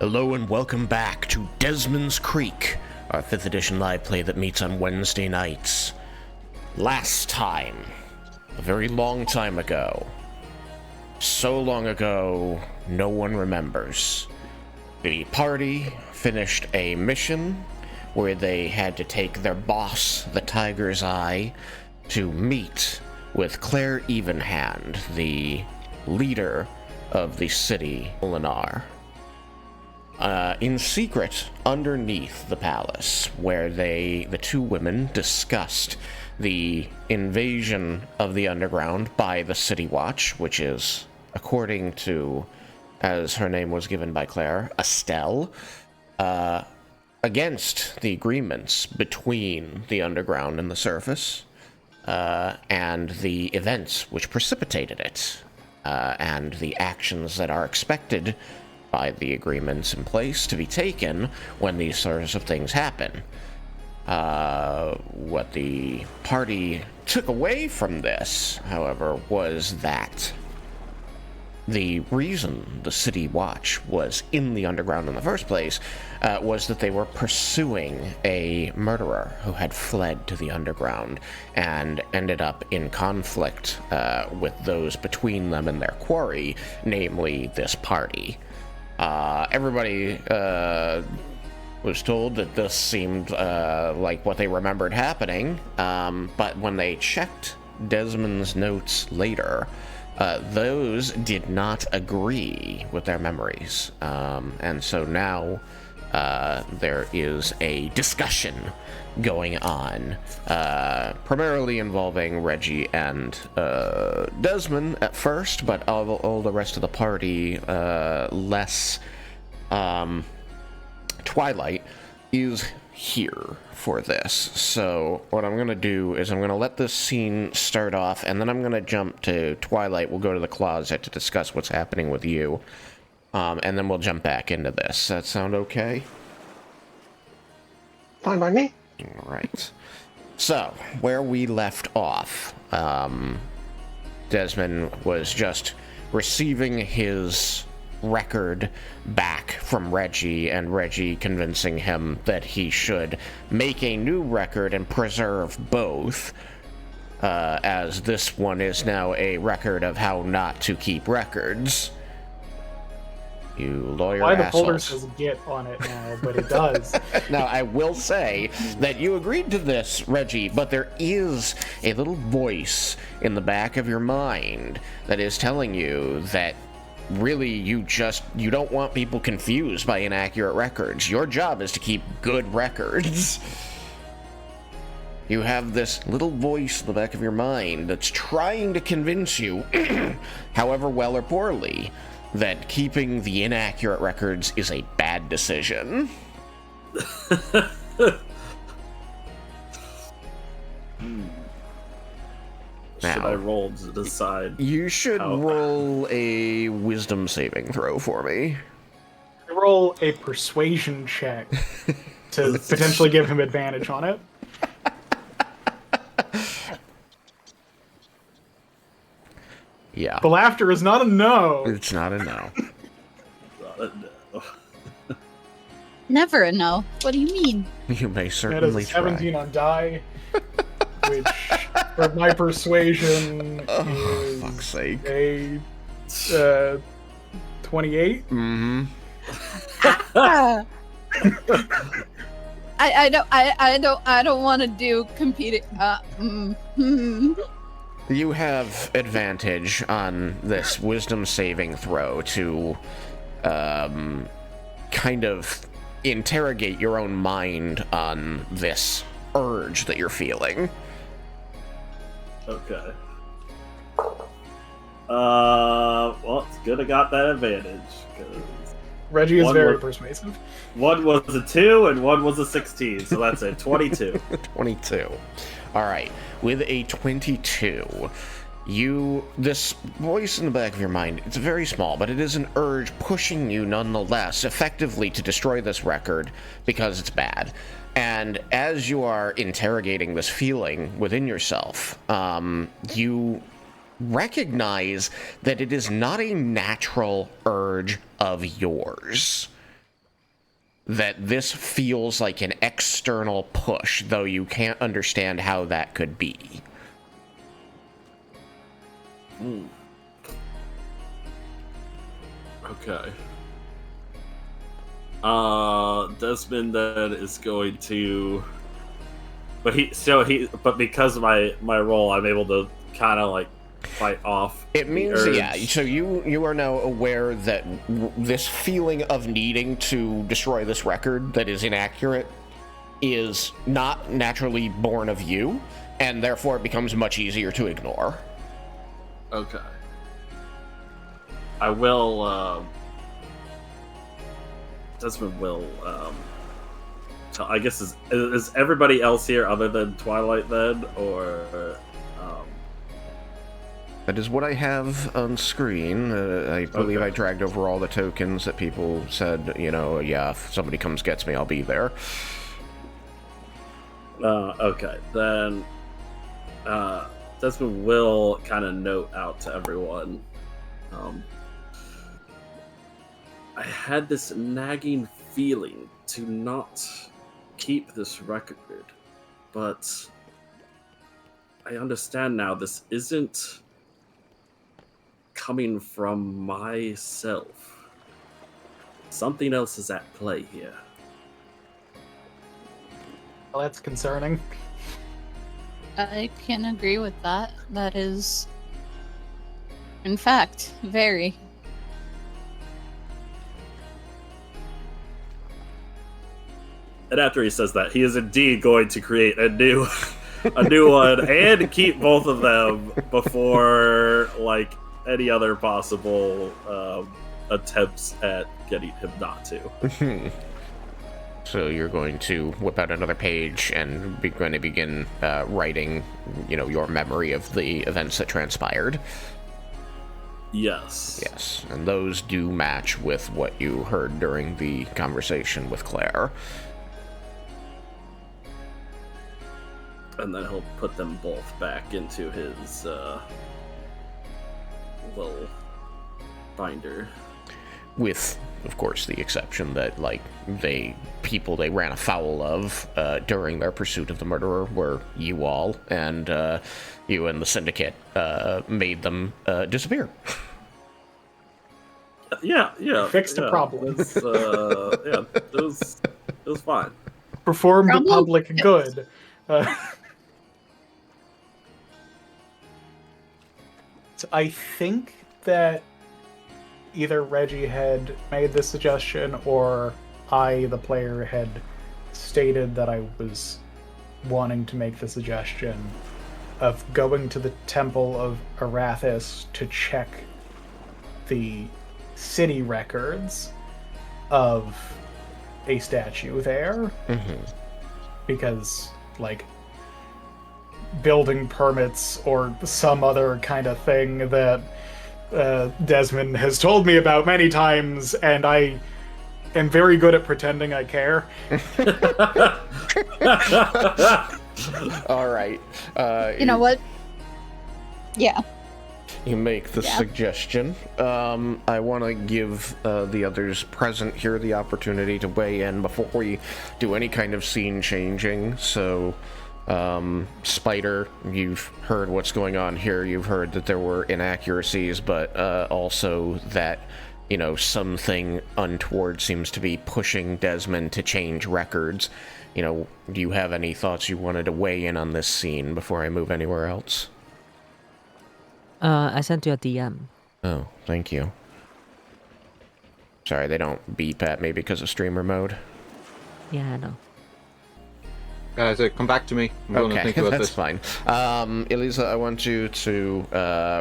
Hello and welcome back to Desmin's Creek, our 5th edition live play that meets on Wednesday nights. Last time, a very long time ago, so long ago, no one remembers, the party finished a mission where they had to take their boss, the Tiger's Eye, to meet with Claire Evenhand, the leader of the city, Olinar. In secret, underneath the palace, where the two women discussed the invasion of the underground by the City Watch, which is, according to, as her name was given by Claire, Estelle, against the agreements between the underground and the surface, and the events which precipitated it, and the actions that are expected by the agreements in place to be taken when these sorts of things happen. What the party took away from this, however, was that the reason the City Watch was in the underground in the first place was that they were pursuing a murderer who had fled to the underground and ended up in conflict with those between them and their quarry, namely this party. Everybody was told that this seemed like what they remembered happening, but when they checked Desmin's notes later, those did not agree with their memories. And so now there is a discussion going on, primarily involving Reggie and Desmin at first, but all the rest of the party, less Twilight, is here for this. So what I'm going to do is I'm going to let this scene start off, and then I'm going to jump to Twilight. We'll go to the closet to discuss what's happening with you, and then we'll jump back into this. Does that sound okay? Fine by me. All right. So, where we left off, Desmin was just receiving his record back from Reggie, and Reggie convincing him that he should make a new record and preserve both, as this one is now a record of how not to keep records. You lawyer Why the assholes. folder says "get" on it now, but it does. Now, I will say that you agreed to this, Reggie, but there is a little voice in the back of your mind that is telling you that really you don't want people confused by inaccurate records. Your job is to keep good records. You have this little voice in the back of your mind that's trying to convince you, however well or poorly, that keeping the inaccurate records is a bad decision. Should I roll to decide? You should roll a wisdom saving throw for me. Roll a persuasion check to potentially give him advantage on it. Yeah. The laughter is not a no. It's not a no. No. Never a no. What do you mean? You may That is certainly a 17 try. on die, which for my persuasion is Fuck's sake. a 28. Mm-hmm. I don't want to do competing. You have advantage on this wisdom saving throw to kind of interrogate your own mind on this urge that you're feeling. Okay. Well, it's good I got that advantage, because Reggie is One very more. persuasive. one was a 2 and one was a 16, so that's a 22. 22. All right. With a 22, this voice in the back of your mind, it's very small, but it is an urge pushing you nonetheless, effectively to destroy this record because it's bad. And as you are interrogating this feeling within yourself, you recognize that it is not a natural urge of yours. that this feels like an external push, though you can't understand how that could be. Okay. Desmond then is going to, but because of my role, I'm able to kind of like fight off. It means, the urge. yeah, so you are now aware that this feeling of needing to destroy this record that is inaccurate is not naturally born of you, and therefore it becomes much easier to ignore. Okay. I will, Desmond will, I guess is everybody else here other than Twilight then, or, That is what I have on screen. I believe Okay. I dragged over all the tokens that people said, yeah, if somebody comes gets me, I'll be there. Okay, then, Desmond will kind of note out to everyone, I had this nagging feeling to not keep this record, but I understand now this isn't coming from myself. Something else is at play here. Well, that's concerning. I can agree with that. That is, in fact, very. And after he says that, he is indeed going to create a new one and keep both of them before like any other possible attempts at getting him not to. So you're going to whip out another page and going to begin writing, your memory of the events that transpired. Yes. Yes, and those do match with what you heard during the conversation with Claire. And then he'll put them both back into his little binder. With, of course, the exception that, people they ran afoul of during their pursuit of the murderer were you all, and you and the Syndicate made them disappear. Yeah. Fixed the problem. It was fine. Performed the Problem public fixed. good. So I think that either Reggie had made the suggestion or I, the player, had stated that I was wanting to make the suggestion of going to the Temple of Arathis to check the city records of a statue there. Mm-hmm. Because, building permits or some other kind of thing that Desmin has told me about many times, and I am very good at pretending I care. All right. You know what? Yeah. You make the Yeah. suggestion. I want to give the others present here the opportunity to weigh in before we do any kind of scene changing. So, Spider, you've heard what's going on here. You've heard that there were inaccuracies, but also that, something untoward seems to be pushing Desmond to change records. Do you have any thoughts you wanted to weigh in on this scene before I move anywhere else? I sent you a DM. Oh, thank you. Sorry, they don't beep at me because of streamer mode. Yeah, I know. Guys, come back to me. I'm going to Okay, think about that's this. fine. Elisa, I want you to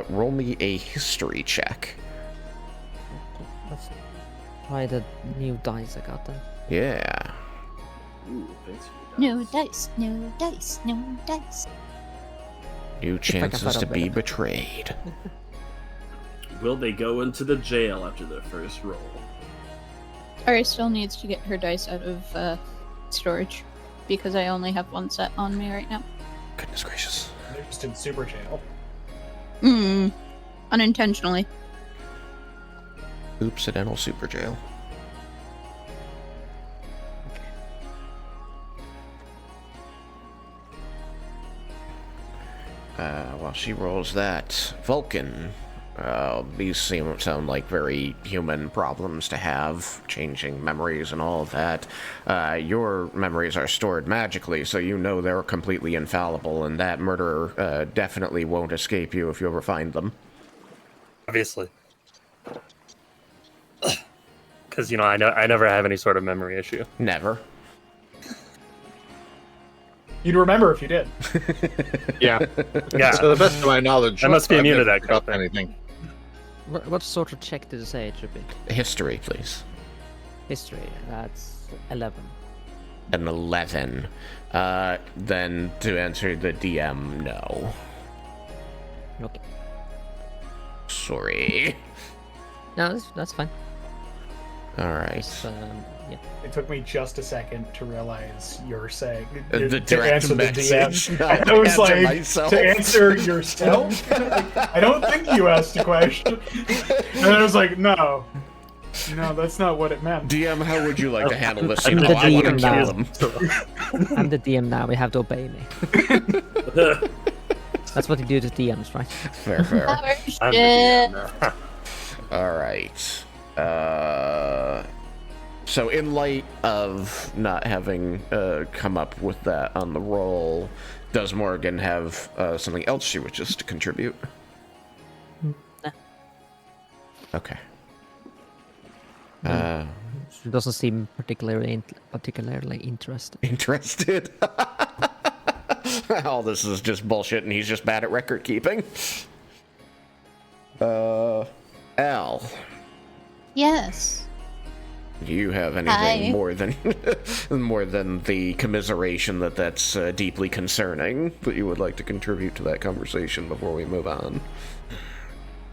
roll me a history check. Let's try the new dice I got then. Yeah. Ooh, thanks for that. No dice, no dice, no dice. New I can chances find to out be better. betrayed. Will they go into the jail after their first roll? Ari still needs to get her dice out of storage because I only have one set on me right now. Goodness gracious. They're just in super jail. Unintentionally. Oopsidental super jail. While she rolls that, Vulcan. These sound like very human problems to have, changing memories and all of that. Your memories are stored magically, so you know they're completely infallible, and that murderer definitely won't escape you if you ever find them. Obviously. Because, I never have any sort of memory issue. Never. You'd remember if you did. Yeah. Yeah. To the best of my knowledge, I must be I've immune to never that kind of forgotten thing. anything. What sort of check did you say it should be? History, please. History. That's 11. An 11. Then to answer the DM, no. Okay. Sorry. No, that's fine. Alright. Just, yeah. It took me just a second to realize you're saying The to direct answer the message. DM. No, I was answer like, myself. to answer yourself? I don't think you asked a question. And I was like, no, that's not what it meant. DM, how would you like to handle this? I'm You know, the I want to DM kill now. them. I'm the DM now. You have to obey me. That's what you do to DMs, right? Fair. Power I'm the shit. DM now. Alright. So in light of not having come up with that on the roll, does Morgan have something else she wishes to contribute? Nah. Okay. She doesn't seem particularly interested. Interested? All this is just bullshit and he's just bad at record keeping. Al, Yes. do you have anything Hi. more than more than the commiseration that's deeply concerning that you would like to contribute to that conversation before we move on?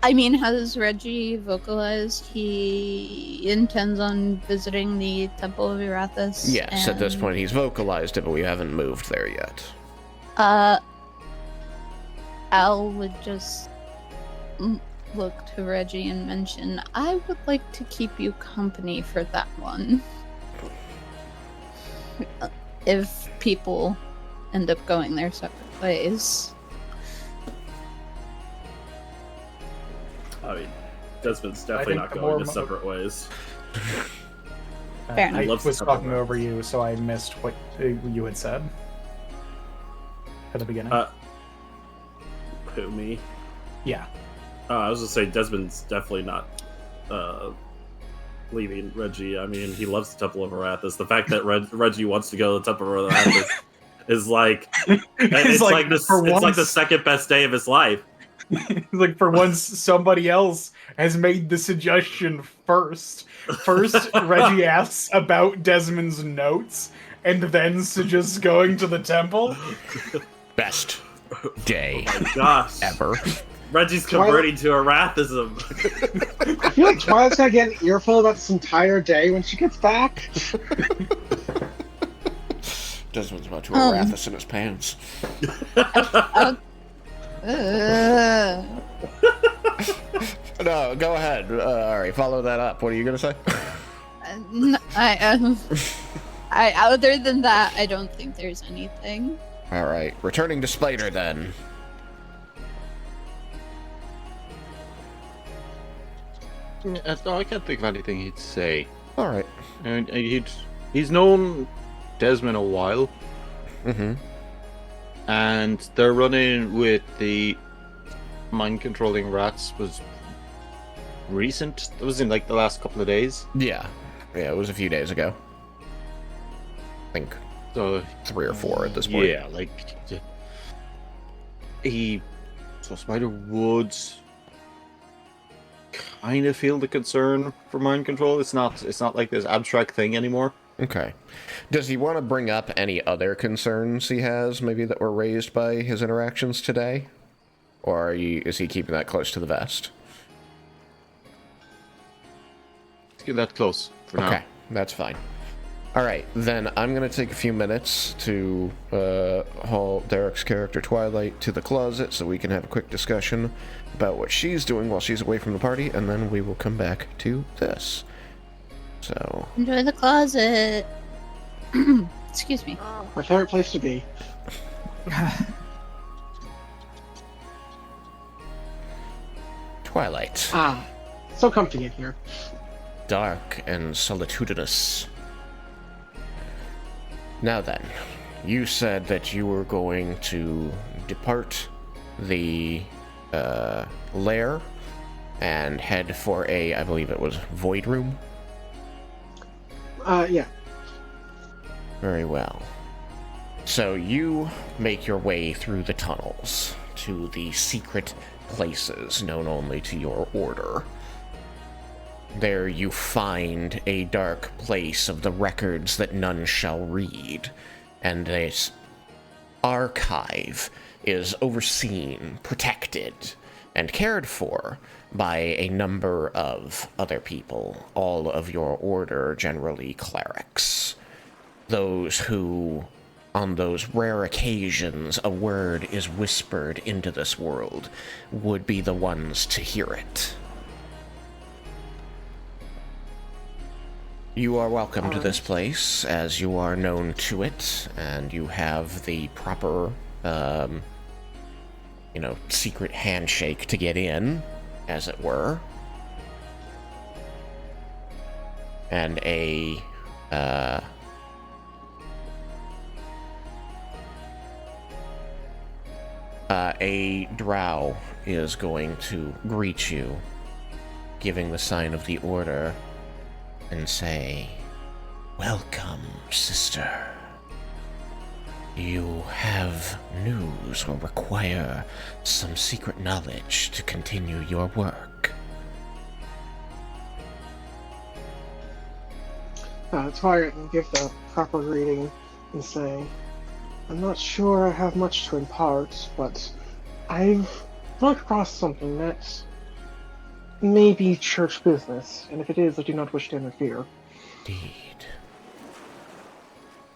I mean, has Reggie vocalized he intends on visiting the Temple of Erathis? Yes, at this point he's vocalized it, but we haven't moved there yet. Al would just look to Reggie and mention, I would like to keep you company for that one. If people end up going their separate ways. I mean, Desmond's definitely think not the going more to separate ways. Fair I enough. was talking over you, so I missed what you had said at the beginning. Who, me? Yeah. I was gonna say Desmond's definitely not leaving Reggie. I mean, he loves the Temple of Arathis. The fact that Reggie wants to go to the Temple of Arathis is like it's like the second best day of his life. Like, for once, somebody else has made the suggestion first. First, Reggie asks about Desmond's notes, and then suggests going to the temple. Best day Oh my gosh. ever. Reggie's converting to Arathism. I feel like Twilight's gonna get an earful about this entire day when she gets back. Desmond's about to Arathis in his pants. No, go ahead. Alright, follow that up. What are you gonna say? I other than that, I don't think there's anything. Alright, returning to Spider then. No, I can't think of anything he'd say. Alright. I mean, he's known Desmond a while, Mm-hmm. and their run-in with the mind-controlling rats was recent. It was in like the last couple of days. Yeah. Yeah, it was a few days ago. I think So 3 or 4 at this point. yeah, like so Spider would kind of feel the concern for mind control. It's not like this abstract thing anymore. Okay. Does he want to bring up any other concerns he has, maybe that were raised by his interactions today? Or is he keeping that close to the vest? Let's get that close for now. Okay, that's fine. Alright, then I'm going to take a few minutes to haul Derek's character Twilight to the closet so we can have a quick discussion about what she's doing while she's away from the party, and then we will come back to this. So, Enjoy the closet. Excuse me. My favorite place to be. Twilight. Ah, so comfy in here. Dark and solitudinous. Now then, you said that you were going to depart the lair and head for I believe it was Void Room? Yeah. Very well. So you make your way through the tunnels to the secret places known only to your order. There you find a dark place of the records that none shall read, and this archive is overseen, protected, and cared for by a number of other people, all of your order, generally clerics. Those who, on those rare occasions a word is whispered into this world, would be the ones to hear it. You are welcome to this place, as you are known to it, and you have the proper, secret handshake to get in, as it were. And a drow is going to greet you, giving the sign of the order, and say, "Welcome, sister. You have news or require some secret knowledge to continue your work." Twilight will give the proper greeting and say, "I'm not sure I have much to impart, but I've run across something that may be church business, and if it is, I do not wish to interfere." Indeed.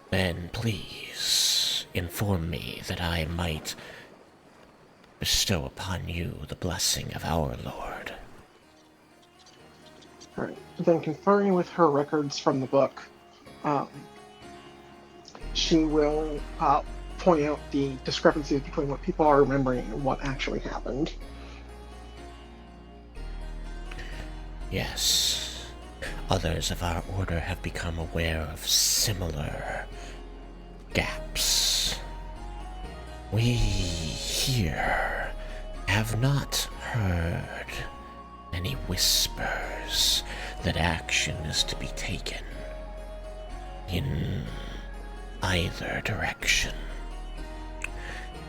Then please inform me that I might bestow upon you the blessing of our Lord. Alright, then conferring with her records from the book, she will point out the discrepancies between what people are remembering and what actually happened. Yes, others of our order have become aware of similar gaps. We here have not heard any whispers that action is to be taken in either direction.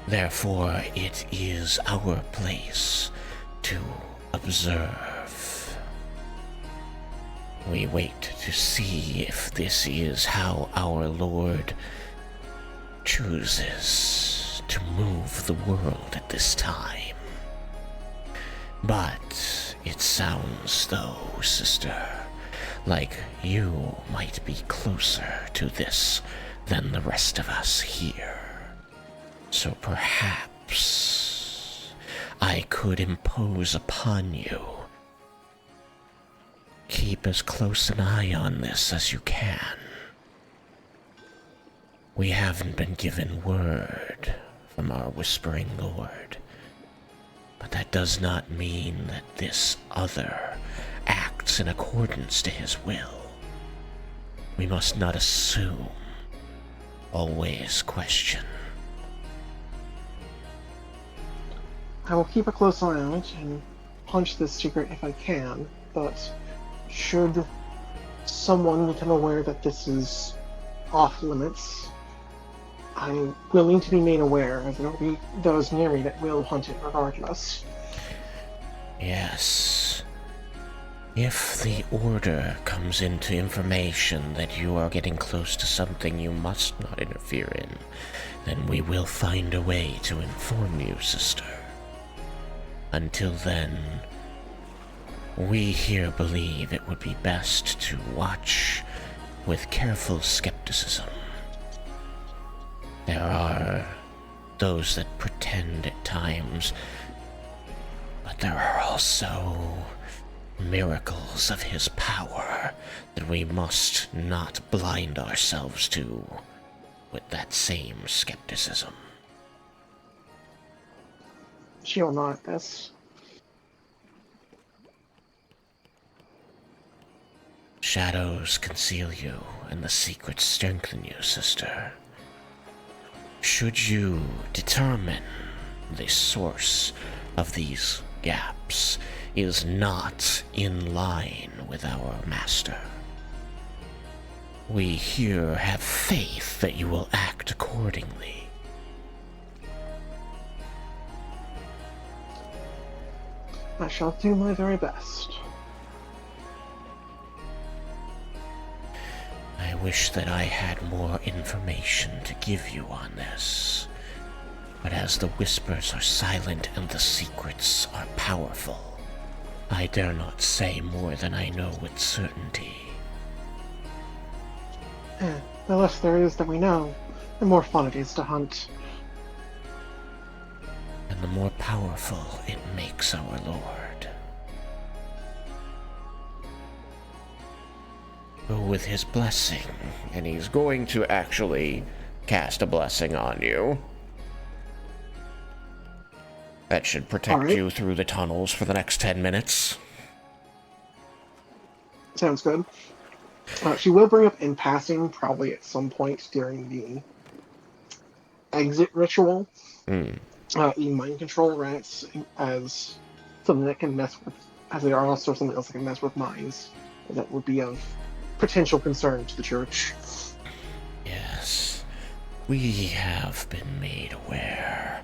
Therefore, it is our place to observe. We wait to see if this is how our Lord chooses to move the world at this time. But it sounds, though, sister, like you might be closer to this than the rest of us here. So perhaps I could impose upon you. Keep as close an eye on this as you can. We haven't been given word from our Whispering Lord, but that does not mean that this other acts in accordance to his will. We must not assume, always question. I will keep a close eye on it and punch this secret if I can, but should someone become aware that this is off limits, I'm willing to be made aware, as there will be those near me that will hunt it regardless. Yes. If the Order comes into information that you are getting close to something you must not interfere in, then we will find a way to inform you, sister. Until then, we here believe it would be best to watch with careful skepticism. There are those that pretend at times, but there are also miracles of his power that we must not blind ourselves to with that same skepticism. She'll not this. shadows conceal you, and the secrets strengthen you, sister. Should you determine the source of these gaps is not in line with our master, we here have faith that you will act accordingly. I shall do my very best. I wish that I had more information to give you on this. But as the whispers are silent and the secrets are powerful, I dare not say more than I know with certainty. The less there is that we know, the more fun it is to hunt. And the more powerful it makes our lord. Go with his blessing, and he's going to actually cast a blessing on you. That should protect you through the tunnels for the next 10 minutes. Sounds good. She will bring up in passing, probably at some point during the exit ritual, mind control rats as something that can mess with, as they are also something else that can mess with minds. That would be of potential concern to the church. Yes, we have been made aware.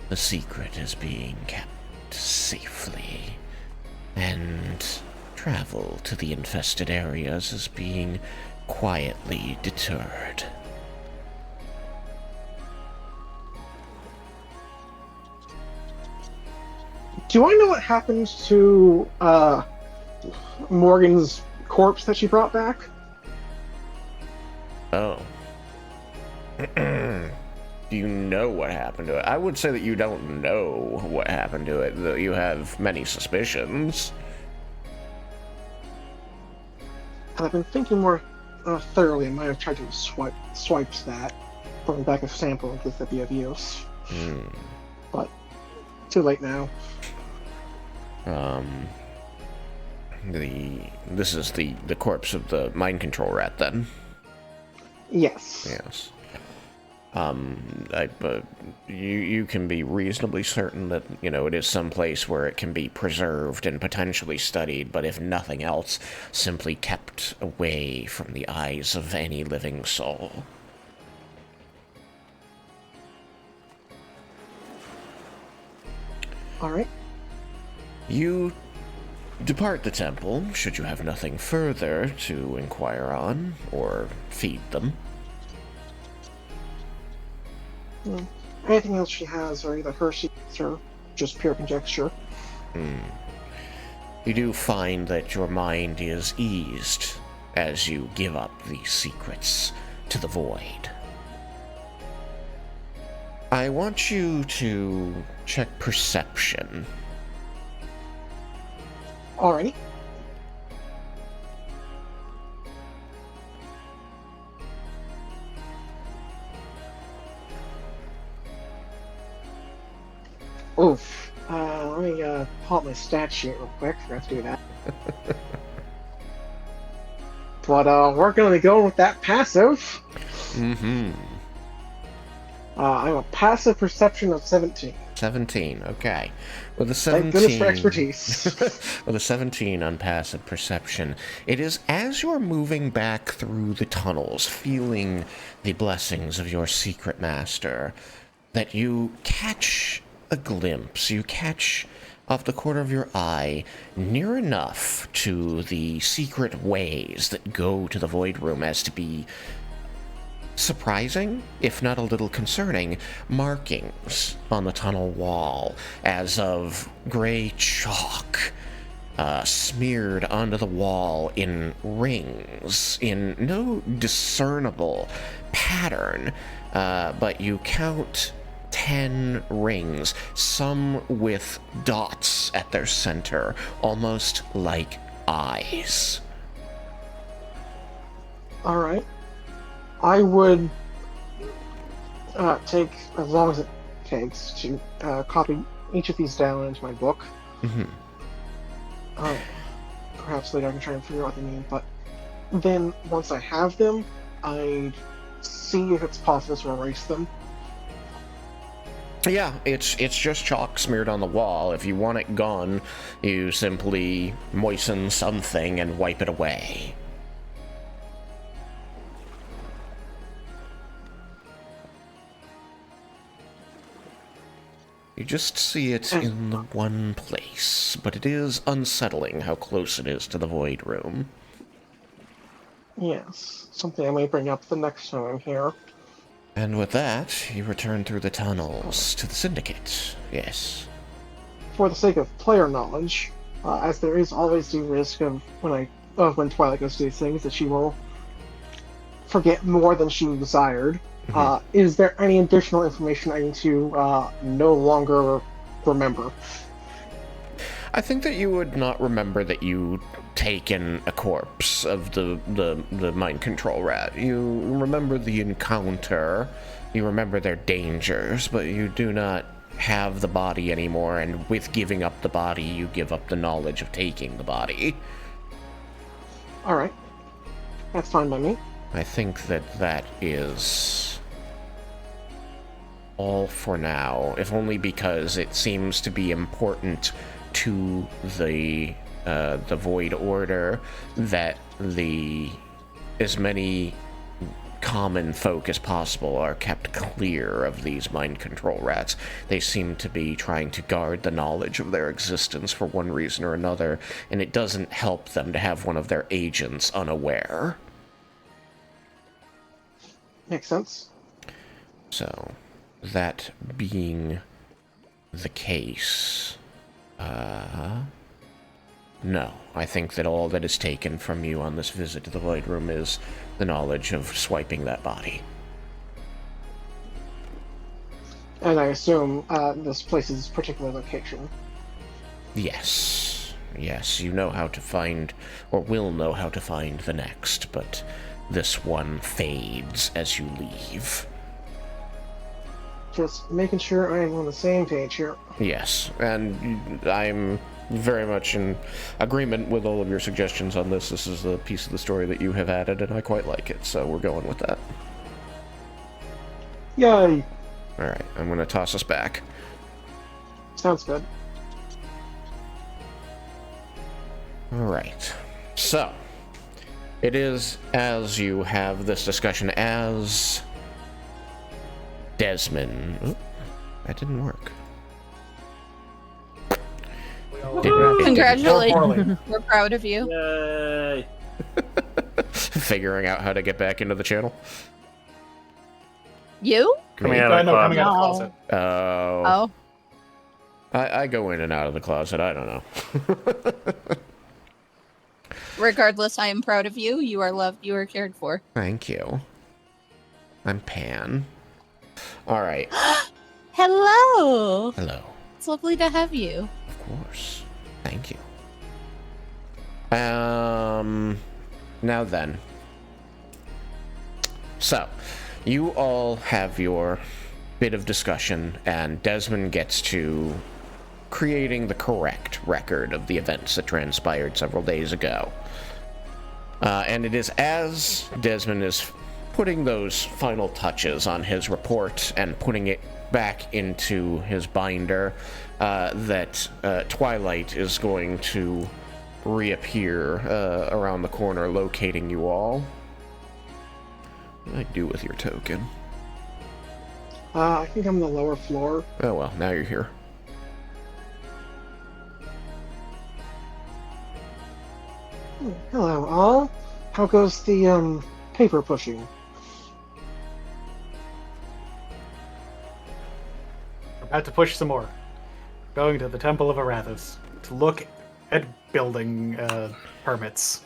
The secret is being kept safely, and travel to the infested areas is being quietly deterred. Do I know what happened to Morgan's corpse that she brought back? Oh. Do you know what happened to it? I would say that you don't know what happened to it, though you have many suspicions. And I've been thinking more thoroughly. I might have tried to swipe that, bring back a sample in case that'd be of use. But too late now. This is the corpse of the mind control rat, then? Yes. Yes. You can be reasonably certain that, it is someplace where it can be preserved and potentially studied, but if nothing else, simply kept away from the eyes of any living soul. Alright. You depart the temple, should you have nothing further to inquire on, or feed them. Anything else she has are either her secrets or just pure conjecture. You do find that your mind is eased as you give up these secrets to the void. I want you to check perception. Alrighty. Oof. Let me pull up my stat sheet real quick. Forgot to do that. But we're going to go with that passive. I'm a passive perception of 17. 17, okay. With a 17, thank goodness for expertise. With a 17 on passive perception, it is as you're moving back through the tunnels, feeling the blessings of your secret master, that you catch a glimpse, you catch off the corner of your eye, near enough to the secret ways that go to the Void Room as to be surprising, if not a little concerning, markings on the tunnel wall as of gray chalk smeared onto the wall in rings, in no discernible pattern, but you count 10 rings, some with dots at their center, almost like eyes. Alright. I would take as long as it takes to copy each of these down into my book. Perhaps later I can try and figure out what they mean, but Then, once I have them, I see if it's possible to erase them. Yeah, it's just chalk smeared on the wall. If you want it gone, you simply moisten something and wipe it away. You just see it in the one place, but it is unsettling how close it is to the Void Room. Yes, something I may bring up the next time I'm here. And with that, you return through the tunnels to the Syndicate. Yes. For the sake of player knowledge, as there is always the risk of when Twilight goes to these things that she will forget more than she desired. Is there any additional information I need to no longer remember? I think that you would not remember that you taken a corpse of the mind control rat. You remember the encounter, you remember their dangers, but you do not have the body anymore, and with giving up the body, you give up the knowledge of taking the body. Alright. That's fine by me. I think that is all for now, if only because it seems to be important to the Void Order that as many common folk as possible are kept clear of these mind control rats. They seem to be trying to guard the knowledge of their existence for one reason or another, and it doesn't help them to have one of their agents unaware. Makes sense. So, that being the case, no. I think that all that is taken from you on this visit to the Void Room is the knowledge of swiping that body. And I assume this place's particular location. Yes. Yes, you know how to find, or will know how to find the next, but this one fades as you leave. Just making sure I am on the same page here. Yes, and I'm very much in agreement with all of your suggestions on this. This is a piece of the story that you have added, and I quite like it, so we're going with that. Yay! Alright, I'm going to toss us back. Sounds good. Alright, so it is as you have this discussion as Desmin. Oop, that didn't work. Congratulations. We're proud of you. Yay! Figuring out how to get back into the channel. You? Coming out of the Coming out of the No. closet. Oh. Oh. I go in and out of the closet, I don't know. Regardless, I am proud of you. You are loved. You are cared for. Thank you. I'm Pan. Alright. Hello. Hello. It's lovely to have you. Of course. Thank you. Now then. So, you all have your bit of discussion, and Desmond gets to creating the correct record of the events that transpired several days ago. And it is as Desmond is putting those final touches on his report and putting it back into his binder that Twilight is going to reappear around the corner, locating you all. What do I do with your token? I think I'm on the lower floor. Oh well, now you're here. Hello, all. How goes the paper pushing? We're about to push some more. Going to the Temple of Arathis to look at building permits.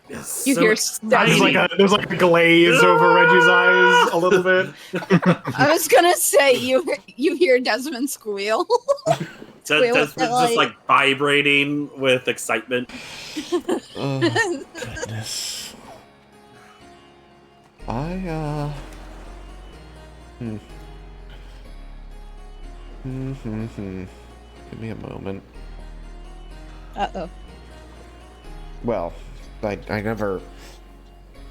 Yes, You so hear exciting. There's like a glaze over Reggie's eyes a little bit. I was gonna say you hear Desmond squeal. Squeal Just with the, like vibrating with excitement. Oh, goodness. Give me a moment. Uh-oh. Well, I never...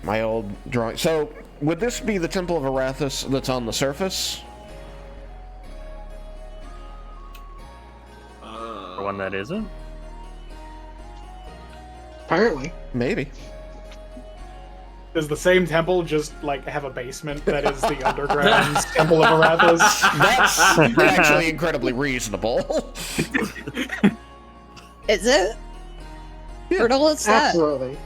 My old drawing... So, would this be the Temple of Arathis that's on the surface? Or one that isn't? Apparently. Maybe. Does the same temple just like have a basement that is the underground Temple of Arathis? That's actually incredibly reasonable. Is it? Fertile is that? Absolutely.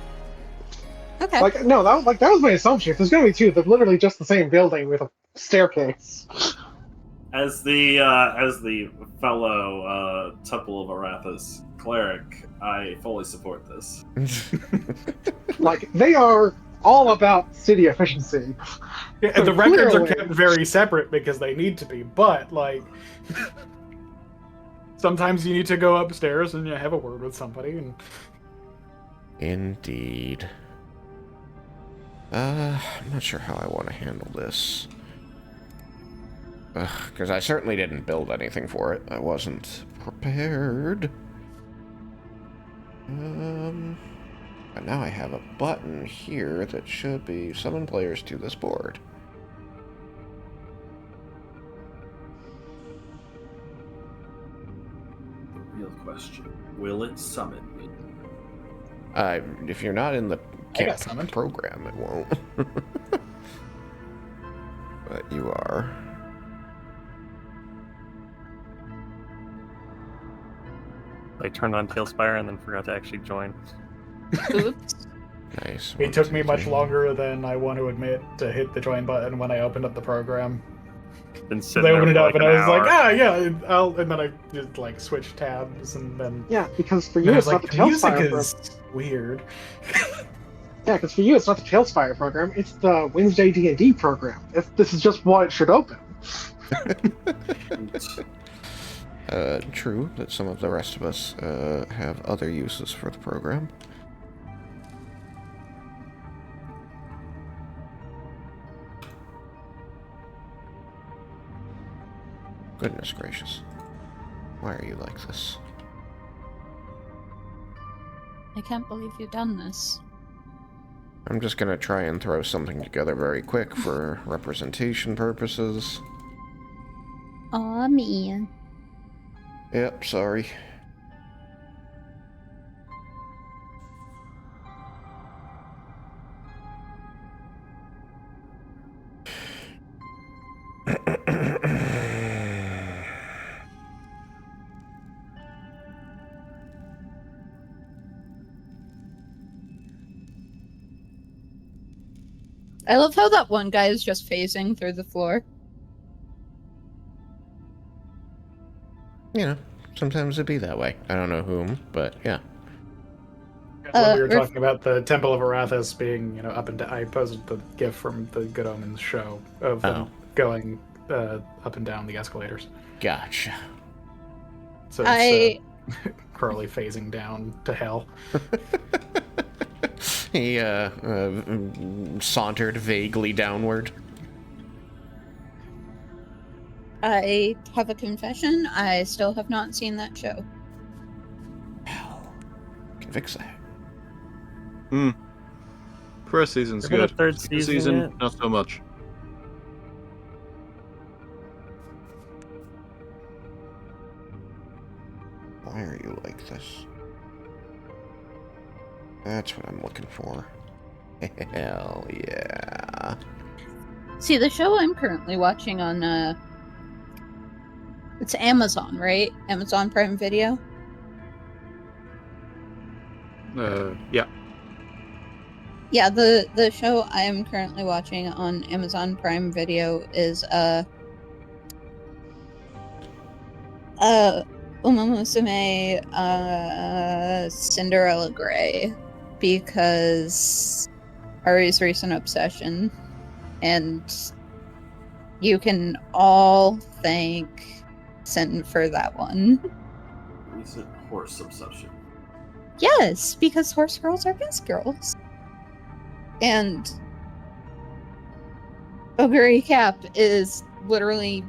Okay. Like, no, that was my assumption. If there's gonna be two, they're literally just the same building with a staircase. As the fellow Temple of Arathis cleric, I fully support this. Like, they are all about city efficiency. Yeah, and the records are Clearly. kept very separate because they need to be, but like sometimes you need to go upstairs and you have a word with somebody and Indeed. I'm not sure how I want to handle this. Because I certainly didn't build anything for it. I wasn't prepared. But now I have a button here that should be summon players to this board. The real question: will it summon me? If you're not in the I got summoned. program, it won't. But you are. I turned on Tailspire and then forgot to actually join. Oops. Nice. it took me 1, 2, much 3. longer than I want to admit to hit the join button when I opened up the program. Been sitting They there opened it for up like and an I was like, hour. and then I just like switched tabs and then Yeah, because for and you I was it's not like, the the music Tailspire is weird. Yeah, because for you it's not the Tailspire program, it's the Wednesday D&D program. This is just what it should open. True that some of the rest of us have other uses for the program. Goodness gracious. Why are you like this? I can't believe you've done this. I'm just gonna try and throw something together very quick for representation purposes. Aw, man. Yep, sorry. I love how that one guy is just phasing through the floor. You know, sometimes it be that way. I don't know whom, but yeah. When we were Riff- talking about the Temple of Arathis being, up and down, I posted the GIF from the Good Omens show of them going up and down the escalators. Gotcha. So it's Curly phasing down to hell. He sauntered vaguely downward. I have a confession. I still have not seen that show. Can fix that. First season's We're in the good. third Second season yet? not so much. Why are you like this? That's what I'm looking for. Hell yeah. See, the show I'm currently watching on, it's Amazon, right? Amazon Prime Video? Yeah. Yeah, the show I am currently watching on Amazon Prime Video is, Uma Musume, Cinderella Grey, because Ari's recent obsession, and you can all thank Sin for that one. Recent horse obsession. Yes, because horse girls are best girls. And Oguri Cap is literally,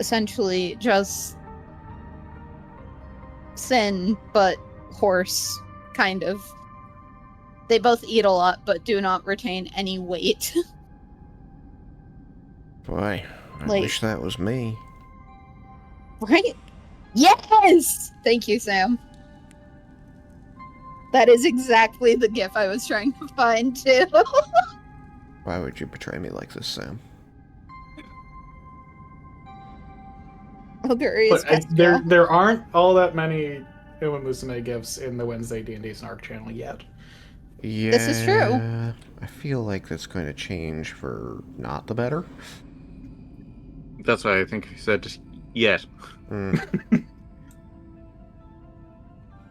essentially, just Sin, but horse, kind of. They both eat a lot, but do not retain any weight. Boy, I Like- wish that was me. Right? Yes! Thank you, Sam. That is exactly the gif I was trying to find, too. Why would you betray me like this, Sam? Hilarious But gesture. there aren't all that many Uma Musume gifts in the Wednesday D&D Snark channel yet. Yeah. This is true. I feel like that's going to change for not the better. That's why I think he said yet. Mm.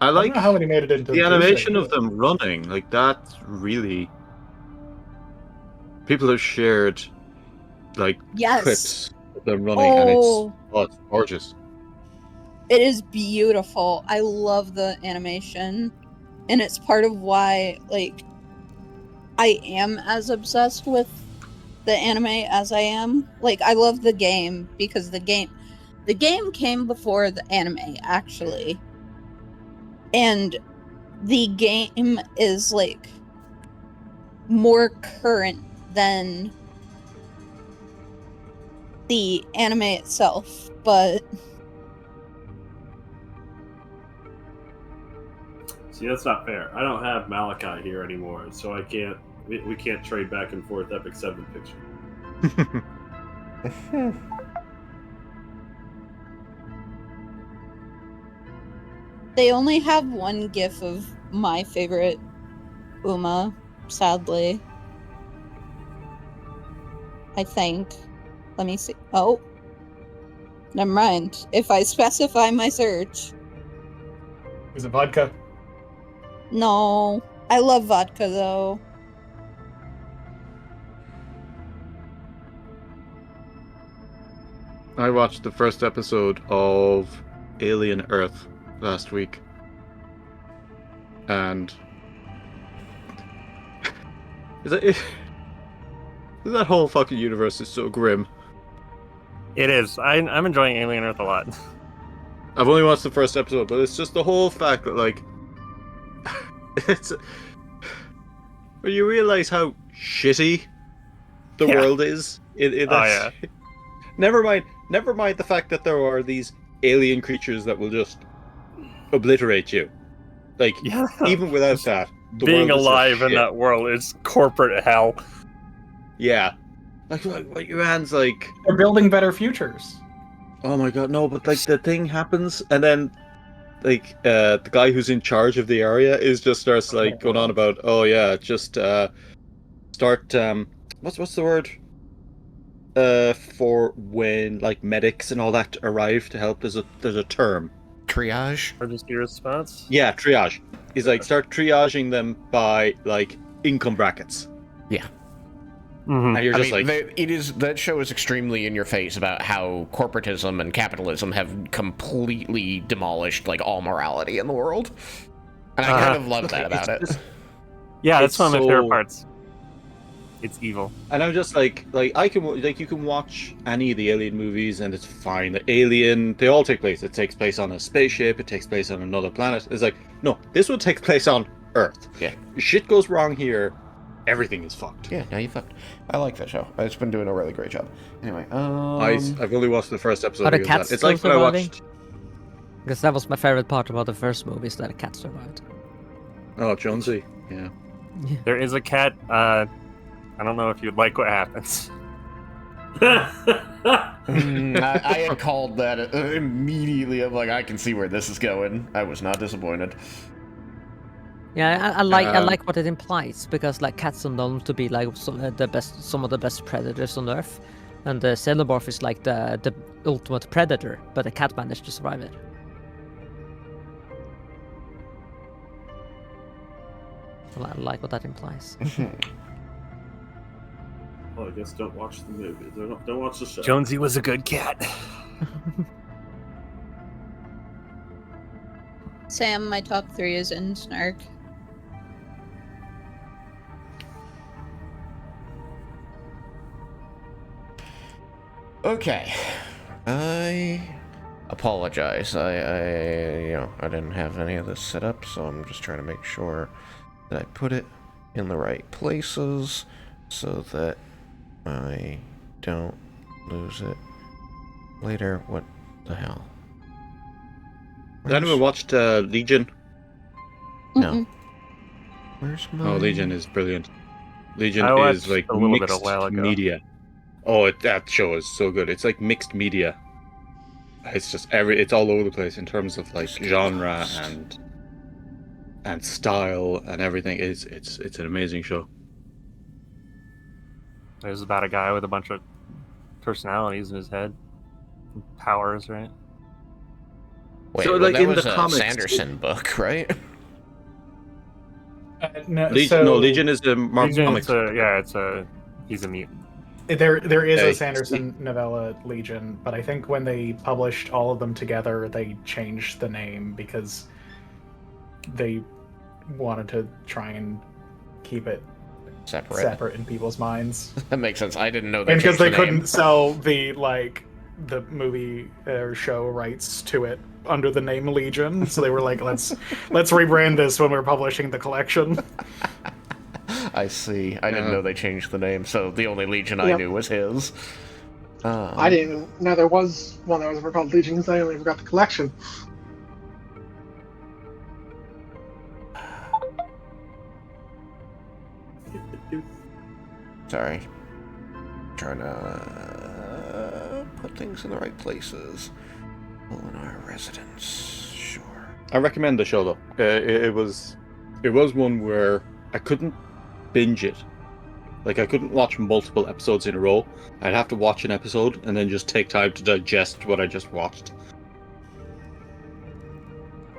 I I like don't know how many made it into the animation Tuesday, of them running. Like, that's really. People have shared, like, Yes. clips of them running, and Oh. it's gorgeous. It is beautiful. I love the animation. And it's part of why, like, I am as obsessed with the anime as I am. Like, I love the game because the game came before the anime, actually. And the game is, like, more current than the anime itself, but See, that's not fair. I don't have Malachi here anymore, so I can't. We can't trade back and forth Epic 7 picture. they only have one gif of my favorite Uma, sadly. I think. Let me see. Oh. Never mind. If I specify my search. Is it vodka? No. I love vodka, though. I watched the first episode of Alien Earth last week, and that whole fucking universe is so grim. It is. I'm enjoying Alien Earth a lot. I've only watched the first episode, but it's just the whole fact that, like, it's when you realize how shitty the Yeah. world is. Yeah. Never mind the fact that there are these alien creatures that will just obliterate you. Like, Yeah. even without that, the Being world is just alive in shit. that world is corporate hell. Yeah. Like your man's like, They're building better futures. oh my god, no, but like the thing happens, and then like the guy who's in charge of the area starts like going on about, oh yeah, just start what's the word? For when like medics and all that arrive to help, there's a term. Triage? Emergency response. Yeah, triage. He's like, start triaging them by like income brackets. Yeah. Mm-hmm. And you're just like, that show is extremely in your face about how corporatism and capitalism have completely demolished like all morality in the world. And I kind of love that about it. Yeah, that's It's one of my so- favorite parts. It's evil. and I'm just like I can like you can watch any of the Alien movies and it's fine. The Alien, they all take place. It takes place on a spaceship. It takes place on another planet. It's like, no, this one takes place on Earth. Yeah. Shit goes wrong here. Everything is fucked. Yeah, now you fucked. I like that show. It's been doing a really great job. Anyway, I've only watched the first episode. Are the because of cats that. It's like still when I surviving? watched. Because that was my favorite part about the first movie, is that a cat survived. Oh, Jonesy. Yeah. There is a cat. I don't know if you'd like what happens. I had called that immediately. I'm like, I can see where this is going. I was not disappointed. Yeah, I like what it implies, because like cats are known to be like some of the best predators on Earth, and the xenomorph is like the ultimate predator, but the cat managed to survive it. I like what that implies. Well, I guess don't watch the movie. Don't watch the show. Jonesy was a good cat. Sam, my top 3 is in Snark. Okay. I apologize. I didn't have any of this set up, so I'm just trying to make sure that I put it in the right places so that I don't lose it later. What the hell? Has anyone watched Legion? No. Mm-mm. Where's my... Oh, Legion is brilliant. Legion I watched is like a little bit a mixed while ago. media. Oh, that show is so good. It's like mixed media. It's just it's all over the place in terms of like genre and style and everything. It's an amazing show. It was about a guy with a bunch of personalities in his head, powers, right? Wait, So, well, like, that in was the a comics, Sanderson book, right? No, Legion is a Legion, comics. he's a mutant. There is a Hey, Sanderson novella, Legion, but I think when they published all of them together, they changed the name because they wanted to try and keep it separate in people's minds. That makes sense. I didn't know they And because changed they the name. couldn't sell the movie or show rights to it under the name Legion, so they were like, let's rebrand this when we're publishing the collection. I see. I didn't know they changed the name, so the only Legion I Yep. knew was his. I didn't even know there was one that was ever called Legion because I only ever got the collection. Sorry. Trying to put things in the right places. Culinary residence. Sure. I recommend the show though. It was one where I couldn't binge it. Like, I couldn't watch multiple episodes in a row. I'd have to watch an episode and then just take time to digest what I just watched.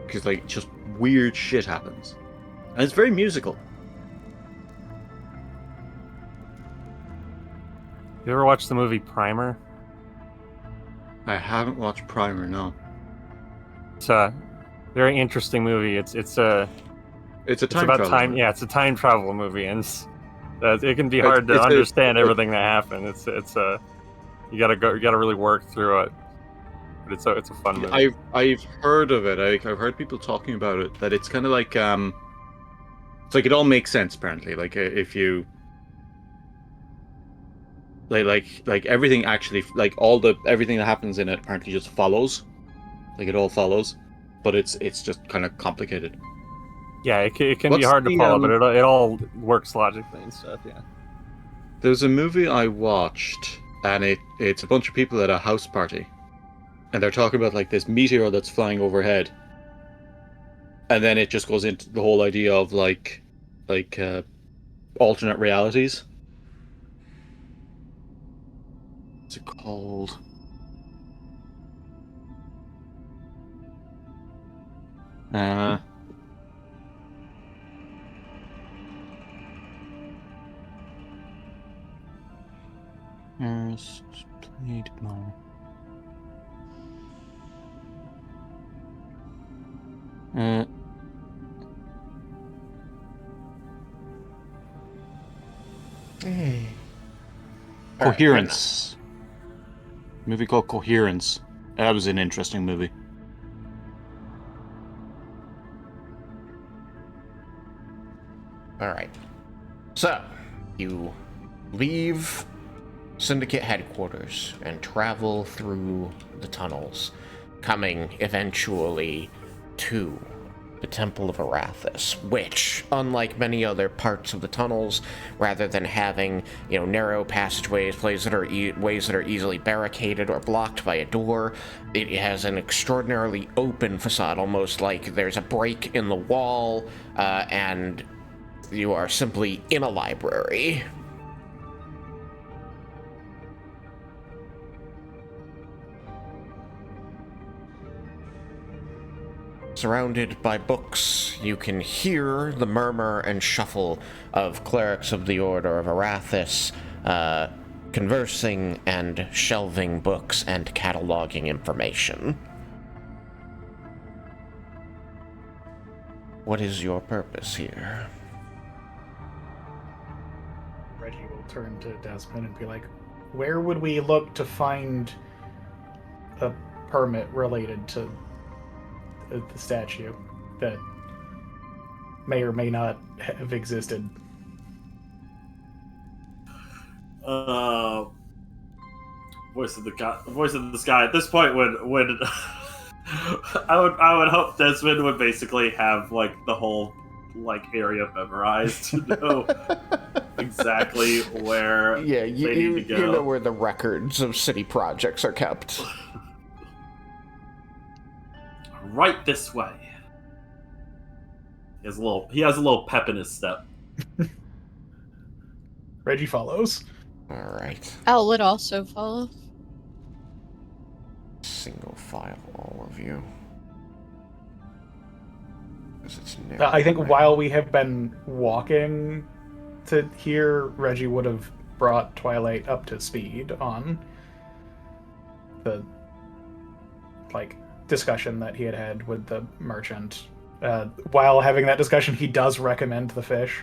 Because, like, just weird shit happens. And it's very musical. You ever watched the movie Primer? I haven't watched Primer, no. It's a very interesting movie. It's It's a time about travel time. movie. Yeah, it's a time travel movie, and it can be Like, hard to it's understand everything that happened. You gotta really work through it. But it's a fun movie. I've heard of it. I've heard people talking about it. That it's kind of like it's like it all makes sense apparently. Like if you like everything actually like everything that happens in it apparently just follows. Like it all follows, but it's just kind of complicated. Yeah, it can be What's hard to the, follow, but it all works logically and stuff. Yeah. There's a movie I watched, and it's a bunch of people at a house party, and they're talking about like this meteor that's flying overhead, and then it just goes into the whole idea of like alternate realities. What's it called? Played more. Hey. Coherence. Movie called Coherence. That was an interesting movie. Alright. So, you leave Syndicate headquarters and travel through the tunnels, coming eventually to the Temple of Arathis, which, unlike many other parts of the tunnels, rather than having, narrow passageways, ways that are easily barricaded or blocked by a door, it has an extraordinarily open facade, almost like there's a break in the wall, and you are simply in a library. Surrounded by books, you can hear the murmur and shuffle of clerics of the Order of Arathis, conversing and shelving books and cataloging information. What is your purpose here? Reggie will turn to Desmin and be like, where would we look to find a permit related to the statue that may or may not have existed Voice of the sky. At this point, when I would hope Desmond would basically have like the whole like area memorized to know exactly where Yeah, they need to go. you know where the records of city projects are kept. Right this way. He has a little pep in his step. Reggie follows. All right. Al would also follow. Single file, all of you. 'Cause it's I think narrow. while we have been walking to here, Reggie would have brought Twilight up to speed on the discussion that he had with the merchant. While having that discussion, he does recommend the fish.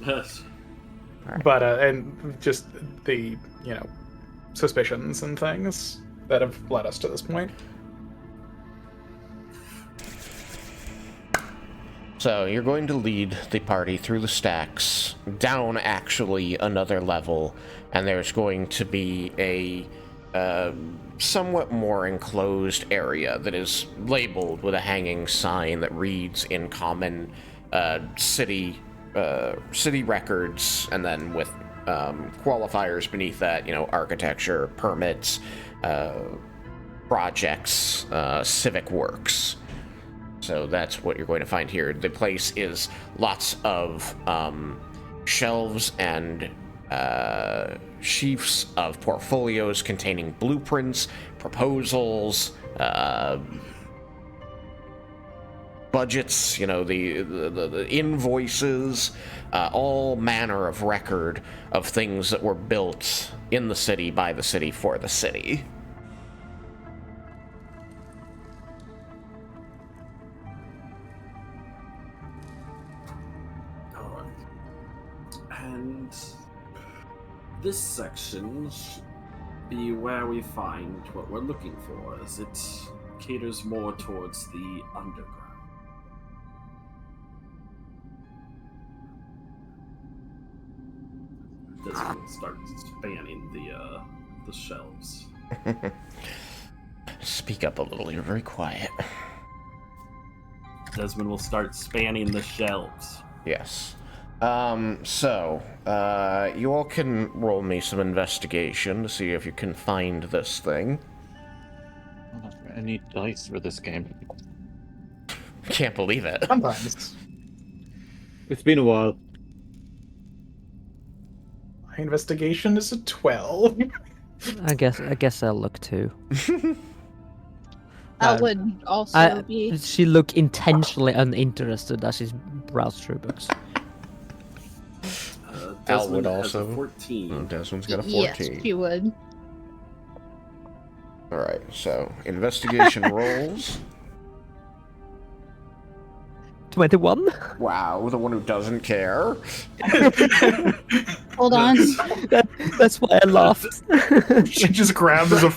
Yes. But and just the suspicions and things that have led us to this point. So you're going to lead the party through the stacks, down actually another level, and there's going to be a somewhat more enclosed area that is labeled with a hanging sign that reads in common city records, and then with qualifiers beneath that, architecture, permits, projects, civic works. So that's what you're going to find here. The place is lots of shelves and sheafs of portfolios containing blueprints, proposals, budgets, the invoices, all manner of record of things that were built in the city, by the city, for the city. And this section should be where we find what we're looking for, as it caters more towards the underground. Desmin will start spanning the shelves. Speak up a little, you're very quiet. Desmin will start spanning the shelves. Yes. So, you all can roll me some investigation to see if you can find this thing. I need dice for this game. Can't believe it. Sometimes. It's been a while. My investigation is a 12. I guess I'll look too. That would also be. She look intentionally uninterested as she browsed through books. Al would Desmond has a also. 14. Oh, Desmond's got a 14. Yes, she would. Alright, so investigation rolls. 21? Wow, the one who doesn't care. Hold on. That's why I laughed. She just grabs a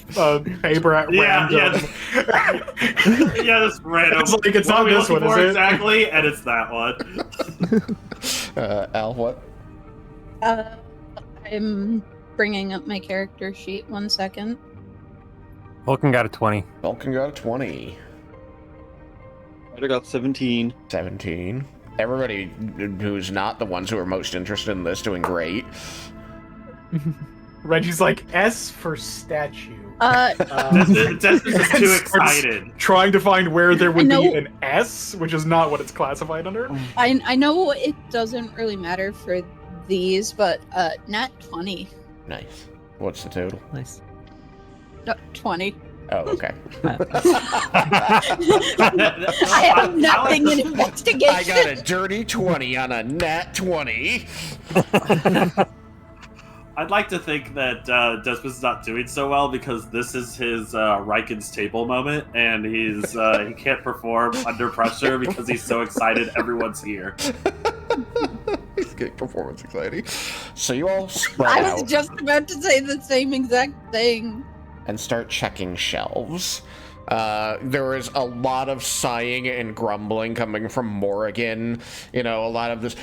paper at random. Yeah, this random. It's like, it's What not are we this looking one, for is it? exactly? And it's that one. Al, what? I'm bringing up my character sheet. 1 second. Vulcan got a 20. Vulcan got a 20. I got 17. 17. Everybody who's not the ones who are most interested in this doing great. Reggie's like, S for statue. Desmond's just too And starts excited. Trying to find where there would I be know- an S, which is not what it's classified under. I know it doesn't really matter for these, but nat 20. Nice. What's the total? Nice. No, 20. Oh, okay. I have nothing in investigation. I got a dirty 20 on a nat 20. I'd like to think that Desmond's not doing so well because this is his Raiken's table moment, and he can't perform under pressure because he's so excited everyone's here. He's getting performance anxiety. So you all spread I was out just about to say the same exact thing. and start checking shelves. There is a lot of sighing and grumbling coming from Morrigan. A lot of this.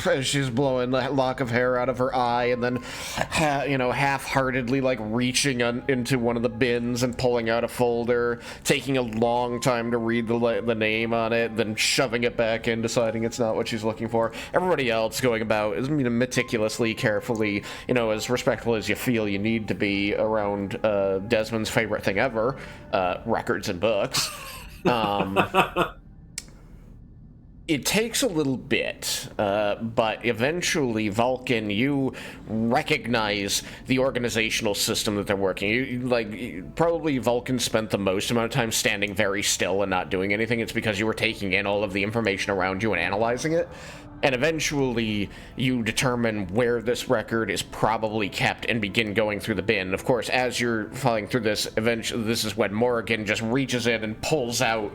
as she's blowing the lock of hair out of her eye, and then, half-heartedly, like, reaching into one of the bins and pulling out a folder, taking a long time to read the name on it, then shoving it back in, deciding it's not what she's looking for. Everybody else going about, meticulously, carefully, as respectful as you feel you need to be around Desmond's favorite thing ever, records and books. It takes a little bit, but eventually, Vulcan, you recognize the organizational system that they're working. Probably Vulcan spent the most amount of time standing very still and not doing anything. It's because you were taking in all of the information around you and analyzing it. And eventually, you determine where this record is probably kept and begin going through the bin. Of course, as you're falling through this, eventually, this is when Morrigan just reaches in and pulls out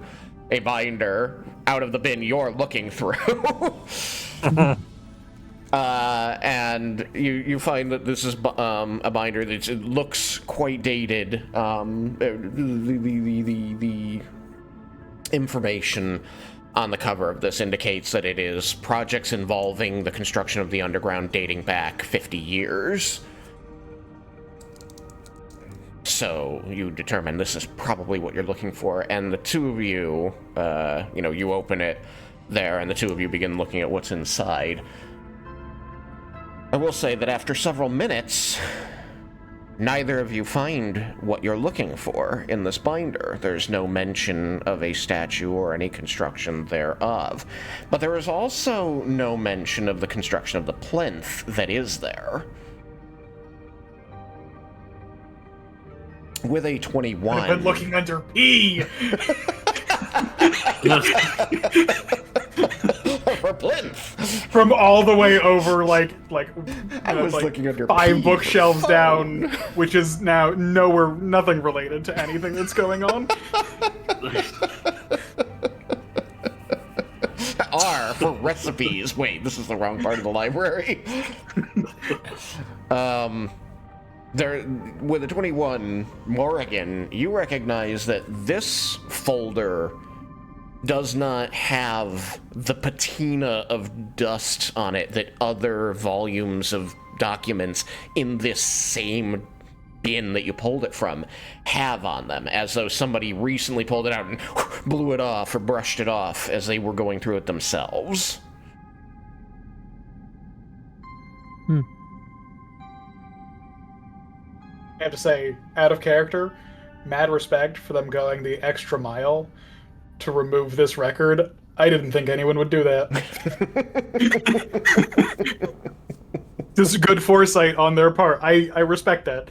a binder out of the bin you're looking through. And you find that this is a binder that looks quite dated. The information on the cover of this indicates that it is projects involving the construction of the underground dating back 50 years. So you determine this is probably what you're looking for, and the two of you, you open it there, and the two of you begin looking at what's inside. I will say that after several minutes, neither of you find what you're looking for in this binder. There's no mention of a statue or any construction thereof. But there is also no mention of the construction of the plinth that is there. With a 21. I've been looking under P. For plinth. From all the way over, I was looking under 5 P. bookshelves down, which is now nothing related to anything that's going on. R for recipes. Wait, this is the wrong part of the library. With a 21, Morrigan, you recognize that this folder does not have the patina of dust on it that other volumes of documents in this same bin that you pulled it from have on them, as though somebody recently pulled it out and blew it off or brushed it off as they were going through it themselves. I have to say, out of character, mad respect for them going the extra mile to remove this record. I didn't think anyone would do that. This is good foresight on their part. I respect that.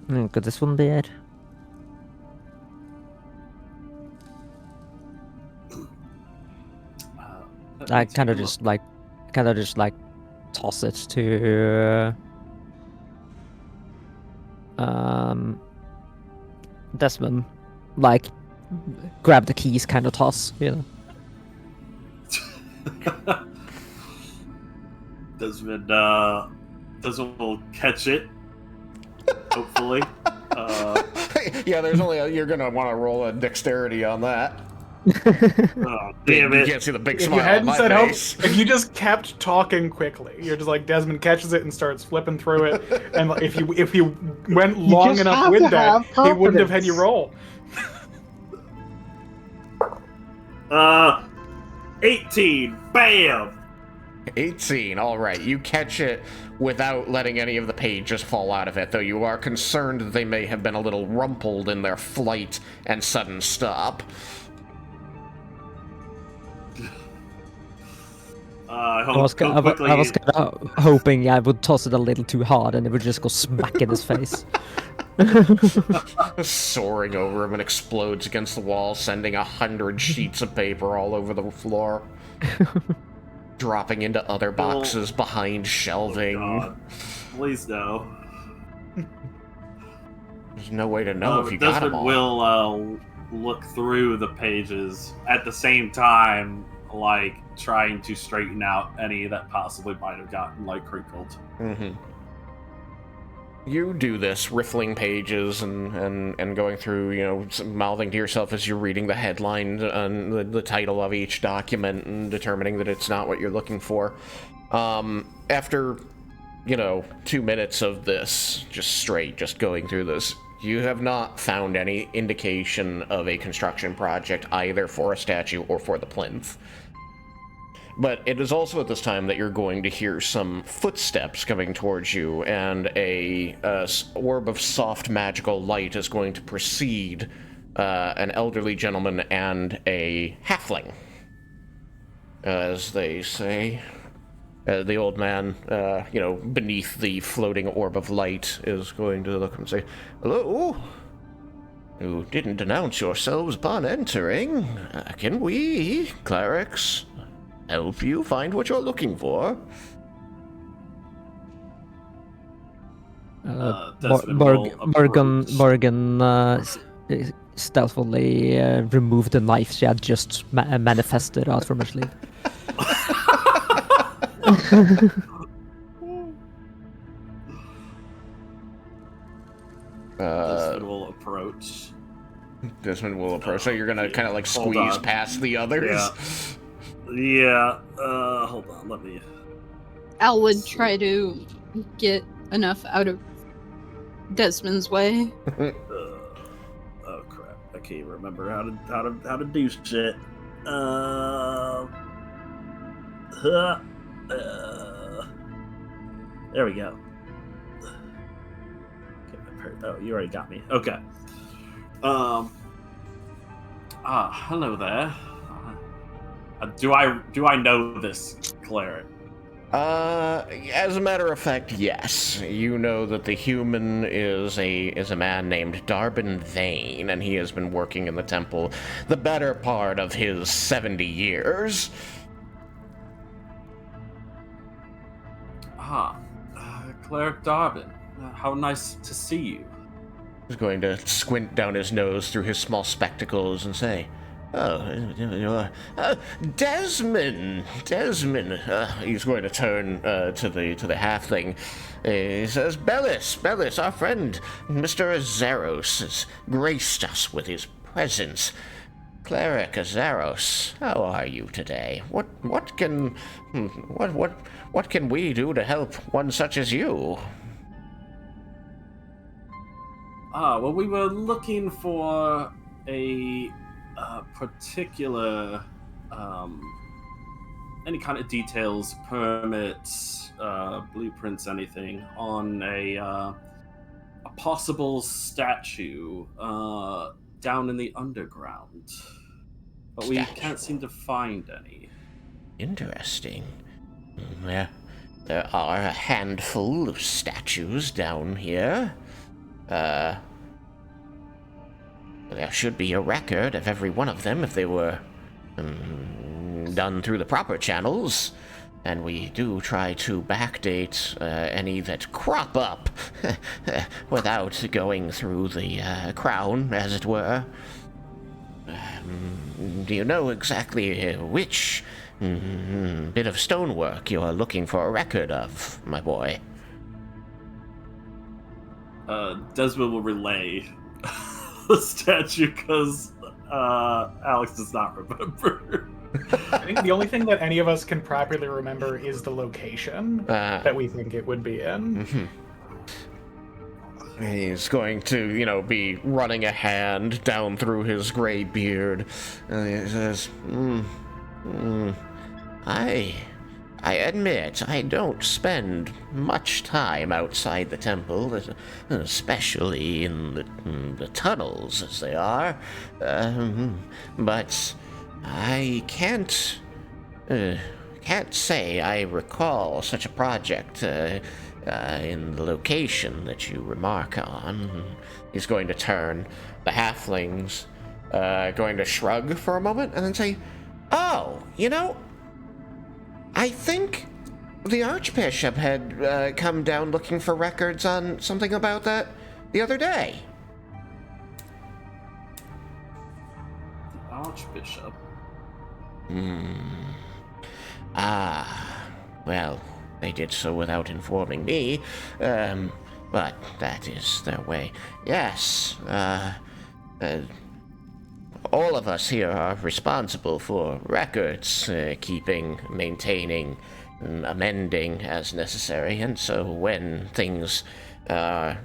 Could this one be it? I kind of just toss it to Desmin, grab the keys kind of toss, Desmond will catch it, hopefully. Yeah, there's only you're gonna want to roll a dexterity on that. Oh, damn You it. can't see the big If you smile on hadn't my said help, face. if you just kept talking quickly, you're just like Desmond catches it and starts flipping through it, and if you went long just enough have with to that, have he wouldn't have had you roll. 18. Bam! 18, alright. You catch it without letting any of the pages fall out of it, though you are concerned that they may have been a little rumpled in their flight and sudden stop. I was kind of hoping I would toss it a little too hard and it would just go smack in his face. Soaring over him and explodes against the wall, sending 100 sheets of paper all over the floor. Dropping into other boxes behind shelving. God. Please no. There's no way to know if you got them all. Will look through the pages at the same time, trying to straighten out any that possibly might have gotten crinkled. Mm-hmm. You do this, riffling pages and going through, mouthing to yourself as you're reading the headline and the title of each document and determining that it's not what you're looking for. After, 2 minutes of this, just going through this, you have not found any indication of a construction project either for a statue or for the plinth. But it is also at this time that you're going to hear some footsteps coming towards you, and a orb of soft magical light is going to precede an elderly gentleman and a halfling. As they say, the old man, beneath the floating orb of light is going to look and say, "Hello? You didn't announce yourselves upon entering. Can we, clerics, help you find what you're looking for?" Morgan stealthily removed the knife she had just manifested out from her sleeve. Desmin will approach. Desmond will approach. So you're gonna kind of like squeeze past the others. Yeah. Hold on. Let me. Al would try to get enough out of Desmond's way. Oh crap! I can't remember how to do shit. There we go. Oh, you already got me. Okay. Hello there. Do I know this cleric? As a matter of fact, yes. You know that the human is a man named Darbin Vane, and he has been working in the temple the better part of his 70 years. Cleric Darbin. How nice to see you. He's going to squint down his nose through his small spectacles and say, Desmin. He's going to turn to the halfling. He says, Bellis, our friend, Mr. Azaros, has graced us with his presence. Cleric Azaros, how are you today? What can we do to help one such as you? Well, we were looking for a particular, any kind of details, permits, blueprints, anything, on a possible statue down in the underground. But we can't seem to find any. Interesting. There are a handful of statues down here. There should be a record of every one of them if they were done through the proper channels, and we do try to backdate any that crop up without going through the crown, as it were. Do you know exactly which bit of stonework you are looking for a record of, my boy? Desmond will relay the statue because Alex does not remember. I think the only thing that any of us can properly remember is the location that we think it would be in. Mm-hmm. He's going to, be running a hand down through his gray beard. And he says, I admit I don't spend much time outside the temple, especially in the tunnels as they are. But I can't say I recall such a project in the location that you remark on. He's going to turn. The halflings going to shrug for a moment and then say, "Oh, I think the Archbishop had come down looking for records on something about that the other day." The Archbishop? Well, they did so without informing me. but that is their way. Yes, all of us here are responsible for records, keeping, maintaining, amending as necessary, and so when things are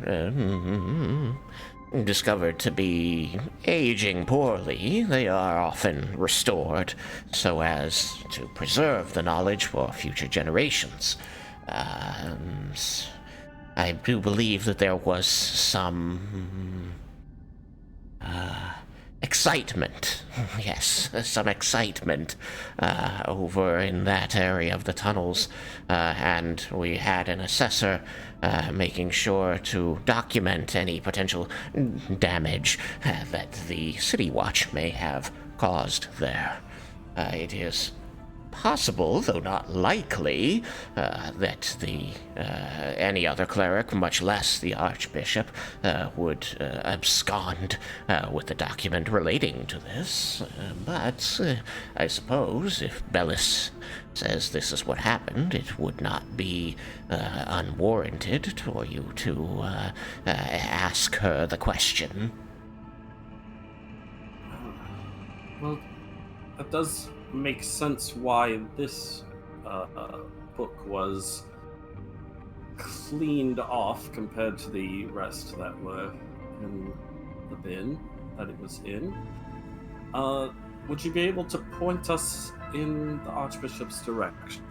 discovered to be aging poorly, they are often restored so as to preserve the knowledge for future generations. I do believe that there was some excitement, yes, some excitement over in that area of the tunnels, and we had an assessor making sure to document any potential damage that the City Watch may have caused there. It is possible, though not likely, that any other cleric, much less the Archbishop, would abscond with the document relating to this. But I suppose if Bellis says this is what happened, it would not be unwarranted for you to ask her the question. Well, that does make sense why this book was cleaned off compared to the rest that were in the bin that it was in. Would you be able to point us in the Archbishop's direction?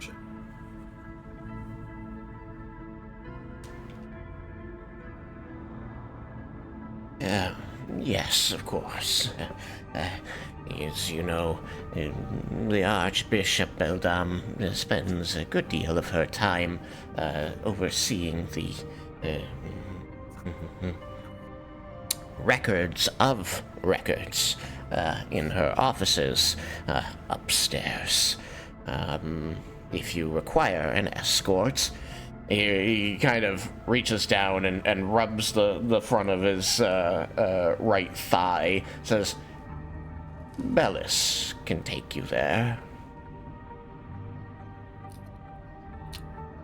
Yes, of course. As you know, the Archbishop Beldam spends a good deal of her time overseeing the records of records in her offices upstairs. If you require an escort, he kind of reaches down and rubs the front of his right thigh, says, Bellis can take you there.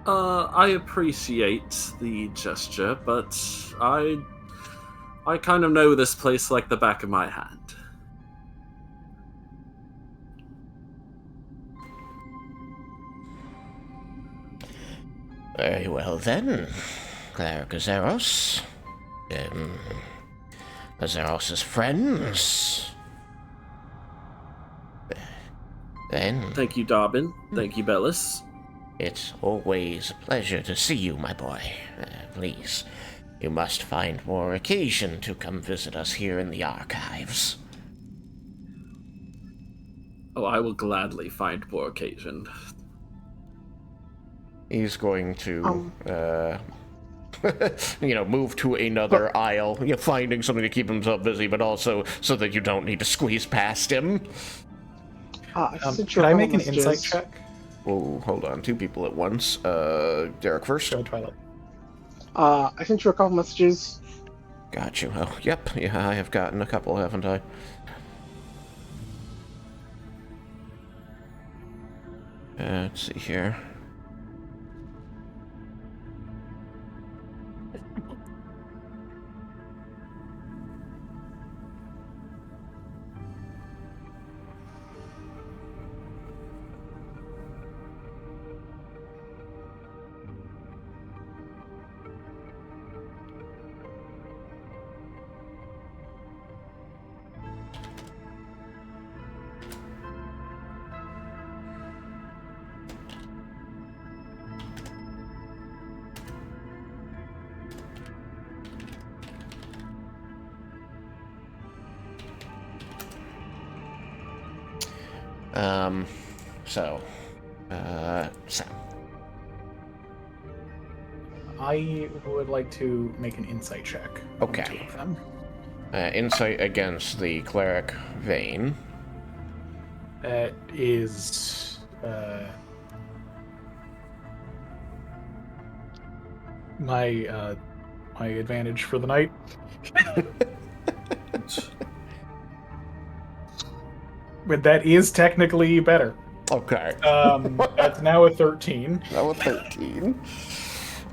I appreciate the gesture, but I kind of know this place like the back of my hand. Very well then, Cleric Azeros. Azeros' friends. Then... Thank you, Dobbin. Thank you, Bellis. It's always a pleasure to see you, my boy. Please, you must find more occasion to come visit us here in the archives. Oh, I will gladly find more occasion. He's going to, move to another aisle, finding something to keep himself busy, but also so that you don't need to squeeze past him. Could I make an insight check? Oh, hold on. Two people at once. Derek first. Go, Twilight. I sent you a couple messages. Got you. Oh, yep. Yeah, I have gotten a couple, haven't I? Let's see here. Sam. I would like to make an insight check. on Okay. two of them. Insight against the cleric Vane. That is my advantage for the night. But that is technically better. Okay. That's now a 13. Now a 13.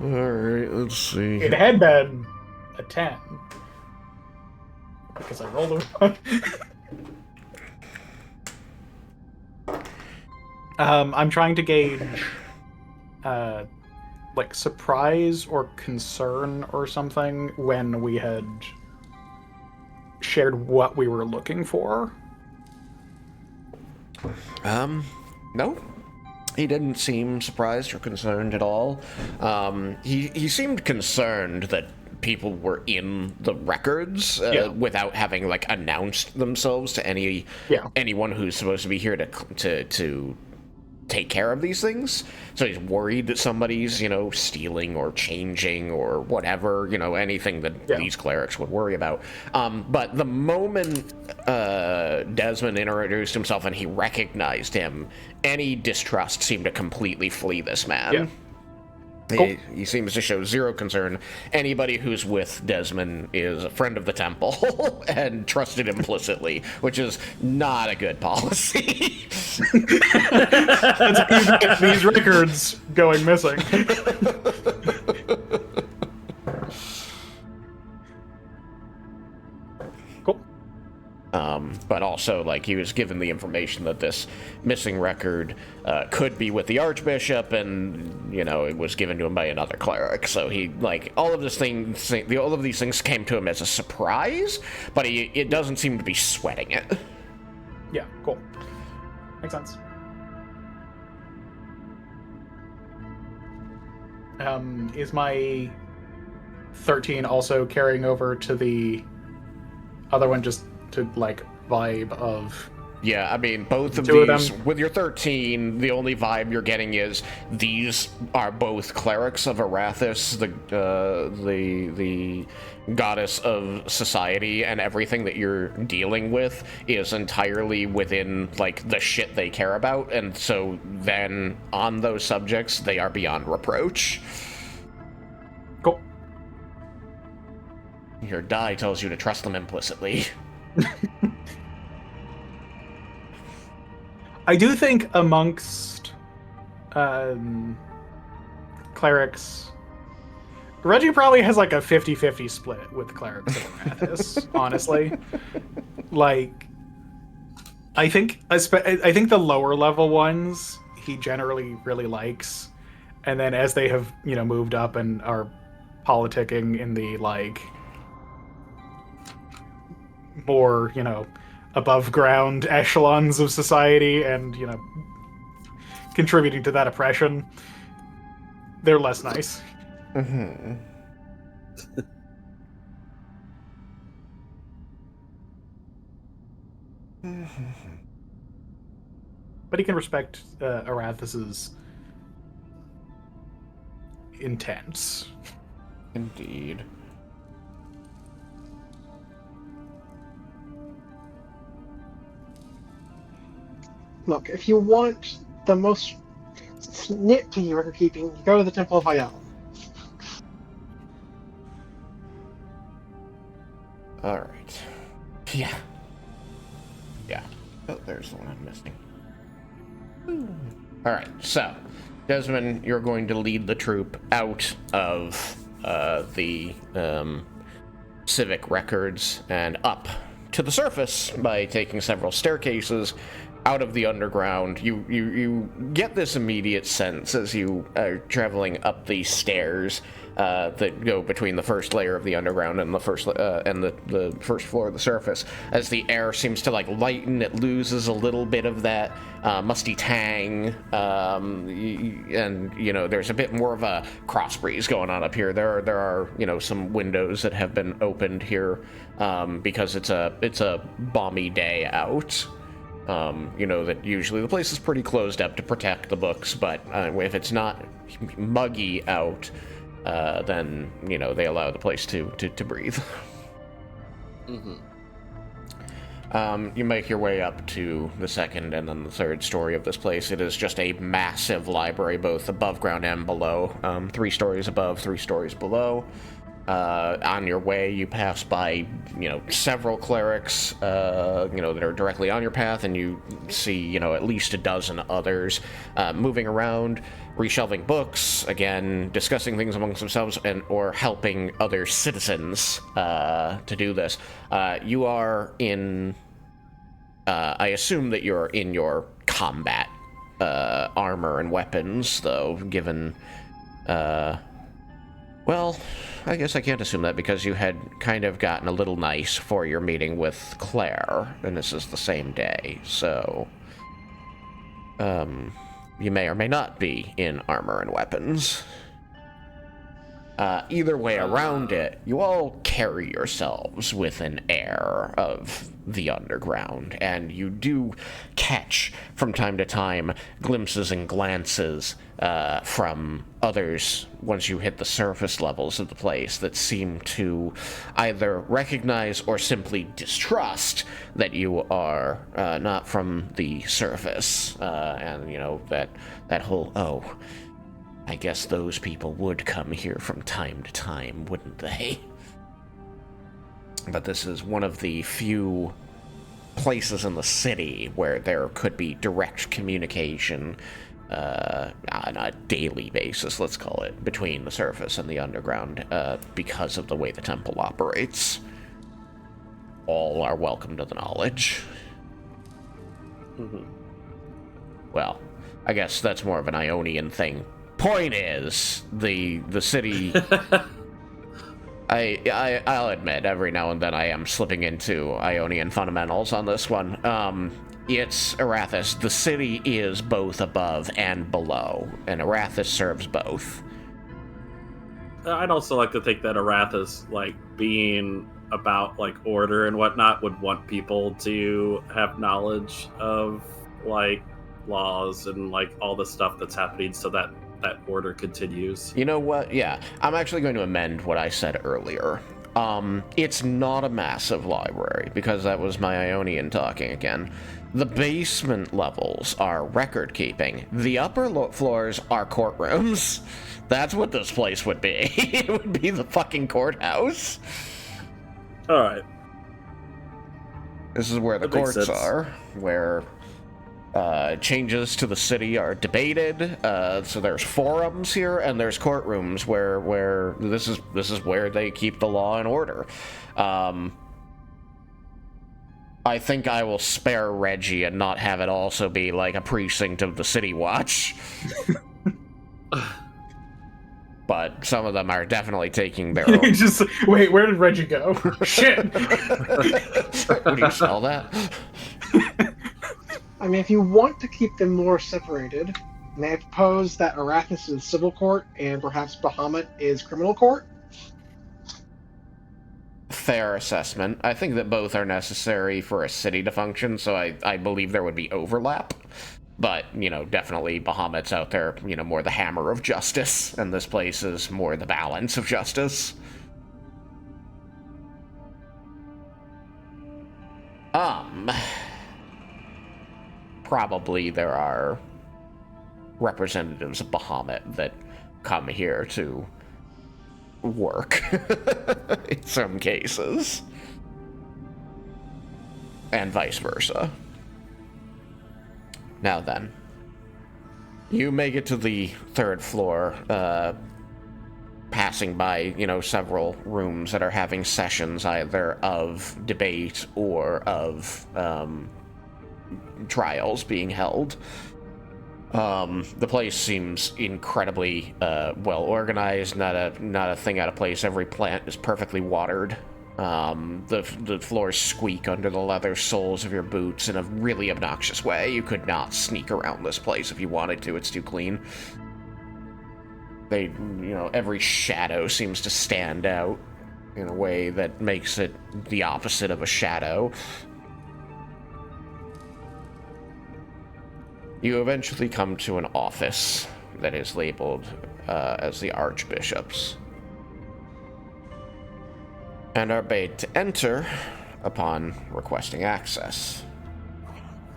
Alright, let's see. It had been a 10. Because I rolled a 1. I'm trying to gauge, like, surprise or concern or something when we had shared what we were looking for. No. He didn't seem surprised or concerned at all. He seemed concerned that people were in the records without having, like, announced themselves to anyone who's supposed to be here to take care of these things. So he's worried that somebody's, stealing or changing or whatever, anything that these clerics would worry about. But the moment Desmin introduced himself and he recognized him, any distrust seemed to completely flee this man. Yeah. Cool. He seems to show zero concern. Anybody who's with Desmin is a friend of the temple and trusted implicitly, which is not a good policy. These records going missing. Cool. But also, like, he was given the information that this missing record could be with the Archbishop, and, it was given to him by another cleric. So he, like, all of these things came to him as a surprise, but it doesn't seem to be sweating it. Yeah, cool. Makes sense. Is my 13 also carrying over to the other one, just to, like, vibe of... Yeah, I mean, both of Two of these, them. with your 13, the only vibe you're getting is these are both clerics of Arathis, the goddess of society, and everything that you're dealing with is entirely within, like, the shit they care about, and so then, on those subjects, they are beyond reproach. Cool. Your die tells you to trust them implicitly. I do think amongst clerics, Reggie probably has like a 50-50 split with clerics of Arathis, honestly. Like, I think the lower level ones he generally really likes, and then as they have, moved up and are politicking in the, like, more, above ground echelons of society and, contributing to that oppression, they're less nice. Mm-hmm. But he can respect Arathis's intents. Indeed. Look, if you want the most nitpicky record keeping, you go to the Temple of Ayal. Alright. Yeah. Yeah. Oh, there's the one I'm missing. Alright, so, Desmin, you're going to lead the troop out of the civic records and up to the surface by taking several staircases out of the underground. You get this immediate sense as you are traveling up these stairs that go between the first layer of the underground and the first floor of the surface. As the air seems to, like, lighten, it loses a little bit of that musty tang, and there's a bit more of a cross breeze going on up here. There are some windows that have been opened here because it's a balmy day out. That usually the place is pretty closed up to protect the books, but if it's not muggy out, then, they allow the place to breathe. Mm-hmm. You make your way up to the second and then the third story of this place. It is just a massive library, both above ground and below. 3 stories above, 3 stories below. On your way, you pass by, several clerics, that are directly on your path, and you see, at least a dozen others moving around, reshelving books, again, discussing things amongst themselves, or helping other citizens to do this. You are in... I assume that you're in your combat armor and weapons, though, given... Well, I guess I can't assume that because you had kind of gotten a little nice for your meeting with Claire, and this is the same day, so... you may or may not be in armor and weapons. Either way around it, you all carry yourselves with an air of the underground, and you do catch, from time to time, glimpses and glances from others once you hit the surface levels of the place that seem to either recognize or simply distrust that you are not from the surface, and, that whole, oh... I guess those people would come here from time to time, wouldn't they? But this is one of the few places in the city where there could be direct communication on a daily basis, let's call it, between the surface and the underground because of the way the temple operates. All are welcome to the knowledge. Mm-hmm. Well, I guess that's more of an Ionian thing. Point is, the city... I'll admit, every now and then I am slipping into Ionian fundamentals on this one. It's Arathis. The city is both above and below, and Arathis serves both. I'd also like to think that Arathis, being about, order and whatnot, would want people to have knowledge of, laws and, all the stuff that's happening so that order continues. You know what? Yeah, I'm actually going to amend what I said earlier. It's not a massive library, because that was my Ionian talking again. The basement levels are record keeping. The upper floors are courtrooms. That's what this place would be. It would be the fucking courthouse. Alright. This is where the courts are, where changes to the city are debated. So there's forums here, and there's courtrooms where this is where they keep the law and order. I think I will spare Reggie and not have it also be like a precinct of the City Watch. But some of them are definitely taking their own. Just wait, where did Reggie go? Shit. Would you sell that? I mean, if you want to keep them more separated, may I propose that Arathis is civil court and perhaps Bahamut is criminal court? Fair assessment. I think that both are necessary for a city to function, so I believe there would be overlap. But, definitely Bahamut's out there, more the hammer of justice, and this place is more the balance of justice. Probably there are representatives of Bahamut that come here to work in some cases, and vice versa. Now then, you make it to the third floor, passing by, several rooms that are having sessions either of debate or of trials being held. The place seems incredibly well organized, not a thing out of place. Every plant is perfectly watered. The floors squeak under the leather soles of your boots in a really obnoxious way. You could not sneak around this place if you wanted to. It's too clean. Every shadow seems to stand out in a way that makes it the opposite of a shadow. You eventually come to an office that is labeled as the Archbishop's, and are bade to enter upon requesting access.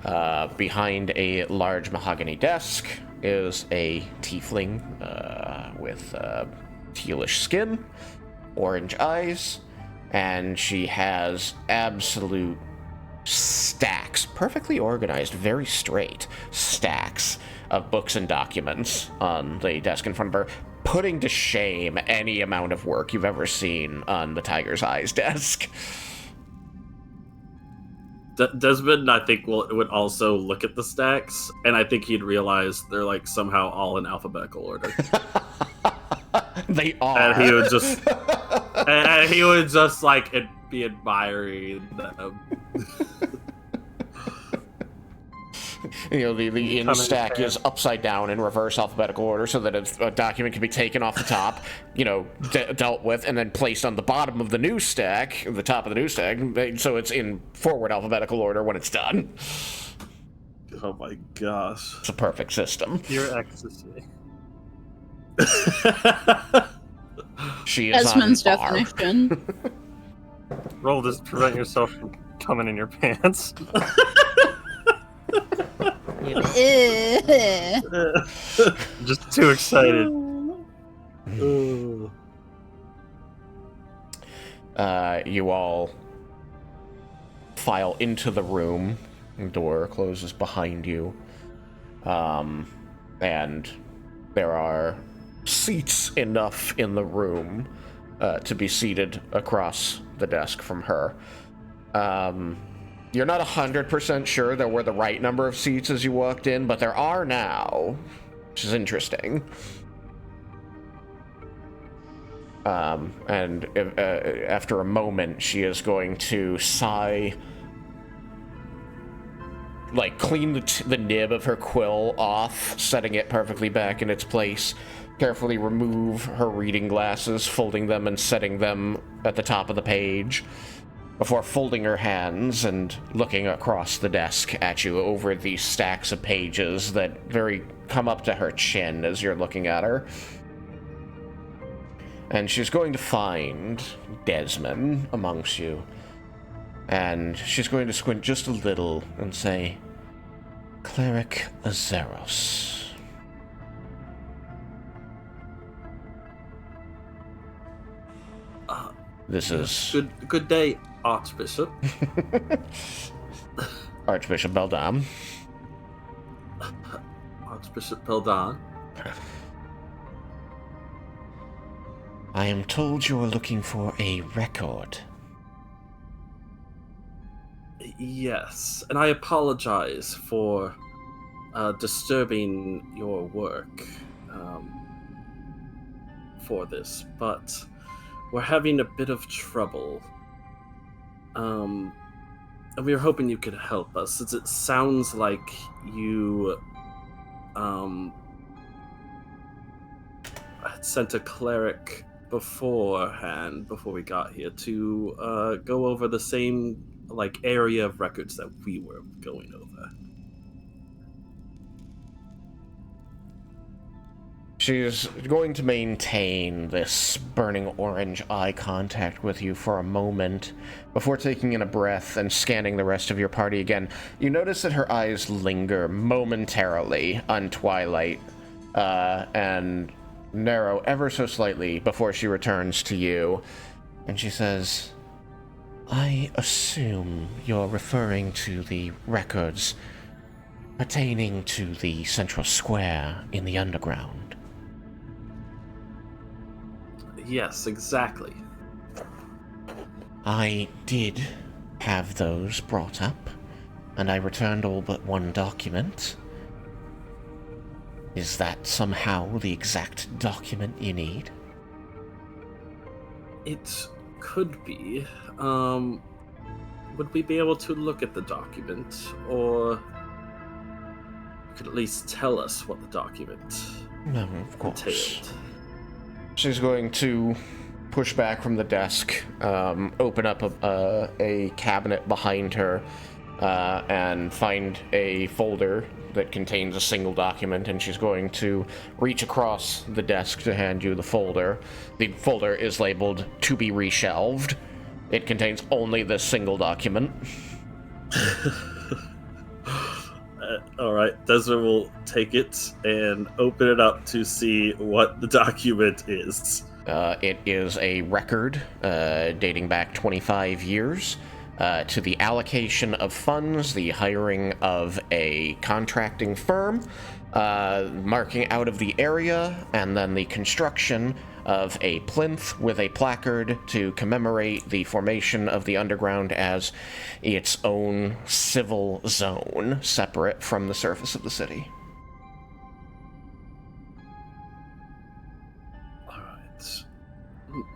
Behind a large mahogany desk is a tiefling with tealish skin, orange eyes, and she has absolute stacks, perfectly organized, very straight stacks of books and documents on the desk in front of her, putting to shame any amount of work you've ever seen on the Tiger's Eyes desk. Desmond, I think, would also look at the stacks, and I think he'd realize they're like somehow all in alphabetical order. They are. And he would just like be admiring them. The in stack is upside down in reverse alphabetical order so that a document can be taken off the top, dealt with, and then placed on the bottom of the new stack, the top of the new stack, so it's in forward alphabetical order when it's done. Oh my gosh. It's a perfect system. Pure ecstasy. She is Desmond's on par. definition. Roll this to prevent yourself from coming in your pants. Just too excited. You all file into the room. The door closes behind you. And there are seats enough in the room to be seated across the desk from her. You're not 100% sure there were the right number of seats as you walked in, but there are now, which is interesting. And after a moment, she is going to sigh, like clean the nib of her quill off, setting it perfectly back in its place, carefully remove her reading glasses, folding them and setting them at the top of the page, before folding her hands and looking across the desk at you over these stacks of pages that come up to her chin as you're looking at her. And she's going to find Desmin amongst you. And she's going to squint just a little and say, Cleric Azeros. This is... Good day, Archbishop. Archbishop Beldam. Archbishop Beldan. I am told you're looking for a record. Yes, and I apologize for disturbing your work for this, but we're having a bit of trouble. And we were hoping you could help us, since it sounds like you had sent a cleric beforehand, before we got here, to go over the same area of records that we were going over. She's going to maintain this burning orange eye contact with you for a moment before taking in a breath and scanning the rest of your party again. You notice that her eyes linger momentarily on Twilight and narrow ever so slightly before she returns to you. And she says, I assume you're referring to the records pertaining to the central square in the underground. Yes, exactly. I did have those brought up, and I returned all but one document. Is that somehow the exact document you need? It could be. Would we be able to look at the document, or you could at least tell us what the document No, of course. entailed? She's going to push back from the desk, open up a cabinet behind her, and find a folder that contains a single document, and she's going to reach across the desk to hand you the folder. The folder is labeled "To be reshelved." It contains only this single document. Alright, Desmond will take it and open it up to see what the document is. It is a record dating back 25 years to the allocation of funds, the hiring of a contracting firm, marking out of the area, and then the construction of a plinth with a placard to commemorate the formation of the underground as its own civil zone, separate from the surface of the city. Alright.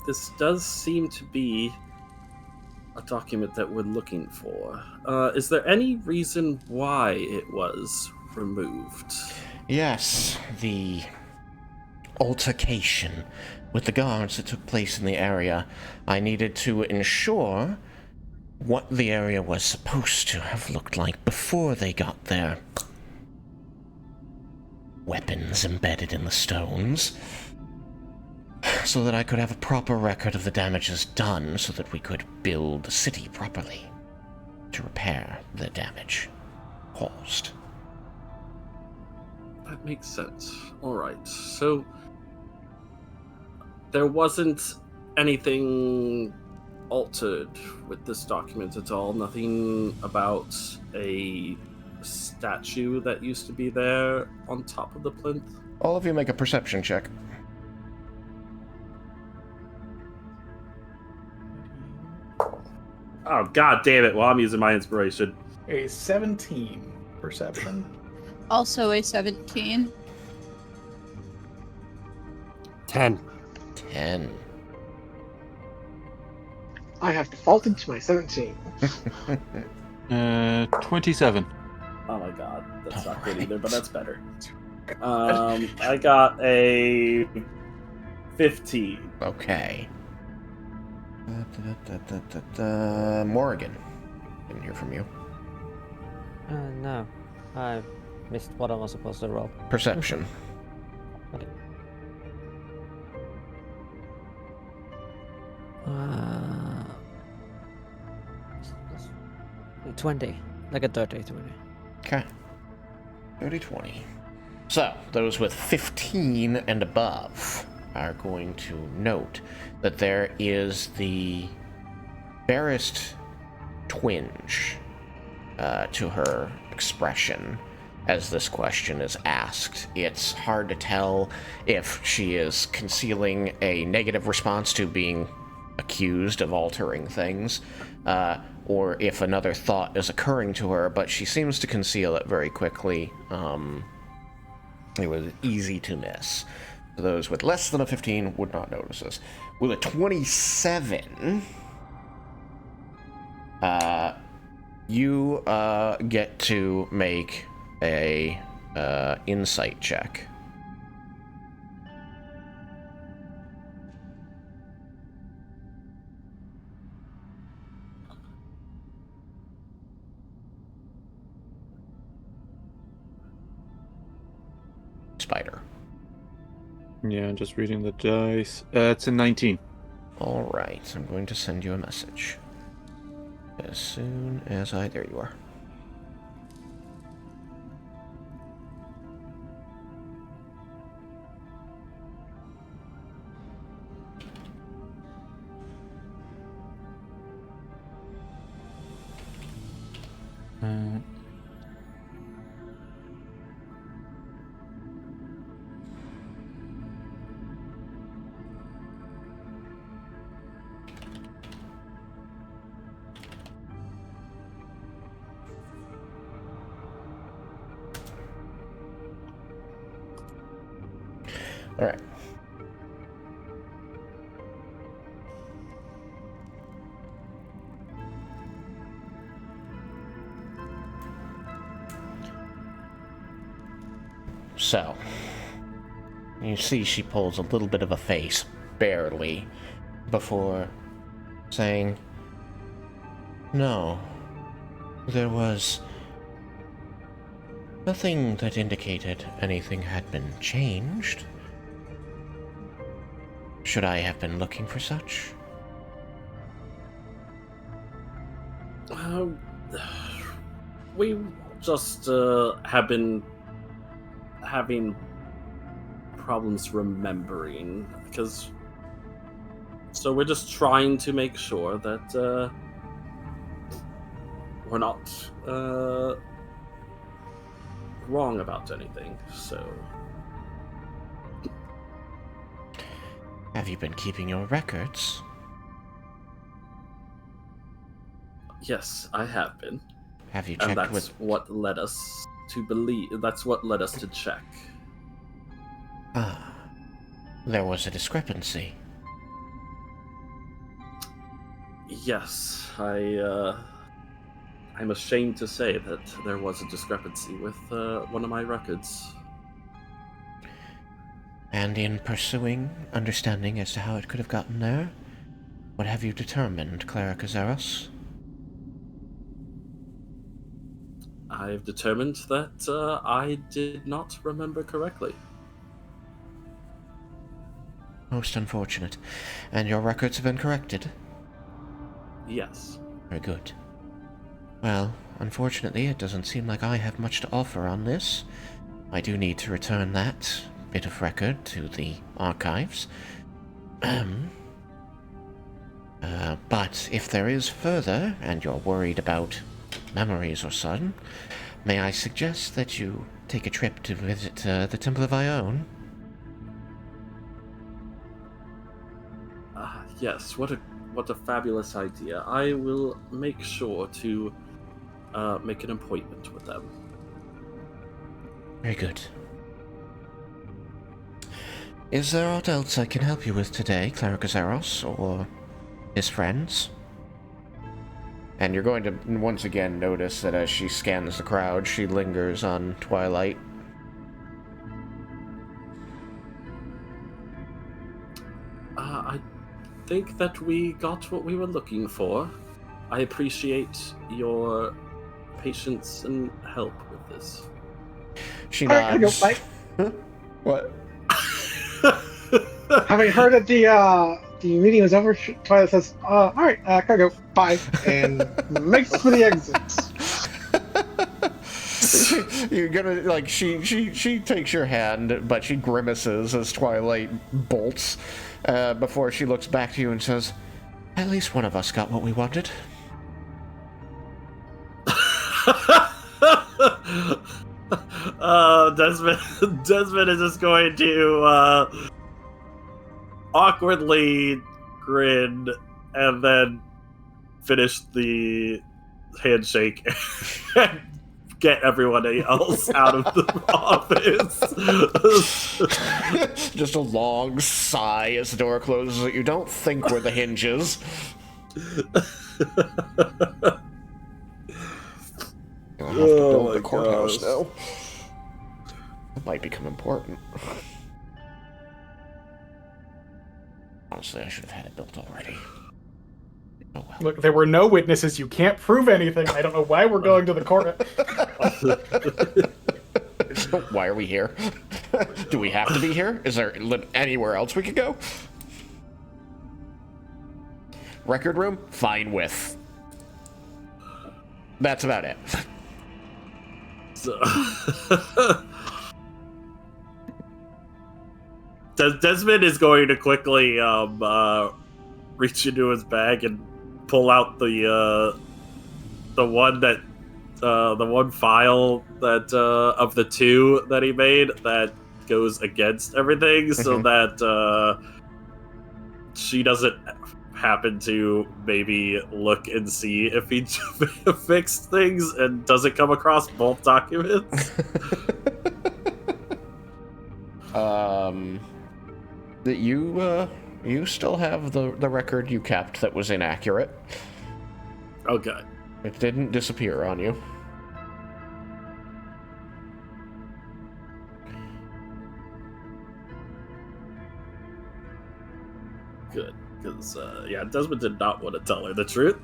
This does seem to be a document that we're looking for. Is there any reason why it was removed? Yes, the altercation with the guards that took place in the area. I needed to ensure what the area was supposed to have looked like before they got there. Weapons embedded in the stones, so that I could have a proper record of the damages done, so that we could build the city properly to repair the damage caused. That makes sense. Alright, so there wasn't anything altered with this document at all? Nothing about a statue that used to be there on top of the plinth? All of you make a perception check. Oh, god damn it. Well, I'm using my inspiration. A 17 perception. Also a 17. 10. 10. I have defaulted to my 17. 27. Oh my god. That's not good either, but that's better. I got a 15. Okay. Morrigan. Didn't hear from you. No. I missed what I was supposed to roll. Perception. Okay. 20. Like a 30, 20. Okay. 30-20. So, those with 15 and above are going to note that there is the barest twinge to her expression as this question is asked. It's hard to tell if she is concealing a negative response to being accused of altering things, or if another thought is occurring to her, but she seems to conceal it very quickly. It was easy to miss. Those with less than a 15 would not notice this. With a 27, you get to make a insight check. Spider. Yeah, I'm just reading the dice. It's a 19. Alright, I'm going to send you a message. As soon as I... There you are. Alright. So, you see she pulls a little bit of a face, barely, before saying, "No, there was nothing that indicated anything had been changed. Should I have been looking for such?" We just have been having problems remembering, because So we're just trying to make sure that we're not wrong about anything. So, Have you been keeping your records? yes, I have been. Have you And checked that's with... what led us to believe. That's what led us to check. Ah, there was a discrepancy. Yes, I'm ashamed to say that there was a discrepancy with one of my records. And in pursuing understanding as to how it could have gotten there, what have you determined, Clara Cazaros? I've determined that I did not remember correctly. Most unfortunate. And your records have been corrected? Yes. Very good. Well, unfortunately, it doesn't seem like I have much to offer on this. I do need to return that bit of record to the archives. But if there is further, and you're worried about memories or son, may I suggest that you take a trip to visit the Temple of Ione? Yes, what a fabulous idea. I will make sure to make an appointment with them. Very good. Is there aught else I can help you with today, Clara Cazaros, or his friends? And you're going to once again notice that as she scans the crowd, she lingers on Twilight. I think that we got what we were looking for. I appreciate your patience and help with this. She All right, nods. I go, What? Having heard that the meeting was over, Twilight says, all right, gotta go, bye, and makes for the exits. You're gonna, like, she takes your hand, but she grimaces as Twilight bolts, before she looks back to you and says, at least one of us got what we wanted. Desmond is just going to awkwardly grin and then finish the handshake and get everyone else out of the office. Just a long sigh as the door closes that you don't think were the hinges. I'll have to build the courthouse now. That might become important. Honestly, I should have had it built already. Oh well. Look, there were no witnesses. You can't prove anything. I don't know why we're going to the court. Why are we here? Do we have to be here? Is there anywhere else we could go? Record room? Fine with. That's about it. So, Desmond is going to quickly reach into his bag and pull out the one file that of the two that he made that goes against everything, so that she doesn't happen to maybe look and see if he fixed things and doesn't come across both documents. That you still have the record you kept that was inaccurate. Okay. It didn't disappear on you. Good. Because, Desmond did not want to tell her the truth.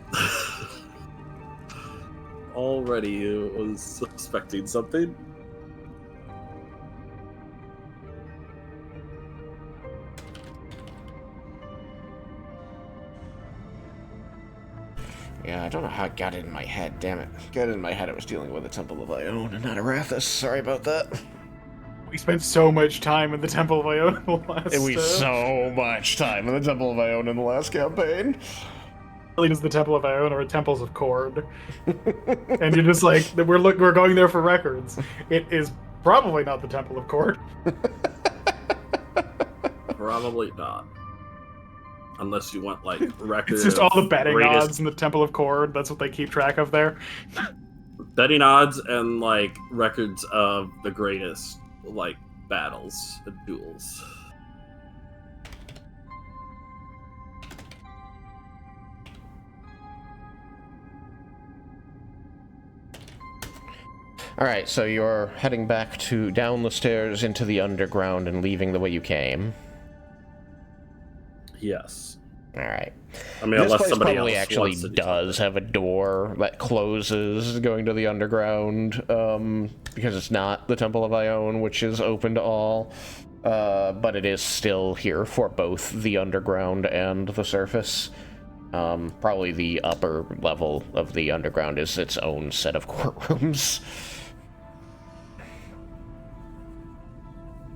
Already was suspecting something. Yeah, I don't know how it got in my head, damn it. Got in my head I was dealing with the Temple of Ione and not Arathis. Sorry about that. We spent so much time in the Temple of Ione in the last. And we so much time in the Temple of Ione in the last campaign. Is the Temple of Ione or Temples of Cord, and you're just like, we're going there for records. It is probably not the Temple of Cord. Probably not. Unless you want like records. It's just all the betting greatest... odds in the Temple of Cord. That's what they keep track of there. Betting odds and like records of the greatest like battles and duels. Alright, so you're heading back down the stairs into the underground and leaving the way you came. Yes. Alright. I mean, this unless place somebody probably else actually wants to do does have a door that closes going to the underground, because it's not the Temple of Ione, which is open to all. But it is still here for both the underground and the surface. Probably the upper level of the underground is its own set of courtrooms.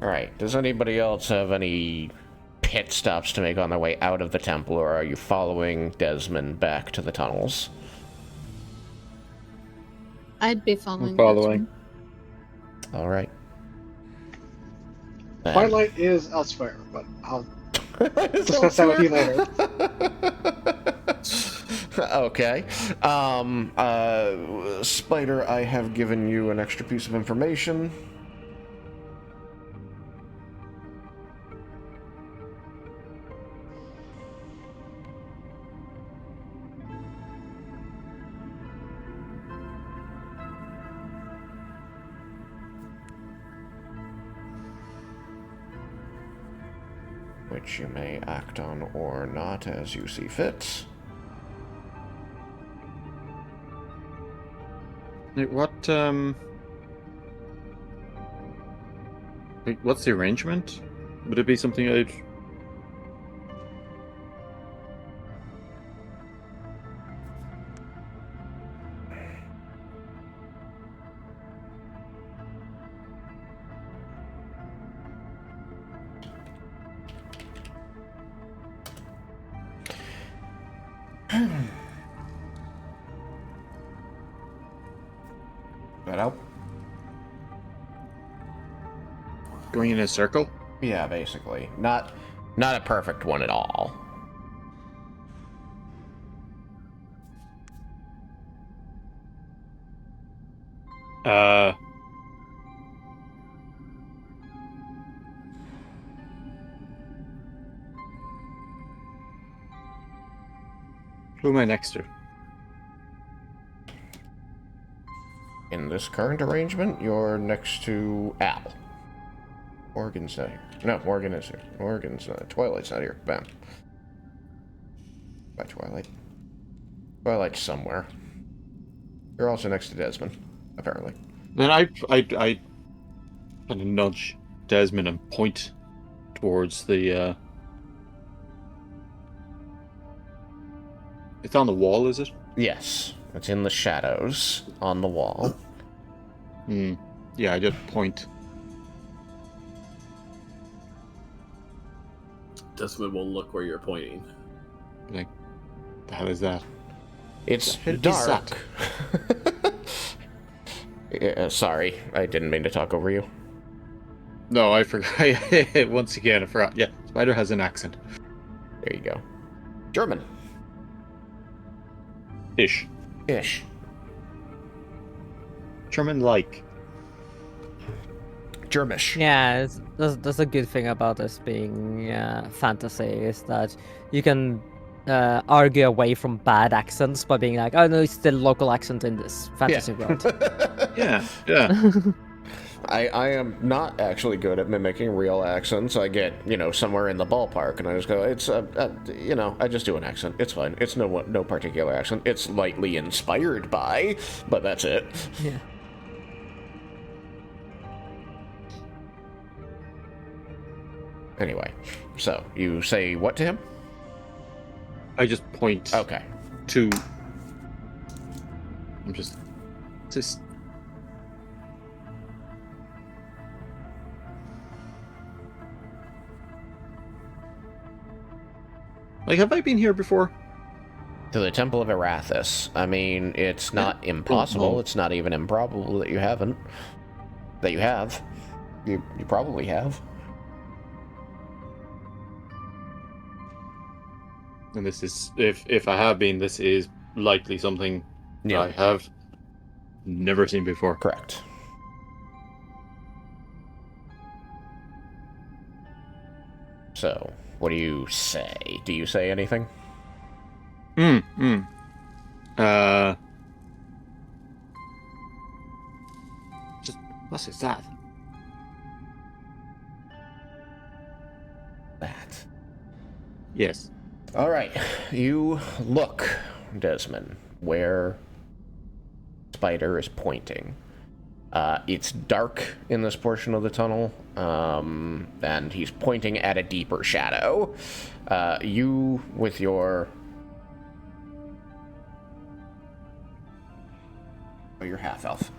Alright, does anybody else have any pit stops to make on their way out of the temple, or are you following Desmin back to the tunnels? I'd be following. Following. Alright. Twilight is elsewhere, but I'll discuss that with you later. Okay. Spider, I have given you an extra piece of information. Which you may act on or not as you see fit. What's the arrangement? Would it be something I'd... That help? Going in a circle? Yeah, basically. Not a perfect one at all. Who am I next to? In this current arrangement, you're next to Al. Morgan's not here. No, Morgan is here. Morgan's not. Twilight's not here. Bam. By Twilight. Twilight's somewhere. You're also next to Desmond, apparently. Then I kind of nudge Desmond and point towards the... It's on the wall, is it? Yes. It's in the shadows on the wall. Yeah, I just point. Desmond will look where you're pointing. Like, the hell is that? It's The hell is dark. Yeah, sorry, I didn't mean to talk over you. No, I forgot. Once again, I forgot. Yeah, Spider has an accent. There you go. German. Ish. Ish. German-like. Germish. Yeah, that's a good thing about this being fantasy, is that you can argue away from bad accents by being like, oh no, it's still local accent in this fantasy world. Yeah. I am not actually good at mimicking real accents. I get, somewhere in the ballpark, and I just go, it's, I just do an accent. It's fine. It's no particular accent. It's lightly inspired by, but that's it. Yeah. Anyway, so you say what to him? I just point Okay. to... I'm just... Like, have I been here before? To the Temple of Arathis. I mean, it's not impossible. know. It's not even improbable that you haven't. That you have. You probably have. And this is, if I have been, this is likely something Yeah. I have never seen before. Correct. So, what do you say? Do you say anything? Just, what is that? That. Yes. All right. You look, Desmin, where Spider is pointing. It's dark in this portion of the tunnel, and he's pointing at a deeper shadow. You, with your half-elf.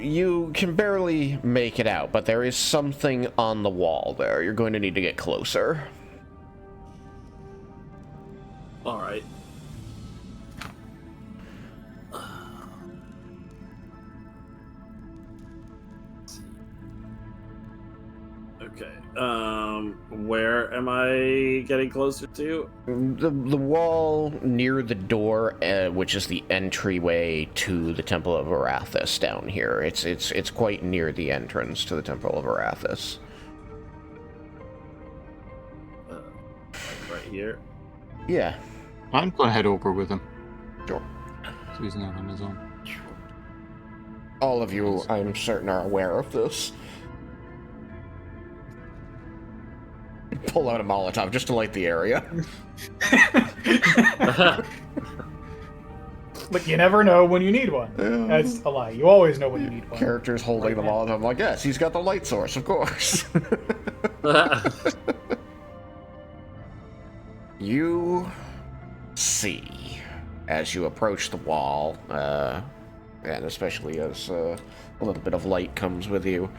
You can barely make it out, but there is something on the wall there. You're going to need to get closer. All right. Okay. Where am I getting closer to? The wall near the door, which is the entryway to the Temple of Arathis down here. It's quite near the entrance to the Temple of Arathis. Right here. Yeah. I'm gonna head over with him. Sure. So he's not on his own. All of you, I'm certain, are aware of this. Pull out a Molotov just to light the area. Look, you never know when you need one. That's a lie. You always know when you need one. Characters holding the Molotov. I'm like, yes, he's got the light source, of course. You see, as you approach the wall, and especially as a little bit of light comes with you,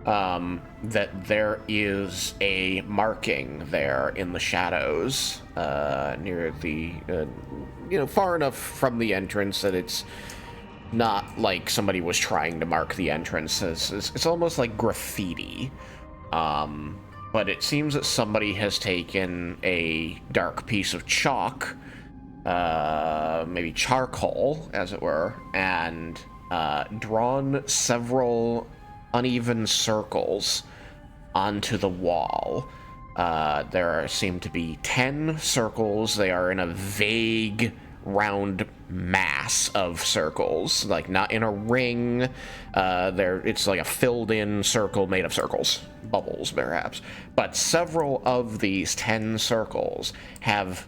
that there is a marking there in the shadows, near the, far enough from the entrance that it's not like somebody was trying to mark the entrance. It's almost like graffiti. But it seems that somebody has taken a dark piece of chalk, maybe charcoal, as it were, and drawn several uneven circles onto the wall. There seem to be 10 circles. They are in a vague round mass of circles, like not in a ring. It's like a filled-in circle made of circles, bubbles perhaps. But several of these 10 circles have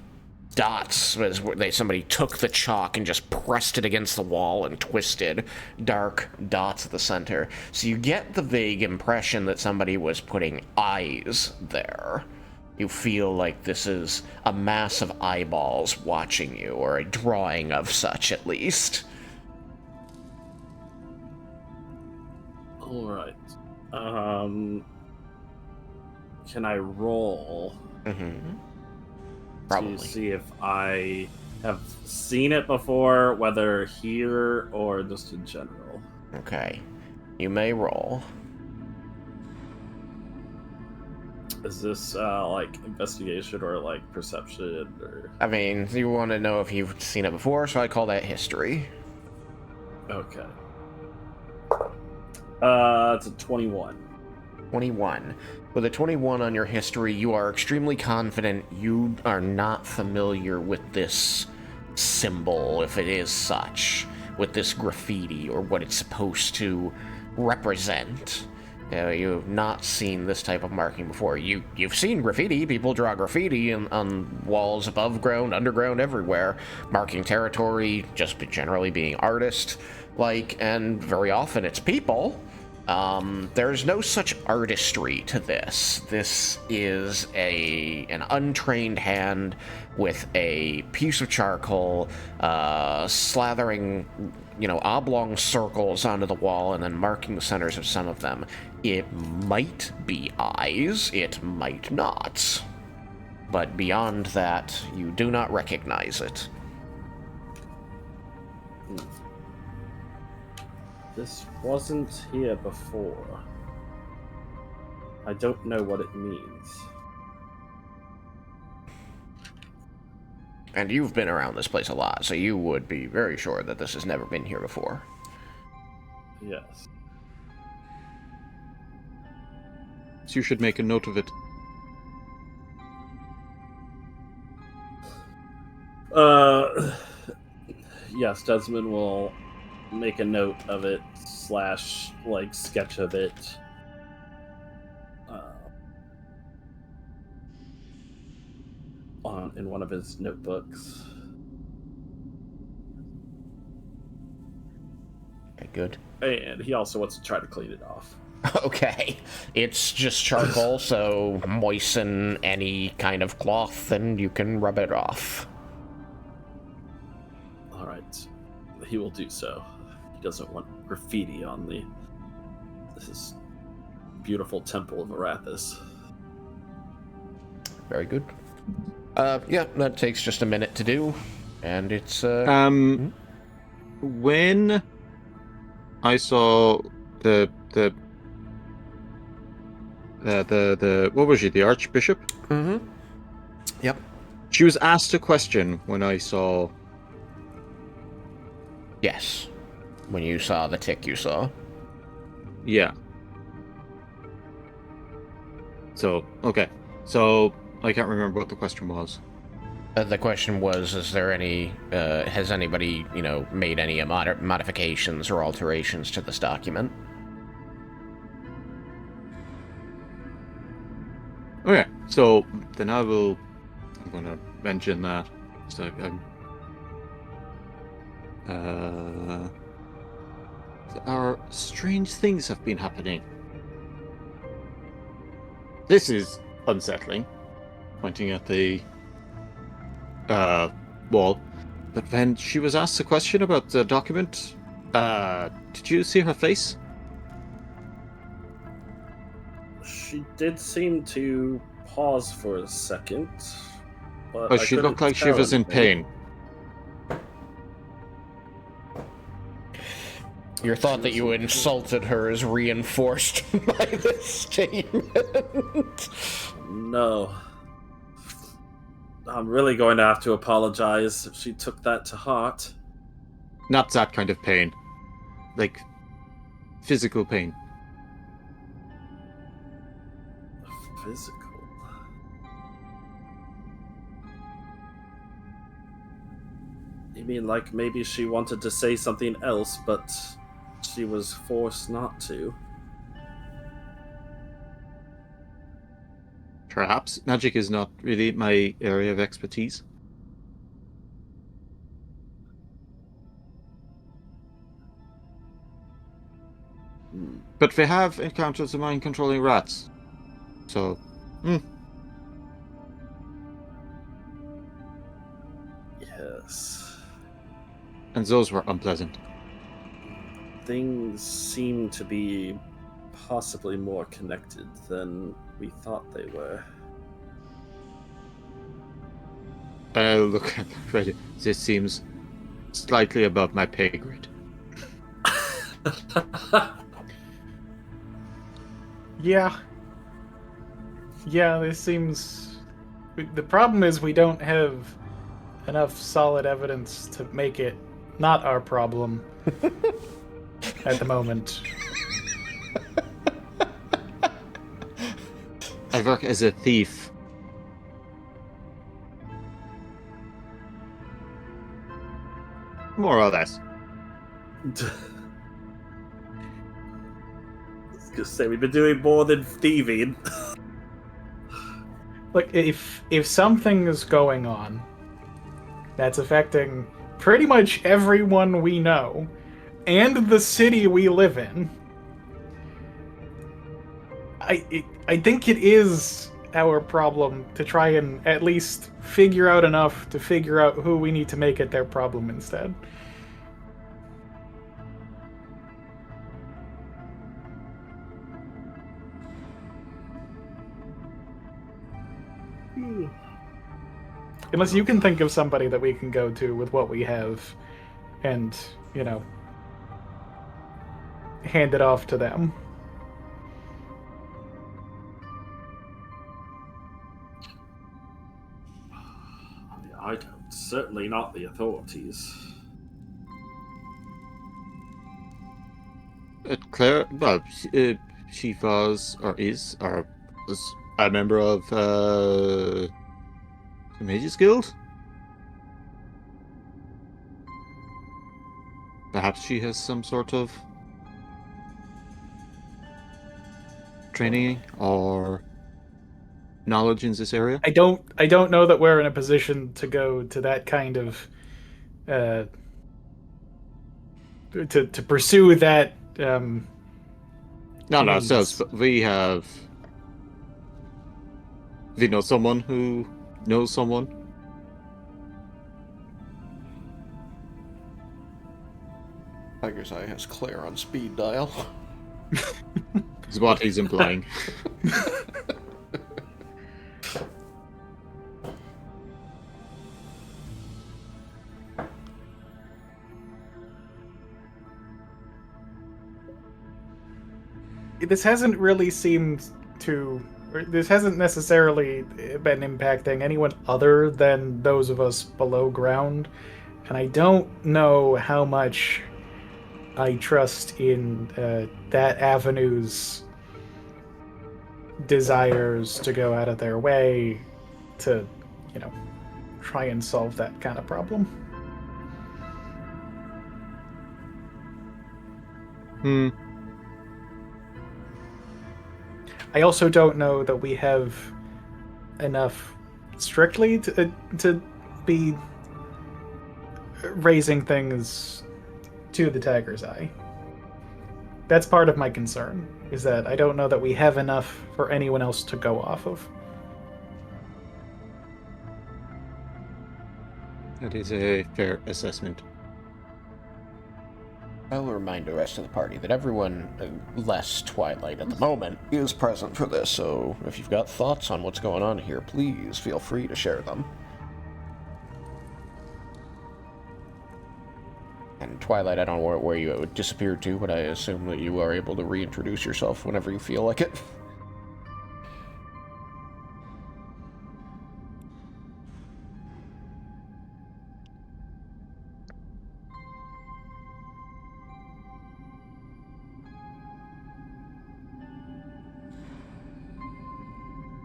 dots, as somebody took the chalk and just pressed it against the wall and twisted dark dots at the center. So you get the vague impression that somebody was putting eyes there. You feel like this is a mass of eyeballs watching you, or a drawing of such, at least. All right. Can I roll? Mm-hmm. Probably. To see if I have seen it before, whether here or just in general. Okay. You may roll. Is this like investigation or like perception or? I mean, you want to know if you've seen it before, so I call that history. Okay. It's a 21. 21. With a 21 on your history, you are extremely confident you are not familiar with this symbol, if it is such, with this graffiti, or what it's supposed to represent. You have not seen this type of marking before. You've seen graffiti. People draw graffiti on walls above ground, underground, everywhere, marking territory, just generally being artist-like, and very often it's people. There's no such artistry to this. This is an untrained hand with a piece of charcoal, slathering, oblong circles onto the wall and then marking the centers of some of them. It might be eyes, it might not. but beyond that, you do not recognize it. This wasn't here before. I don't know what it means. And you've been around this place a lot, so you would be very sure that this has never been here before. Yes. So you should make a note of it. Yes, Desmond will make a note of it / sketch of it. In one of his notebooks. Okay, good. And he also wants to try to clean it off. Okay. It's just charcoal, so moisten any kind of cloth and you can rub it off. Alright. He will do so. He doesn't want graffiti on this beautiful temple of Arathis. Very good. Yeah, that takes just a minute to do, and it's, When I saw the what was she, the Archbishop? Mm-hmm. Yep. She was asked a question when I saw... Yes. When you saw the tick you saw. Yeah. So, okay. So, I can't remember what the question was. The question was, is there any, has anybody, made any modifications or alterations to this document? Okay, so then I'm going to mention that. So, our strange things have been happening. This is unsettling. Pointing at the wall. But when she was asked a question about the document, did you see her face? She did seem to pause for a second. But Oh, she looked like she was in pain. Your thought that you insulted her is reinforced by this statement. No. I'm really going to have to apologize if she took that to heart. Not that kind of pain. Like, physical pain. Physical? You mean like maybe she wanted to say something else, but she was forced not to? Perhaps. Magic is not really my area of expertise. But we have encountered some mind-controlling rats. So, Yes. And those were unpleasant. Things seem to be possibly more connected than we thought they were. Look, this seems slightly above my pay grade. Yeah, this seems... The problem is we don't have enough solid evidence to make it not our problem at the moment. I work as a thief. More or less. I was gonna say, we've been doing more than thieving. Look, if something is going on that's affecting pretty much everyone we know and the city we live in, I think it is our problem to try and at least figure out enough to figure out who we need to make it their problem instead. Unless you can think of somebody that we can go to with what we have and, hand it off to them. I don't. Certainly not the authorities. Claire, well, she was, or is, or was a member of the Mages Guild. Perhaps she has some sort of training or knowledge in this area. I don't know that we're in a position to go to that kind of to pursue that. Not means. ourselves, but we know someone who knows someone. Tiger's Eye has Claire on speed dial. Is what he's implying. This hasn't really seemed to. This hasn't necessarily been impacting anyone other than those of us below ground, and I don't know how much I trust in that avenue's desires to go out of their way to, try and solve that kind of problem. I also don't know that we have enough strictly to be raising things to the Tiger's Eye. That's part of my concern, is that I don't know that we have enough for anyone else to go off of. That is a fair assessment. I'll remind the rest of the party that everyone less Twilight at the moment is present for this, so if you've got thoughts on what's going on here, please feel free to share them. And Twilight, I don't know where you disappeared to, but I assume that you are able to reintroduce yourself whenever you feel like it.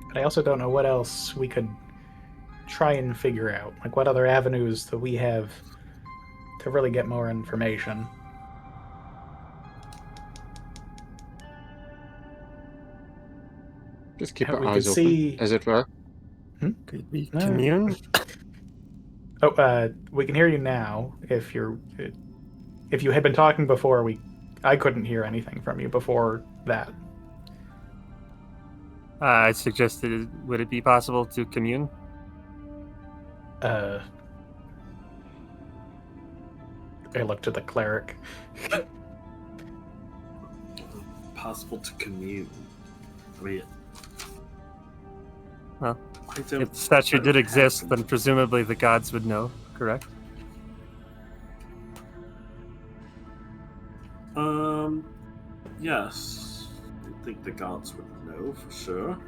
But I also don't know what else we could try and figure out. Like, what other avenues that we have to really get more information. Just keep We our could eyes see- open, as it were. Could we commune? Oh, we can hear you now. If you had been talking before, I couldn't hear anything from you before that. I suggested, would it be possible to commune? I looked at the cleric. Possible to commune. I mean, Well, I don't. if the statue did exist, then presumably the gods would know, correct? Yes. I think the gods would know for sure.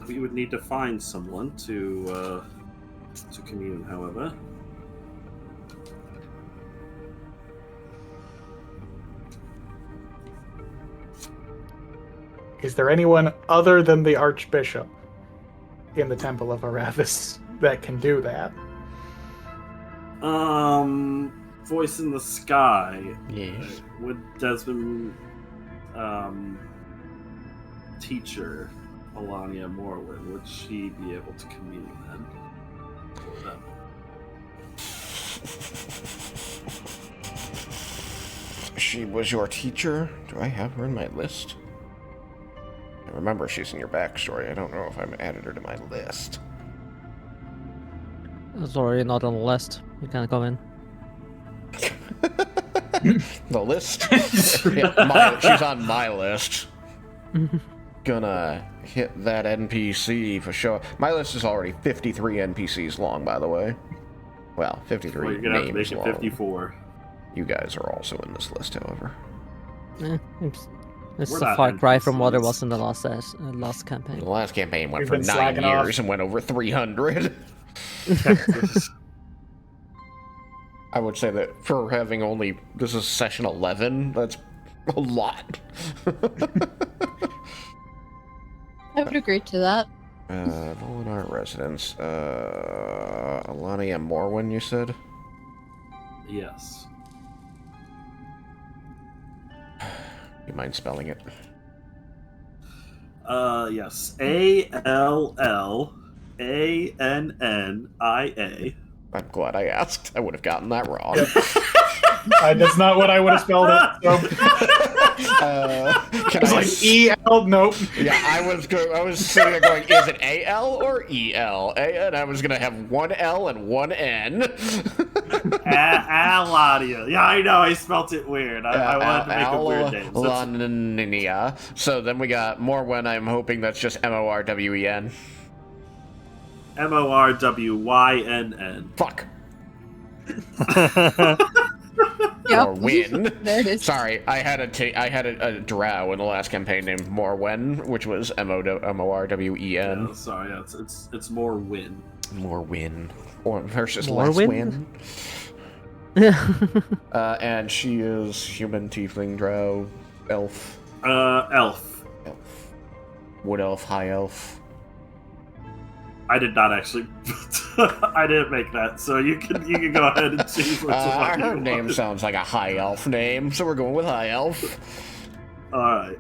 We would need to find someone to commune, however. Is there anyone other than the Archbishop in the Temple of Arathis that can do that? Voice in the sky. Yes. Would Desmin, teacher Alania Morwin, would she be able to commune then? She was your teacher? Do I have her in my list? I remember she's in your backstory. I don't know if I've added her to my list. It's already not on the list. You can't come in. The list? Yeah, she's on my list. gonna hit that NPC for sure. My list is already 53 NPCs long, by the way. Well, 53 Well, you're gonna have to names make it long. 54. You guys are also in this list, however. It's We're a not far cry from what it NPCs. was in the last campaign. The last campaign went We've for been 9 slacking years off. and went over 300. I would say that for having only... This is session 11, that's a lot. I would agree to that. Volinar residence. Alani and Morwen, you said? Yes. You mind spelling it? Yes. ALLANNIA. I'm glad I asked. I would have gotten that wrong. That's not what I would have spelled it. So. Can It's I like E-L, nope. Yeah, I was sitting there going, is it A-L or E-L? And I was gonna have one L and one N. Aladia. Yeah, I know. I spelt it weird. I wanted to make a weird name. Alaninia. So then we got Morwen. I'm hoping that's just M-O-R-W-E-N. MORWYNN. Fuck. Yep. Or win. There it is. Sorry, I had a drow in the last campaign named Morwen, which was M-O-R-W-E-N. Yeah, sorry, yeah, it's more win. Morwen. Or versus Morwen? less win. And she is human, tiefling, drow, elf. Elf. Elf. Wood elf, high elf. I did not actually. I didn't make that, so you can go ahead and choose which one. Her you name want. sounds like a high elf name, so we're going with high elf. All right.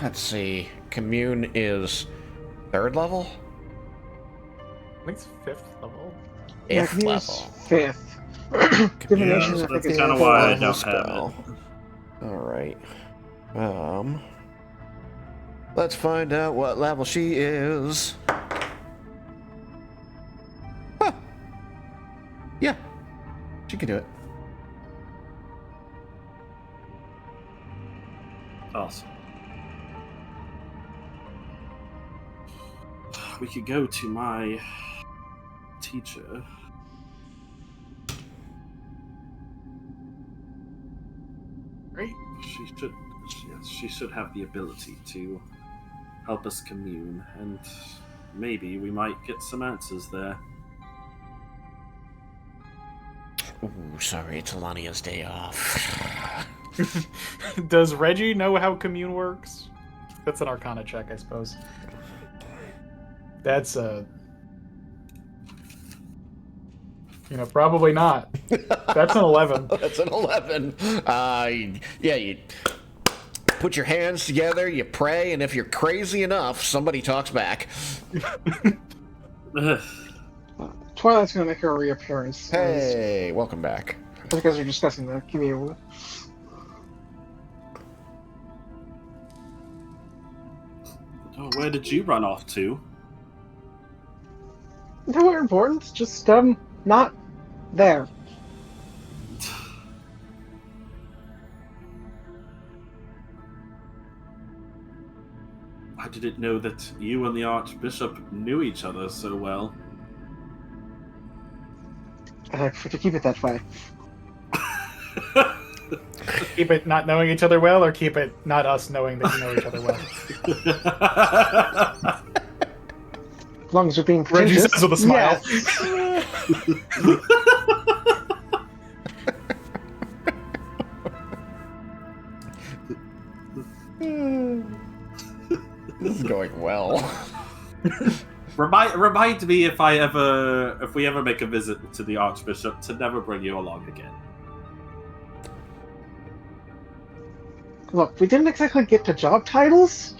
Let's see. Commune is 3rd level? I think it's 5th level. Yeah, 5th Commune's level. 5th. Divination, Yeah, I think, that's is kinda 8th why I level. don't have it. Alright. Let's find out what level she is. Huh. Yeah. She can do it. Awesome. We could go to my teacher. Great. She should have the ability to help us commune, and maybe we might get some answers there. Ooh, sorry, it's Alania's day off. Does Reggie know how commune works? That's an Arcana check, I suppose. That's probably not. That's an 11. That's an 11. Yeah, you put your hands together, you pray, and if you're crazy enough, somebody talks back. Twilight's gonna make her reappearance. Hey, welcome back. As you guys are discussing the commune. Oh, where did you run off to? Nowhere important, just not there. I didn't know that you and the Archbishop knew each other so well. I prefer to keep it that way. Keep it not knowing each other well, or keep it not us knowing that you know each other well? As long as you're being Reggie pretentious. says with a smile. Yes. This is going well. Remind me if we ever make a visit to the Archbishop to never bring you along again. Look, we didn't exactly get to job titles.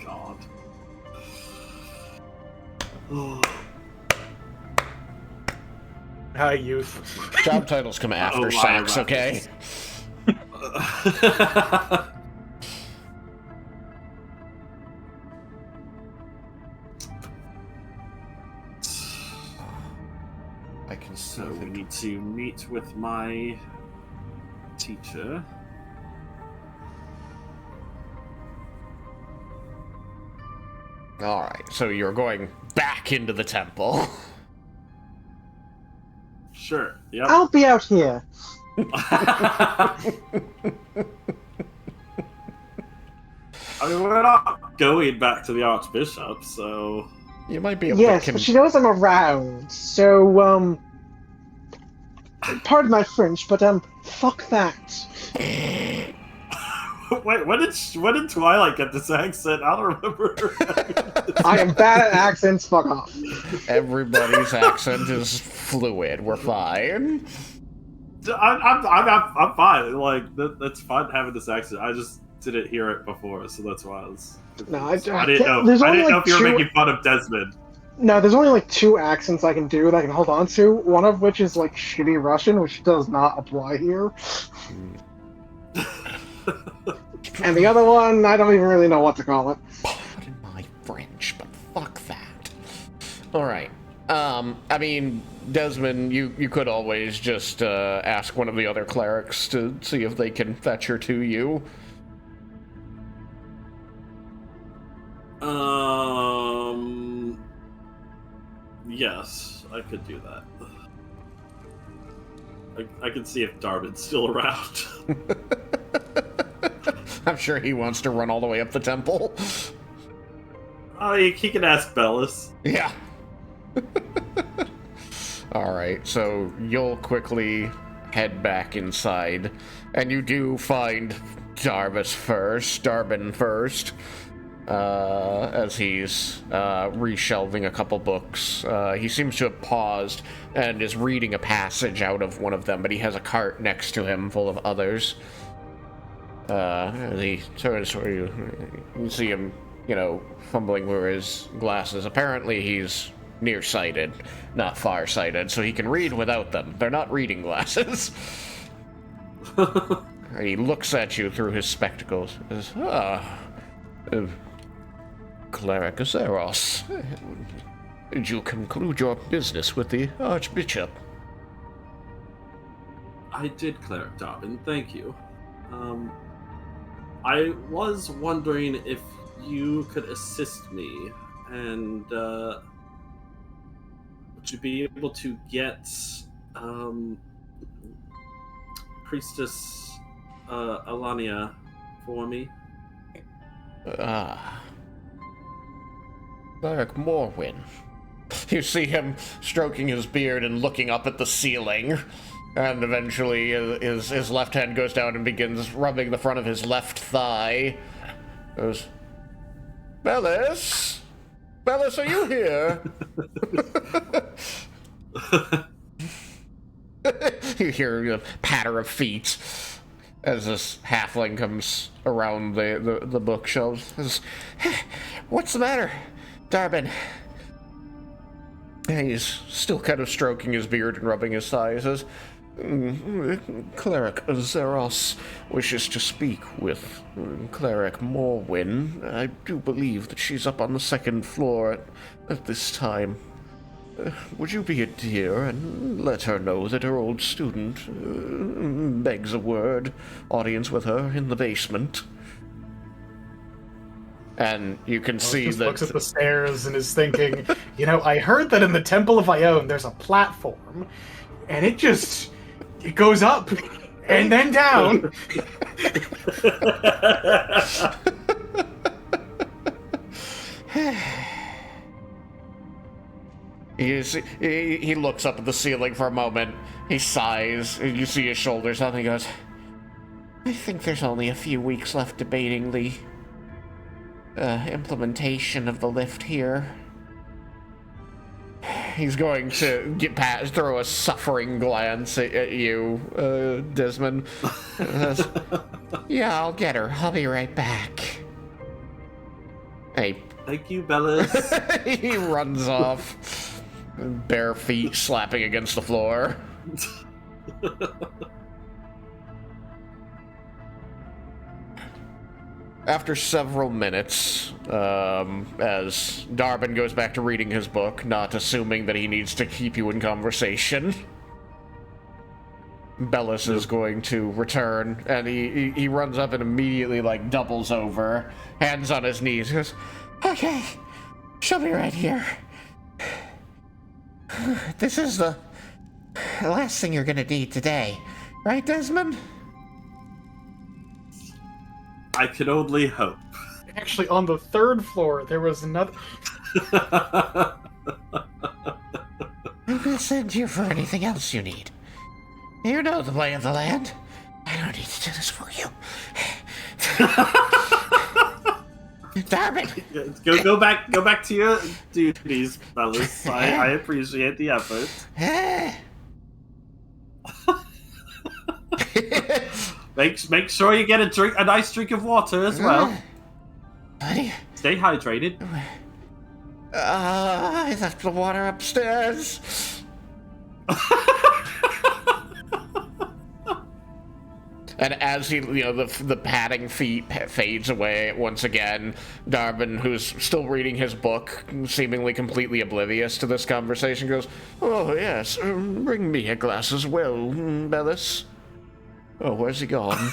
God. Hi, youth. Job titles come after sex, okay? I can see So we them. need to meet with my teacher. Alright, so you're going back into the temple. Sure. Yep. I'll be out here. I mean, we're not going back to the Archbishop, so... You might be able Yes, to... but she knows I'm around, so, pardon my French, but, fuck that. Wait, when did Twilight get this accent? I don't remember. I am bad at accents, fuck off. Everybody's accent is fluid. We're fine. I'm fine. Like, that's fun having this accent. I just didn't hear it before, so that's why I was... No, I didn't know. there's I only, didn't know like, if you were two- making fun of Desmond. No, there's only like 2 accents I can do that I can hold on to, one of which is like shitty Russian, which does not apply here. And the other one, I don't even really know what to call it. Pardon my French, but fuck that. Alright. I mean, Desmond, you could always just ask one of the other clerics to see if they can fetch her to you. Yes, I could do that. I can see if Darwin's still around. I'm sure he wants to run all the way up the temple. Oh, he can ask Bellis. Yeah. Alright, so you'll quickly head back inside, and you do find Darbin first, as he's reshelving a couple books. He seems to have paused and is reading a passage out of one of them, but he has a cart next to him full of others. As he turns toward you, you see him, fumbling through his glasses. Apparently he's nearsighted, not farsighted, so he can read without them. They're not reading glasses. He looks at you through his spectacles. Says, Cleric Azeros, did you conclude your business with the Archbishop? I did, Cleric Darwin, thank you. I was wondering if you could assist me, and would you be able to get Priestess Alania for me? Cleric Morwin. You see him stroking his beard and looking up at the ceiling, and eventually his left hand goes down and begins rubbing the front of his left thigh. Goes, Bellis? Bellis, are you here? You hear a patter of feet as this halfling comes around the bookshelves. What's the matter, Darbin? And he's still kind of stroking his beard and rubbing his thigh. He says, Cleric Azeros wishes to speak with Cleric Morwin. I do believe that she's up on the 2nd floor at this time. Would you be a dear and let her know that her old student begs a word, audience with her in the basement? And you can see just that... looks at the stairs and is thinking, I heard that in the Temple of Ione there's a platform, and it goes up and then down. He looks up at the ceiling for a moment. He sighs. And you see his shoulders up and he goes, I think there's only a few weeks left debating the implementation of the lift here. He's going to throw a suffering glance at you, Desmond. Says, yeah, I'll get her. I'll be right back. Hey. Thank you, Bellis. He runs off, bare feet slapping against the floor. After several minutes, as Darbin goes back to reading his book, not assuming that he needs to keep you in conversation, Bellis is going to return, and he runs up and immediately, like, doubles over, hands on his knees, goes, "Okay, she'll be right here. This is the last thing you're gonna need today, right, Desmond?" I can only hope. Actually, on the third floor, there was another. I'm gonna send you for anything else you need. You know the lay of the land. I don't need to do this for you. Darn it! Go back to your duties, fellas. I appreciate the effort. Make sure you get a nice drink of water as well. Buddy. Stay hydrated. I left the water upstairs. And as he, the padding feet fades away once again, Darbin, who's still reading his book, seemingly completely oblivious to this conversation, goes, "Oh, yes, bring me a glass as well, Bellis." Oh, where's he gone?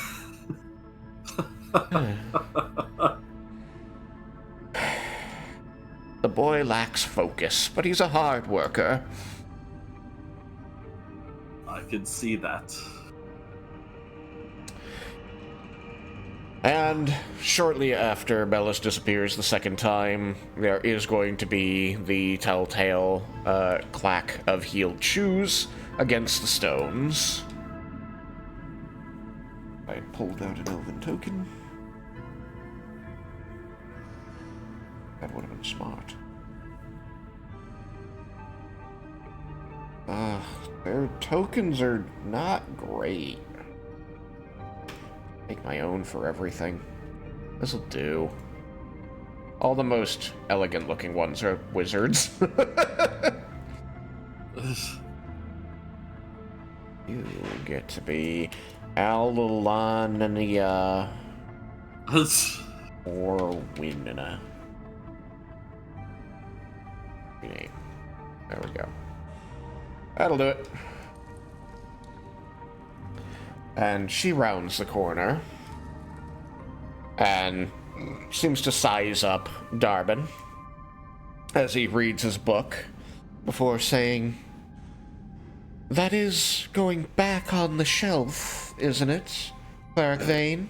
The boy lacks focus, but he's a hard worker. I can see that. And shortly after Bellis disappears the second time, there is going to be the telltale clack of heeled shoes against the stones. I pulled out an elven token. That would have been smart. Their tokens are not great. Make my own for everything. This'll do. All the most elegant looking ones are wizards. You get to be Alania or Winna. Name. There we go. That'll do it. And she rounds the corner and seems to size up Darbin as he reads his book before saying, "That is going back on the shelf, isn't it, Cleric Vane?"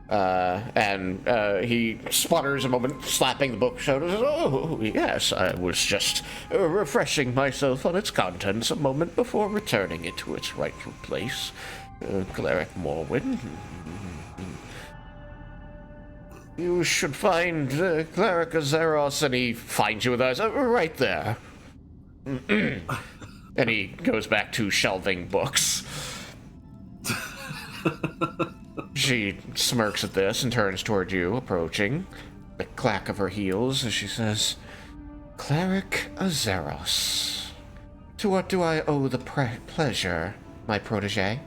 And he sputters a moment, slapping the book shoulders. "Oh, yes, I was just refreshing myself on its contents a moment before returning it to its rightful place. Cleric Morwyn. You should find Cleric Azeros," and he finds you with eyes right there. And he goes back to shelving books. She smirks at this and turns toward you, approaching. The clack of her heels as she says, "Cleric Azeros. To what do I owe the pleasure, my protege?"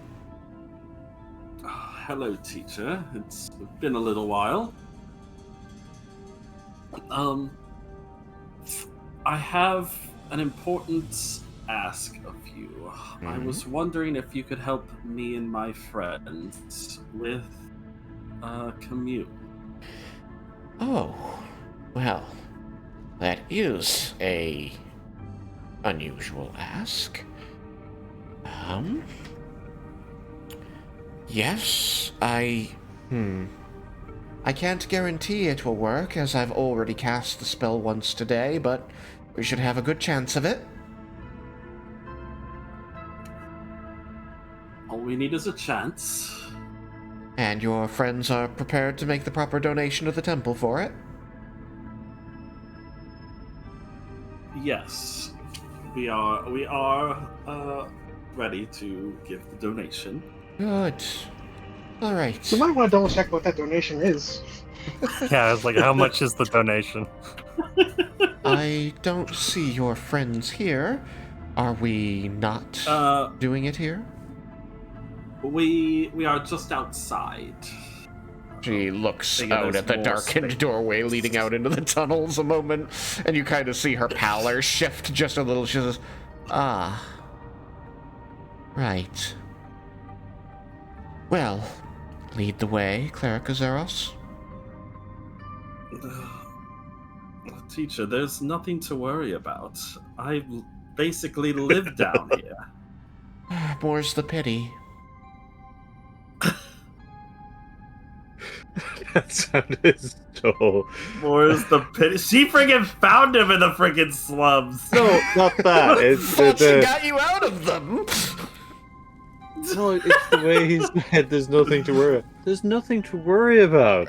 Hello, teacher. It's been a little while. I have an important ask of you. Mm-hmm. I was wondering if you could help me and my friends with a commute. Oh, well, that is a unusual ask. Yes, I can't guarantee it will work, as I've already cast the spell once today, but we should have a good chance of it. All we need is a chance. And your friends are prepared to make the proper donation to the temple for it? Yes, we are ready to give the donation. Good. All right. You might want to double check what that donation is. Yeah, I was like, how much is the donation? I don't see your friends here. Are we not doing it here? We are just outside. She looks Thinking out there's at the more darkened space. doorway leading out into the tunnels a moment, and you kind of see her pallor shift just a little. She says, "Ah, right. Well, lead the way, Cleric Azeros." Teacher, there's nothing to worry about. I basically live down here. More's the pity. That sounded so. Where's the pity? She friggin' found him in the friggin' slums. No, not that. It's Thought she got you out of them. No, it's the way he said there's nothing to worry about. There's nothing to worry about.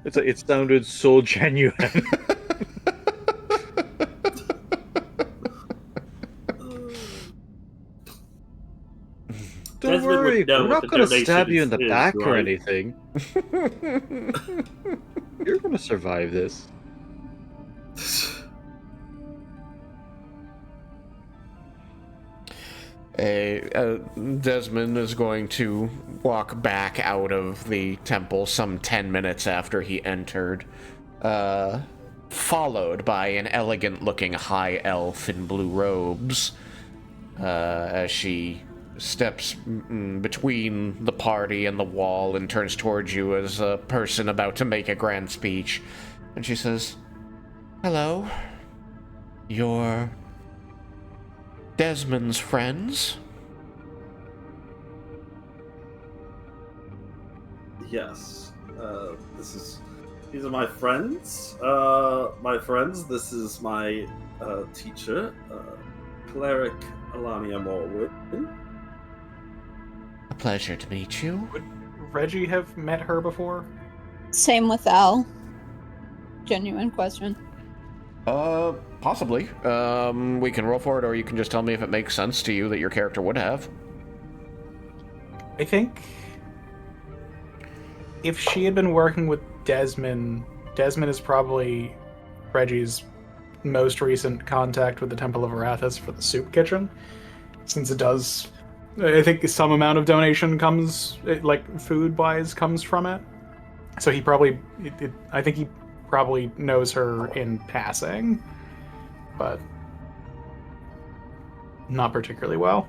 It sounded so genuine. Don't Desmond would worry, know we're what not the going to donation stab you in the is, back or right? anything. You're going to survive this. Desmond is going to walk back out of the temple some 10 minutes after he entered, followed by an elegant-looking high elf in blue robes, as she steps between the party and the wall and turns towards you as a person about to make a grand speech. And she says, "Hello. You're Desmond's friends?" Yes. These are my friends. This is my teacher, Cleric Alania Morwood. A pleasure to meet you. Would Reggie have met her before? Same with Al. Genuine question. Possibly. We can roll for it, or you can just tell me if it makes sense to you that your character would have. I think if she had been working with Desmin is probably Reggie's most recent contact with the Temple of Arathis for the soup kitchen, since it does. I think some amount of donation comes, like food-wise, comes from it. So he probably, I think he probably knows her in passing, but not particularly well.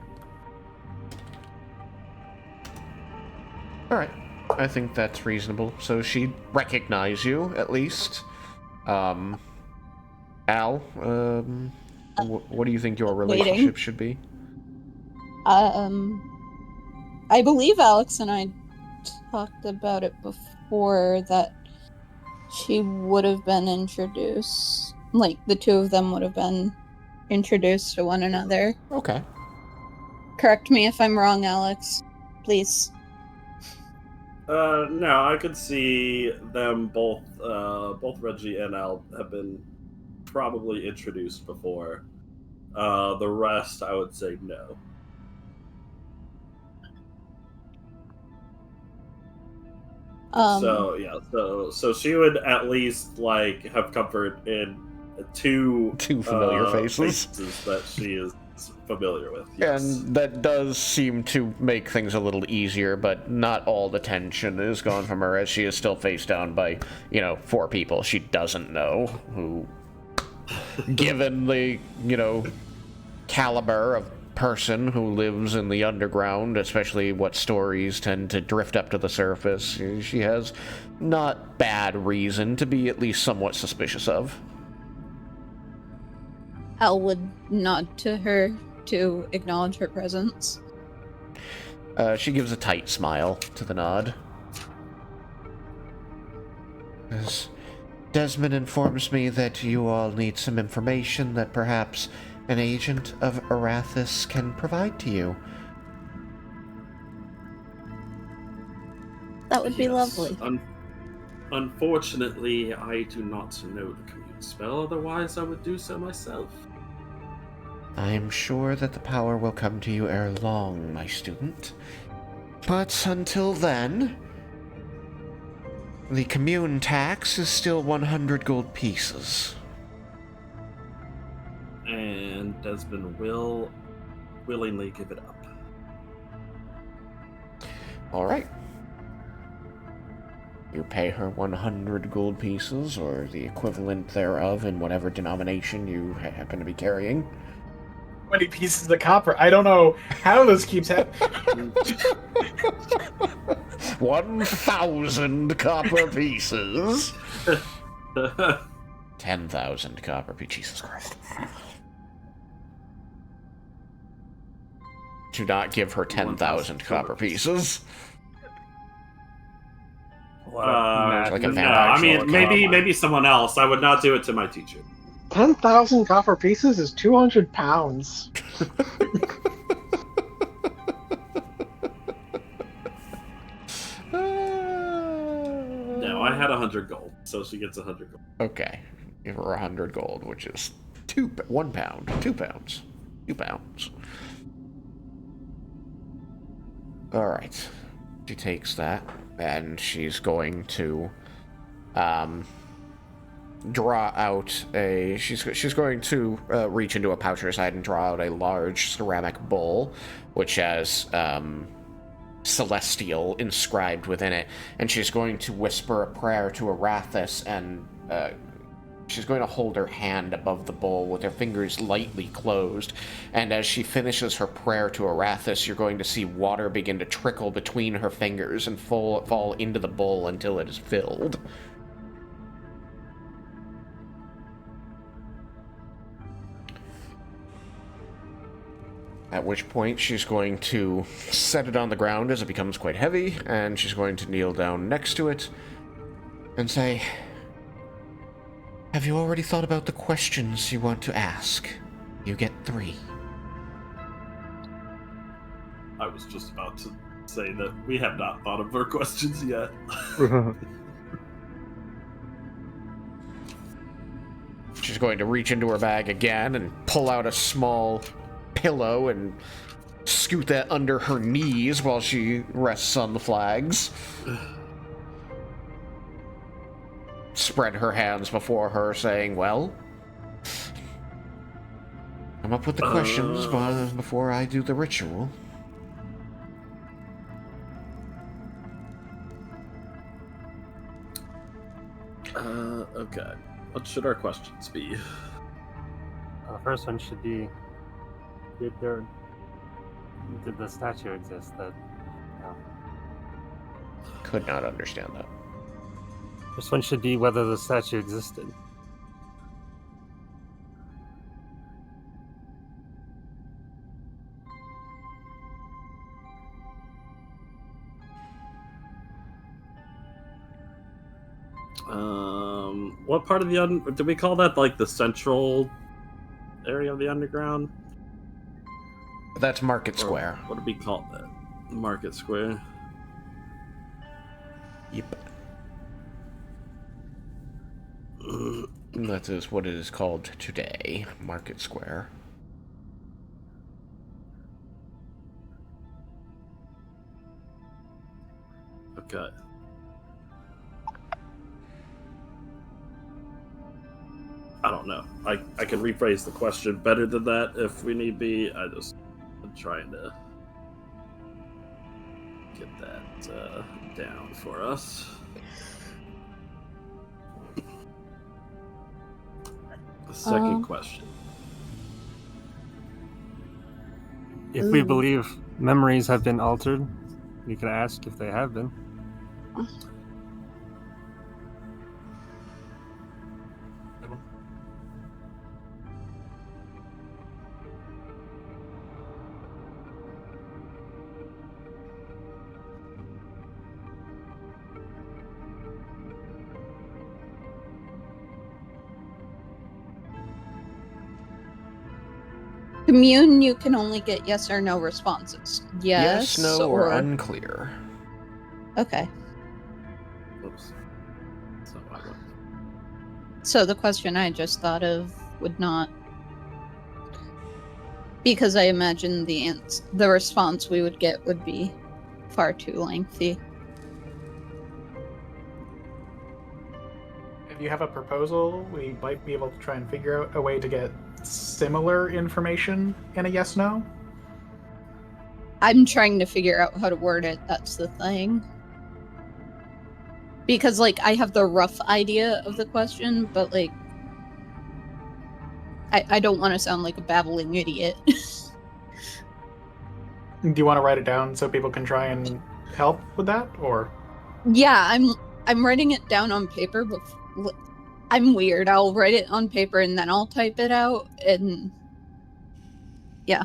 All right. I think that's reasonable. So she'd recognize you, at least. Al, what do you think your relationship Waiting. should be? I believe Alex and I talked about it before, that she would have been introduced, like the two of them would have been introduced to one another. Okay. Correct me if I'm wrong, Alex. Please. No, I could see them both Reggie and Al have been probably introduced before. The rest, I would say no. So she would at least like have comfort in two familiar faces that she is familiar with. Yes. And that does seem to make things a little easier, but not all the tension is gone from her, as she is still faced down by, 4 people she doesn't know, who, given the, caliber of person who lives in the underground, especially what stories tend to drift up to the surface, she has not bad reason to be at least somewhat suspicious of. Al would nod to her to acknowledge her presence. She gives a tight smile to the nod. As Desmond informs me that you all need some information that perhaps an agent of Arathis can provide to you. That would be lovely. Unfortunately, I do not know the commune spell, otherwise I would do so myself. I am sure that the power will come to you ere long, my student. But until then, the commune tax is still 100 gold pieces. And Desmond will willingly give it up. All right. You pay her 100 gold pieces, or the equivalent thereof in whatever denomination you happen to be carrying. How many pieces of copper? I don't know how this keeps happening. 1,000 copper pieces. 10,000 copper pieces. Jesus Christ. Do not give her 10,000 copper pieces. Like a no, vampire I mean, Sherlock maybe someone else. I would not do it to my teacher. 10,000 copper pieces is 200 pounds. No, I had 100 gold, so she gets 100 gold. Okay. Give her 100 gold, which is 1 pound. 2 pounds. 2 pounds. Alright. She takes that, and she's going to draw out a... She's going to reach into a pouch on her side and draw out a large ceramic bowl, which has celestial inscribed within it, and she's going to whisper a prayer to Arathis, and she's going to hold her hand above the bowl with her fingers lightly closed, and as she finishes her prayer to Arathis, you're going to see water begin to trickle between her fingers and fall into the bowl until it is filled. At which point, she's going to set it on the ground as it becomes quite heavy, and she's going to kneel down next to it and say, "Have you already thought about the questions you want to ask? You get 3. I was just about to say that we have not thought of our questions yet. She's going to reach into her bag again and pull out a small pillow and scoot that under her knees while she rests on the flags. Spread her hands before her, saying, "Well, come up with the questions before I do the ritual." Okay. What should our questions be? The first one should be, did the statue exist? That Could not understand that. First one should be whether the statue existed. What part of the did we call that like the central area of the underground? That's Market Square. What did we call that? Market Square. Yep. That is what it is called today, Market Square. Okay. I don't know. I can rephrase the question better than that if we need be. I'm trying to get that down for us. The second question. If we believe memories have been altered, we can ask if they have been. Commune, you can only get yes or no responses. Yes, no, or unclear. Okay. Oops. So the question I just thought of would not, because I imagine the response we would get would be far too lengthy. If you have a proposal, we might be able to try and figure out a way to get similar information in a yes-no. I'm trying to figure out how to word it, that's the thing. Because, like, I have the rough idea of the question, but, like, I don't want to sound like a babbling idiot. Do you want to write it down so people can try and help with that, or? Yeah, I'm writing it down on paper, but I'm weird. I'll write it on paper and then I'll type it out, and yeah.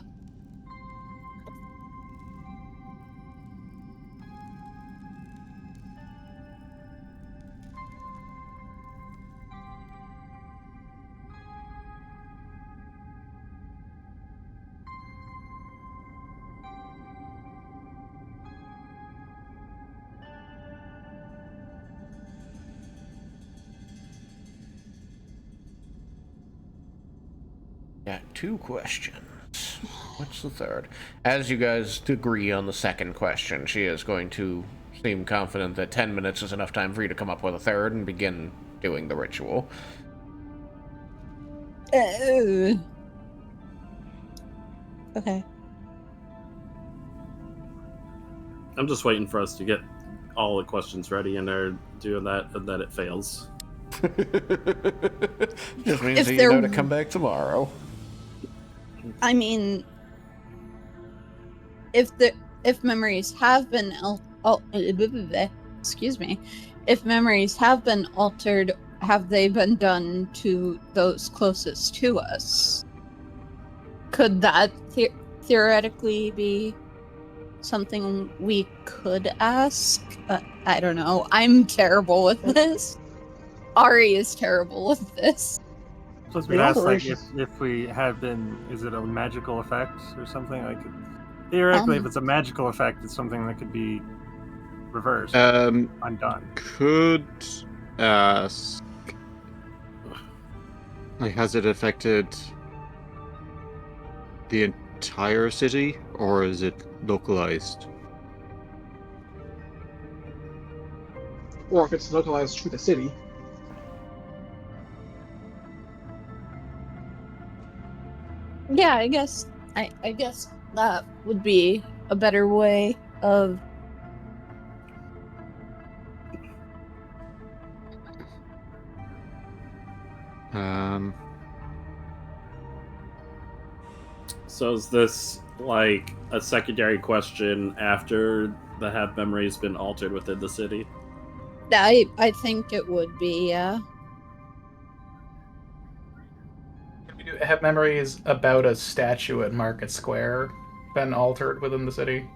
Got 2 questions. What's the third? As you guys agree on the second question, she is going to seem confident that 10 minutes is enough time for you to come up with a third and begin doing the ritual. Okay. I'm just waiting for us to get all the questions ready, and they're doing that, and then it fails. Just means If that you there- know to come back tomorrow. I mean, if memories have been excuse me, if memories have been altered, have they been done to those closest to us? Could that theoretically be something we could ask? I don't know. I'm terrible with this. Ari is terrible with this. Plus, The we asked like operations- if we have been, is it a magical effect or something? Like theoretically, if it's a magical effect, it's something that could be reversed, undone. Could ask, like, has it affected the entire city, or is it localized? Or if it's localized to the city. Yeah, I guess that would be a better way of So is this like a secondary question after the have memories been altered within the city? I think it would be, yeah. Have memories about a statue at Market Square been altered within the city?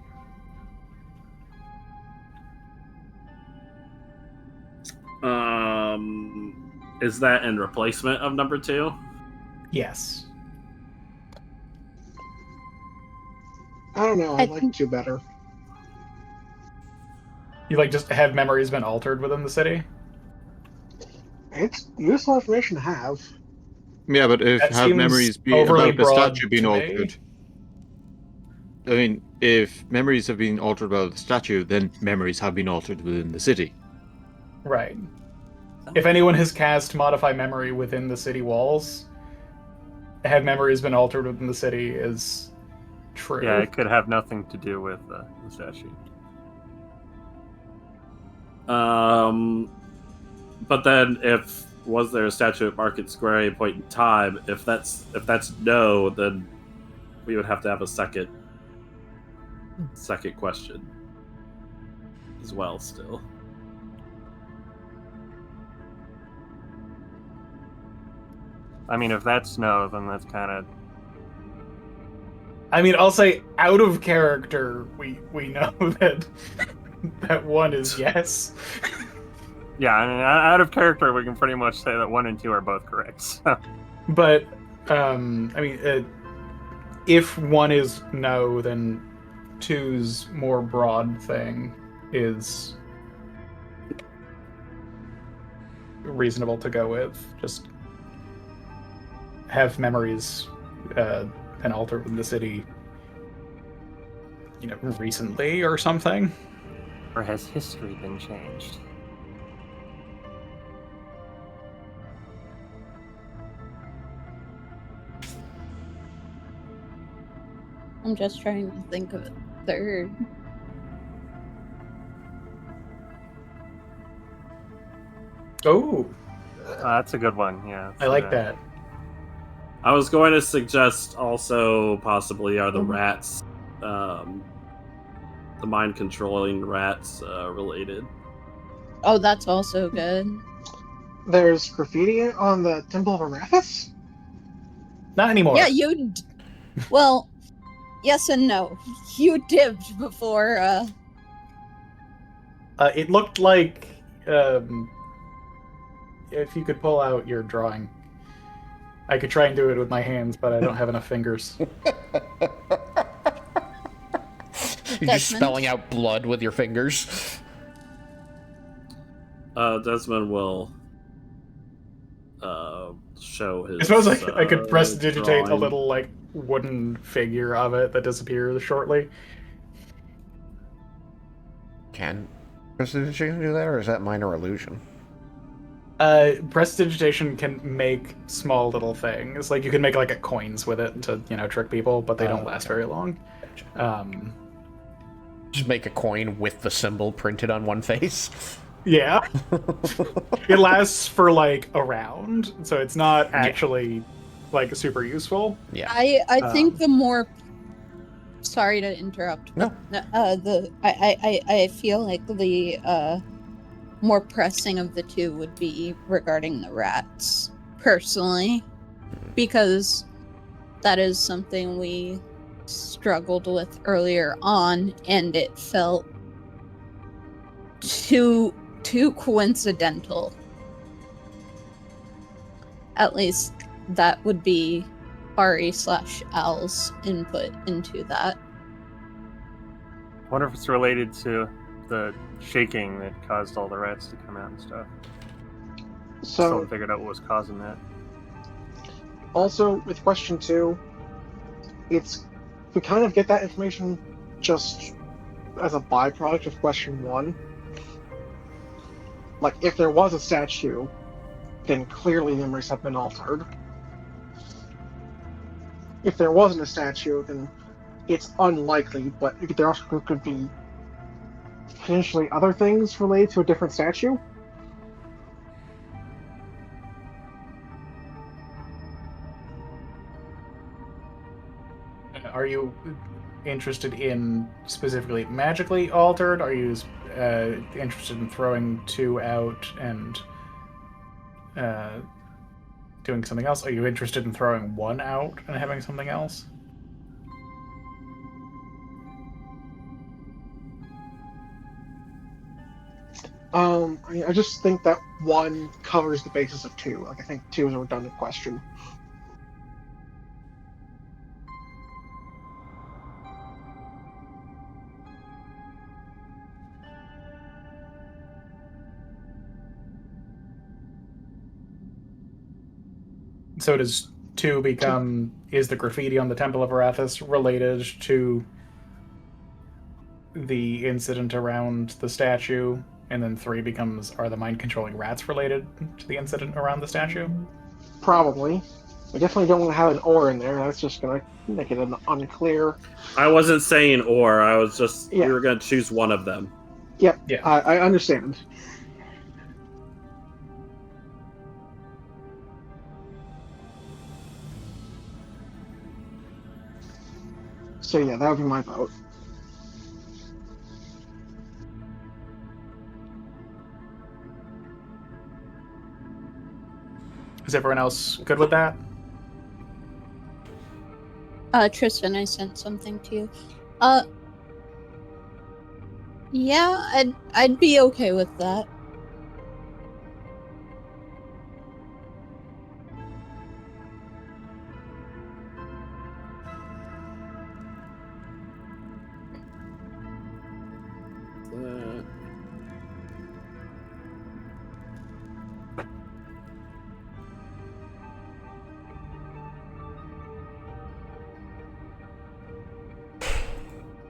Is that in replacement of number 2? Yes. I don't know, I I like think- to better. You like just have memories been altered within the city? It's useful information to have. Yeah, but if That have seems memories be overly about the broad statue being to me. altered. I mean, if memories have been altered by the statue, then memories have been altered within the city. Right. If anyone has cast Modify Memory within the city walls, have memories been altered within the city is true. Yeah, it could have nothing to do with the statue. But then if was there a statue at Market Square at a point in time, if that's no, then we would have to have a second question as well still. I mean, if that's no, then that's kind of. I mean, I'll say out of character, we know that that one is yes. Yeah, I mean, out of character, we can pretty much say that 1 and 2 are both correct. So. But I mean, if one is no, then 2's more broad thing is reasonable to go with. Just have memories been altered in the city, recently or something. Or has history been changed? I'm just trying to think of a third. Oh, That's a good one. Yeah, I like that. I was going to suggest also possibly are the Mhm. rats, the mind controlling rats related. Oh, that's also good. There's graffiti on the Temple of Arathis? Not anymore. Yeah, well, yes and no. You dipped before. It looked like if you could pull out your drawing. I could try and do it with my hands, but I don't have enough fingers. You're just spelling out blood with your fingers. Desmond will show his. I suppose I could prestidigitate a drawing. little like wooden figure of it that disappears shortly. Can prestidigitation do that, or is that minor illusion? Prestidigitation can make small little things. Like you can make like coins with it to trick people, but they don't last very long. Just make a coin with the symbol printed on one face. Yeah. It lasts for like a round, so it's not actually like super useful. Yeah. I think the more. Sorry to interrupt. No. I feel like the more pressing of the two would be regarding the rats, personally, because that is something we struggled with earlier on, and it felt too coincidental. At least that would be Ari/Al's input into that. I wonder if it's related to the shaking that caused all the rats to come out and stuff. Still So, haven't figured out what was causing that. also with question 2, we kind of get that information just as a byproduct of question 1. Like, if there was a statue, then clearly memories have been altered. If there wasn't a statue, then it's unlikely, but there also could be potentially other things related to a different statue. Are you interested in specifically magically altered? Are you interested in throwing 2 out and doing something else? Are you interested in throwing 1 out and having something else? I just think that 1 covers the basis of 2. Like, I think 2 is a redundant question. So does 2 become, is the graffiti on the Temple of Arathis related to the incident around the statue? And then 3 becomes, are the mind-controlling rats related to the incident around the statue? Probably. I definitely don't want to have an or in there. That's just going to make it unclear. I wasn't saying or. I was just Yeah. we were going to choose one of them. Yep. Yeah. I understand. So yeah, that would be my vote. Is everyone else good with that? Tristan, I sent something to you. Yeah, I'd be okay with that.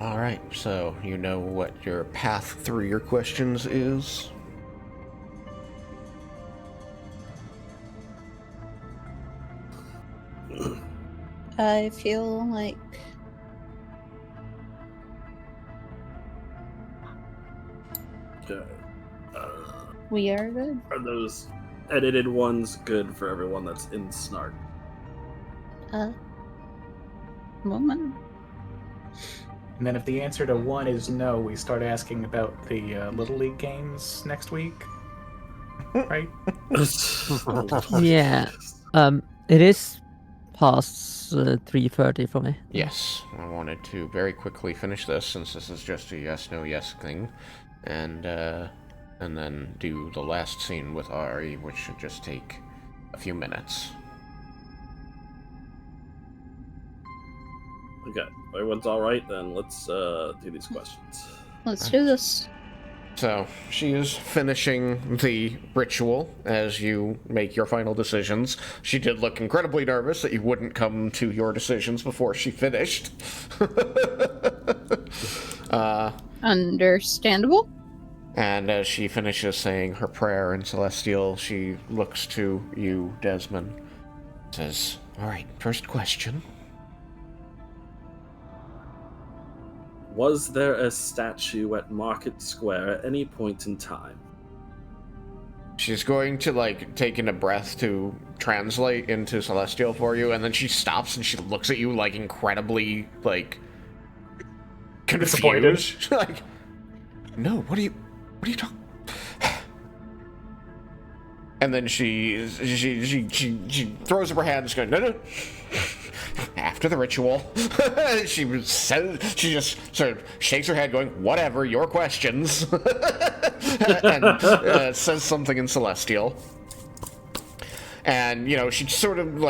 Alright, so you know what your path through your questions is? I feel like We are good. Are those edited ones good for everyone that's in Snark? Moment. And then if the answer to 1 is no, we start asking about the Little League games next week. Right? Yeah. It is past 3:30 for me. Yes, I wanted to very quickly finish this since this is just a yes, no, yes thing, and then do the last scene with Ari, which should just take a few minutes. Okay, everyone's all right. Then let's do these questions. Let's do this. So, she is finishing the ritual as you make your final decisions. She did look incredibly nervous that you wouldn't come to your decisions before she finished. Understandable. And as she finishes saying her prayer in Celestial, she looks to you, Desmin. Says, "Alright, first question. Was there a statue at Market Square at any point in time?" She's going to, take in a breath to translate into Celestial for you, and then she stops and she looks at you, incredibly, confused. No, what are you talking? And then she throws up her hands, going, no. After the ritual, she just sort of shakes her head, going, "Whatever, your questions," and says something in Celestial. And she sort of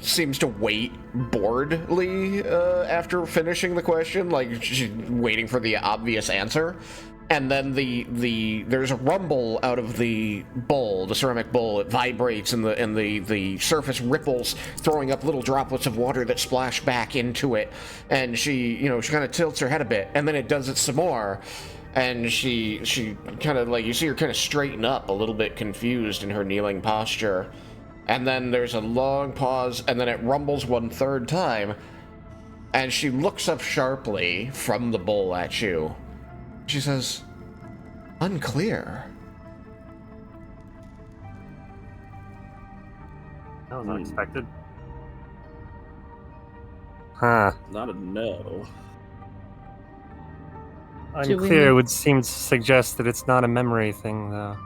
seems to wait boredly after finishing the question, she's waiting for the obvious answer. And then there's a rumble out of the bowl, the ceramic bowl. It vibrates, and the surface ripples, throwing up little droplets of water that splash back into it. And she kind of tilts her head a bit, and then it does it some more. And she kind of you see her kind of straighten up a little bit confused in her kneeling posture. And then there's a long pause, and then it rumbles 1/3 time. And she looks up sharply from the bowl at you. She says, "Unclear." That was unexpected. Huh. Not a no. Unclear would seem to suggest that it's not a memory thing, though.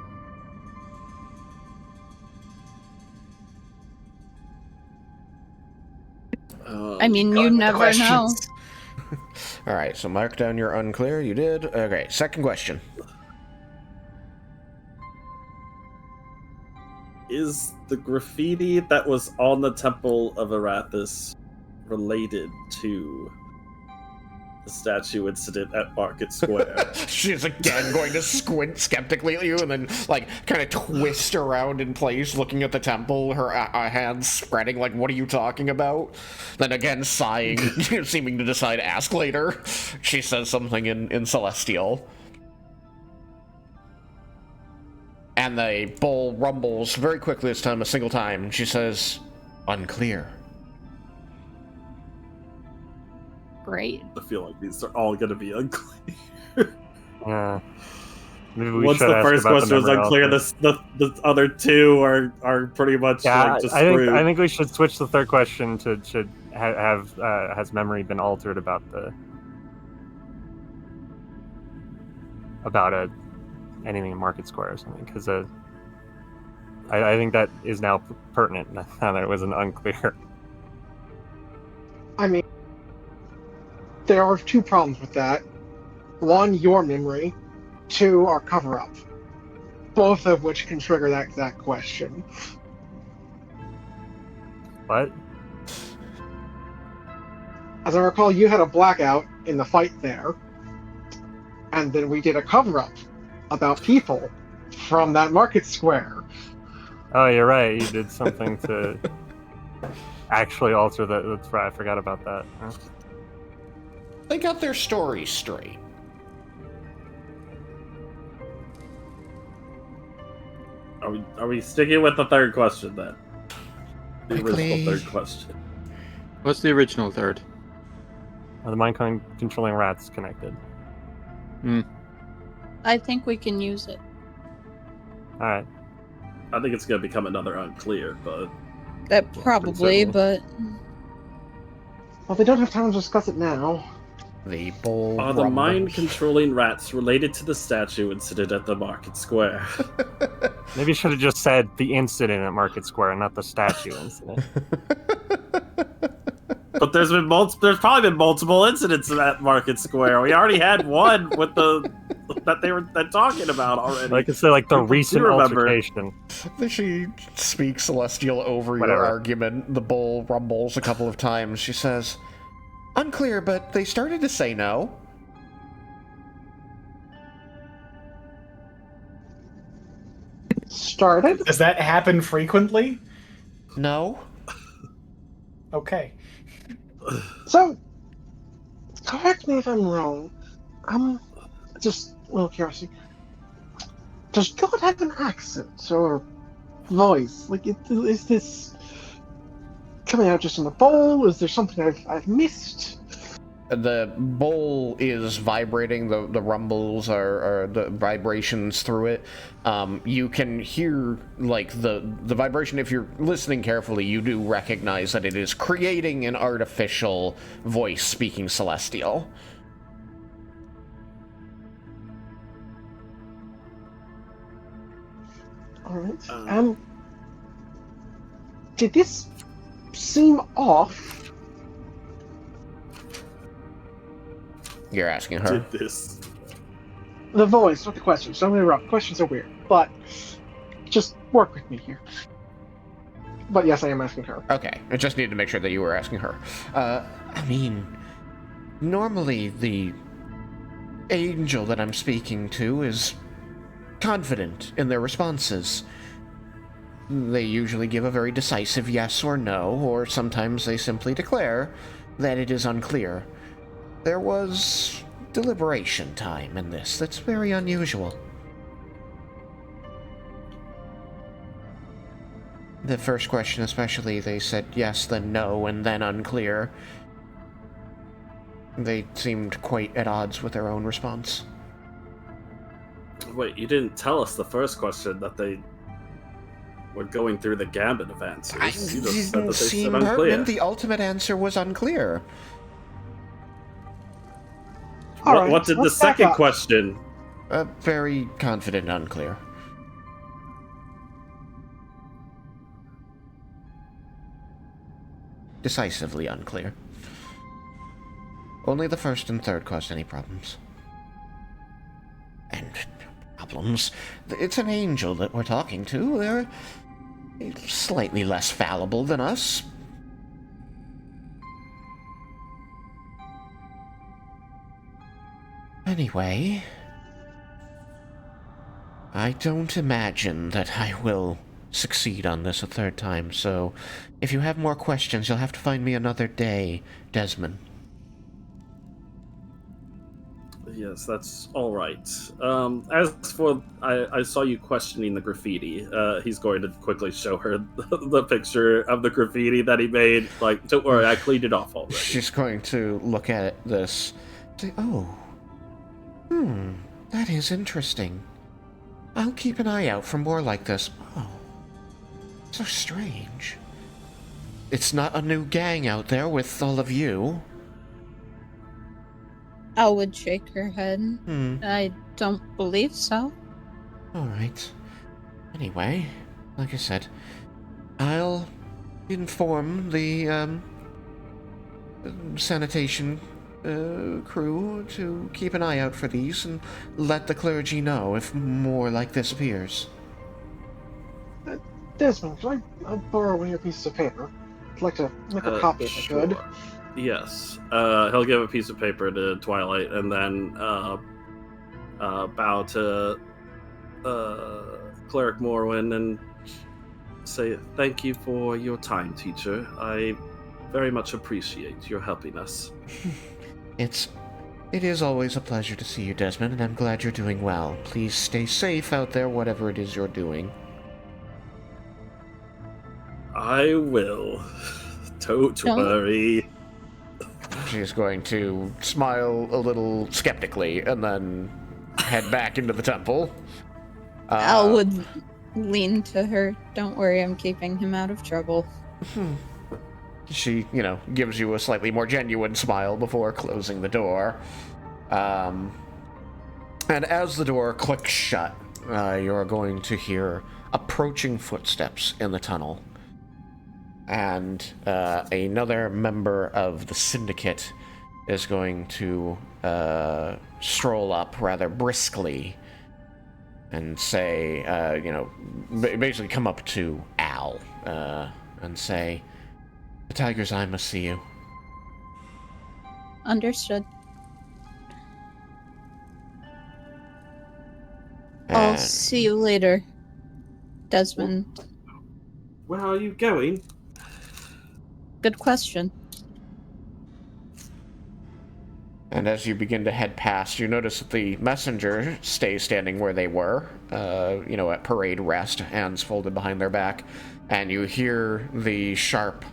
I mean, you never know. All right, so mark down your unclear. You did. Okay, second question. Is the graffiti that was on the Temple of Arathis related to the statue incident at Market Square? She's again going to squint skeptically at you and then, kind of twist around in place, looking at the temple, her hands spreading, what are you talking about? Then again, sighing, seeming to decide, ask later. She says something in Celestial. And the bowl rumbles very quickly this time, a single time. She says, "Unclear." Great. I feel like these are all going to be unclear. Yeah. Maybe we Once should the ask first about question was unclear, the other two are pretty much just screwed. I think we should switch the third question to has memory been altered about anything in Market Square or something, because I think that is now pertinent now that it was an unclear. I mean, there are two problems with that. One, your memory. Two, our cover-up. Both of which can trigger that question. What? As I recall, you had a blackout in the fight there, and then we did a cover-up about people from that Market Square. Oh, you're right. You did something to actually alter that. That's right. I forgot about that. Huh? They got their story straight. Are we sticking with the third question then? The Quickly. original third question. What's the original third? Are the mind controlling rats connected? I think we can use it. All right. I think it's going to become another unclear, but That probably, but Well, they don't have time to discuss it now. The bull are the rumbles. mind-controlling rats related to the statue incident at the market square? Maybe you should have just said the incident at Market Square, not the statue incident. But there's probably been multiple incidents at Market Square. We already had one with that they were talking about already. Like I said, like the You recent remember. altercation. She speaks Celestial over Whatever. your argument. The bull rumbles a couple of times. She says, "Unclear, but they started to say no." Started? Does that happen frequently? No? Okay. So, correct me if I'm wrong. Just a little curiosity. Does God have an accent or voice? Like, is this coming out just in the bowl? Is there something I've missed? The bowl is vibrating. The rumbles are the vibrations through it. You can hear, like, the vibration. If you're listening carefully, you do recognize that it is creating an artificial voice speaking Celestial. Alright. Did this seem off? You're asking her. Did this? The voice, not the questions. Don't interrupt. Questions are weird, but just work with me here. But yes, I am asking her. Okay, I just needed to make sure that you were asking her. I mean, normally the angel that I'm speaking to is confident in their responses. They usually give a very decisive yes or no, or sometimes they simply declare that it is unclear. There was deliberation time in this. That's very unusual. The first question especially, they said yes, then no, and then unclear. They seemed quite at odds with their own response. Wait, you didn't tell us the first question that they were going through the gambit of answers. I You just said that didn't they seem said unclear. pertinent. The ultimate answer was unclear. Alright, What did the let's back second up. question? Very confident unclear. Decisively unclear. Only the first and third caused any problems. And problems? It's an angel that we're talking to. They're slightly less fallible than us. Anyway, I don't imagine that I will succeed on this a third time, so if you have more questions, you'll have to find me another day, Desmin. Yes, that's all right. As for, I saw you questioning the graffiti. He's going to quickly show her the picture of the graffiti that he made. Like, don't worry, I cleaned it off already. She's going to look at this, say, oh, that is interesting. I'll keep an eye out for more like this. Oh, so strange. It's not a new gang out there with all of you. Elle would shake her head. I don't believe so. Alright. Anyway, like I said, I'll inform the, sanitation, crew to keep an eye out for these and let the clergy know if more like this appears. Desmond, can I borrow one of your pieces of paper? I'd like to make a copy if I could. Sure. Yes. He'll give a piece of paper to Twilight and then bow to Cleric Morwyn and say, "Thank you for your time, teacher. I very much appreciate your helping us." It is always a pleasure to see you, Desmond, and I'm glad you're doing well. Please stay safe out there, whatever it is you're doing. I will. Don't worry. She's going to smile a little skeptically and then head back into the temple. Al would lean to her. Don't worry, I'm keeping him out of trouble. She, gives you a slightly more genuine smile before closing the door. And as the door clicks shut, you're going to hear approaching footsteps in the tunnel. And another member of the Syndicate is going to stroll up rather briskly and say, basically come up to Al and say, "The Tiger's Eye must see you." Understood. I'll see you later, Desmond. Where are you going? Good question. And as you begin to head past, you notice that the messenger stays standing where they were, at parade rest, hands folded behind their back, and you hear the sharp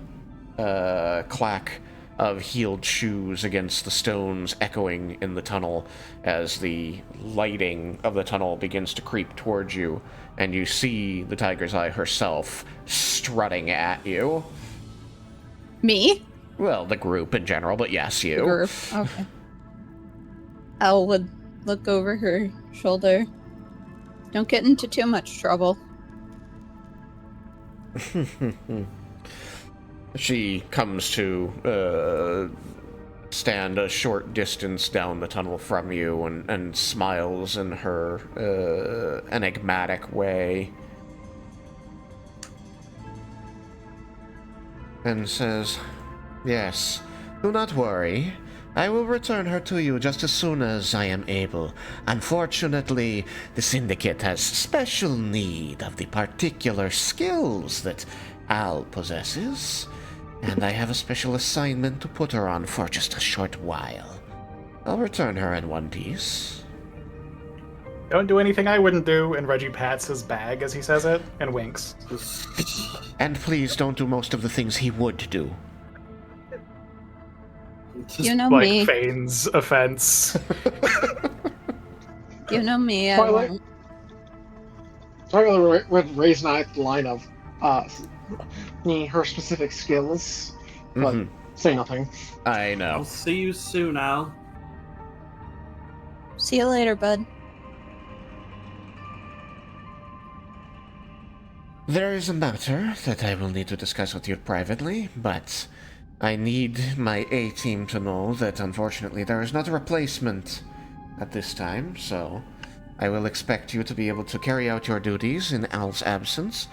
clack of heeled shoes against the stones echoing in the tunnel as the lighting of the tunnel begins to creep towards you, and you see the Tiger's Eye herself strutting at you. Me? Well, the group in general, but yes, you. The group, okay. Al would look over her shoulder. Don't get into too much trouble. She comes to stand a short distance down the tunnel from you and smiles in her enigmatic way and says, "Yes, do not worry. I will return her to you just as soon as I am able. Unfortunately, the Syndicate has special need of the particular skills that Al possesses, and I have a special assignment to put her on for just a short while. I'll return her in one piece." Don't do anything I wouldn't do, and Reggie pats his bag as he says it and winks. And please don't do most of the things he would do. You know like me. Feigns offense. You know me. Twilight. Twilight would raise an eye at the line of her specific skills, but say nothing. I know. I'll see you soon, Al. See you later, bud. There is a matter that I will need to discuss with you privately, but I need my A-team to know that unfortunately there is not a replacement at this time, so I will expect you to be able to carry out your duties in Al's absence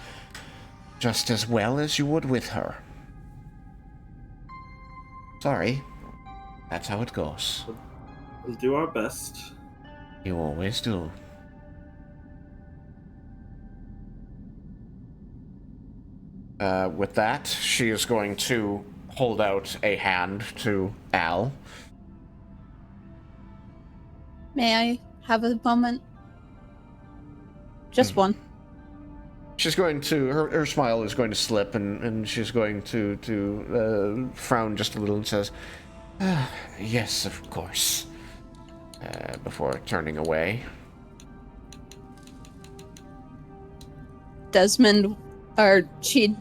just as well as you would with her. Sorry, that's how it goes. We'll do our best. You always do. With that, she is going to hold out a hand to Al. May I have a moment? Just one. She's going to, her smile is going to slip, and she's going to frown just a little and says, "Yes, of course," before turning away. Desmond, she'd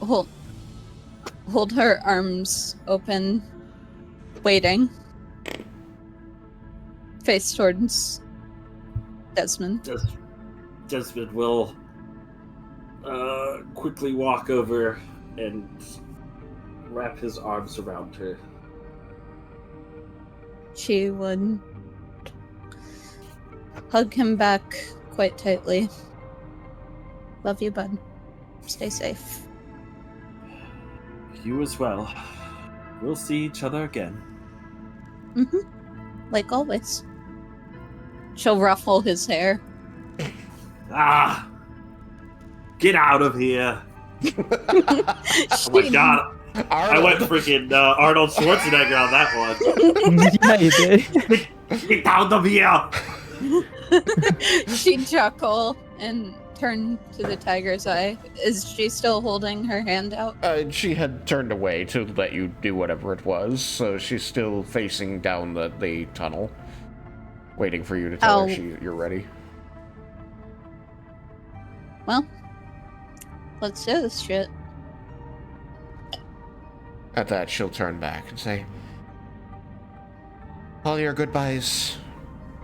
hold her arms open, waiting, face towards Desmond. Desmond will quickly walk over and wrap his arms around her. She would hug him back quite tightly. Love you, bud. Stay safe. You as well. We'll see each other again. Like always. She'll ruffle his hair. Ah! Get out of here! Oh my god! I went freaking Arnold Schwarzenegger on that one. Yeah, you did. Get out of here! She'd chuckle and turn to the Tiger's Eye. Is she still holding her hand out? She had turned away to let you do whatever it was, so she's still facing down the tunnel, waiting for you to tell her you're ready. Well, let's do this shit. At that, she'll turn back and say, all your goodbyes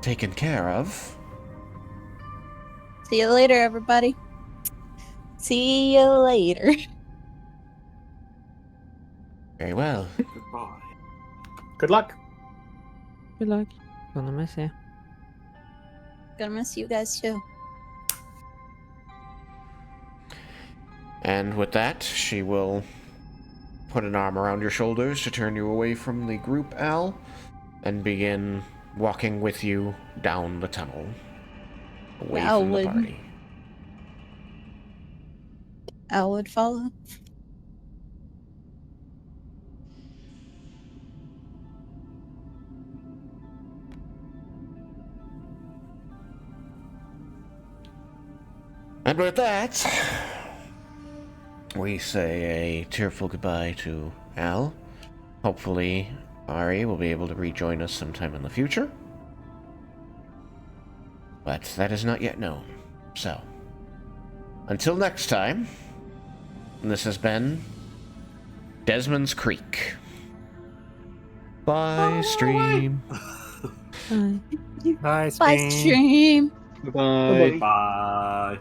taken care of. See you later, everybody. See you later. Very well. Goodbye. Good luck. Good luck. Gonna miss you. Gonna miss you guys too. And with that, she will put an arm around your shoulders to turn you away from the group, Al, and begin walking with you down the tunnel, away from the party. Al would follow. And with that, we say a tearful goodbye to Al. Hopefully, Ari will be able to rejoin us sometime in the future. But that is not yet known. So, until next time, this has been Desmond's Creek. Bye, stream. Bye. Bye, Bye, Spain. stream. Bye. Bye.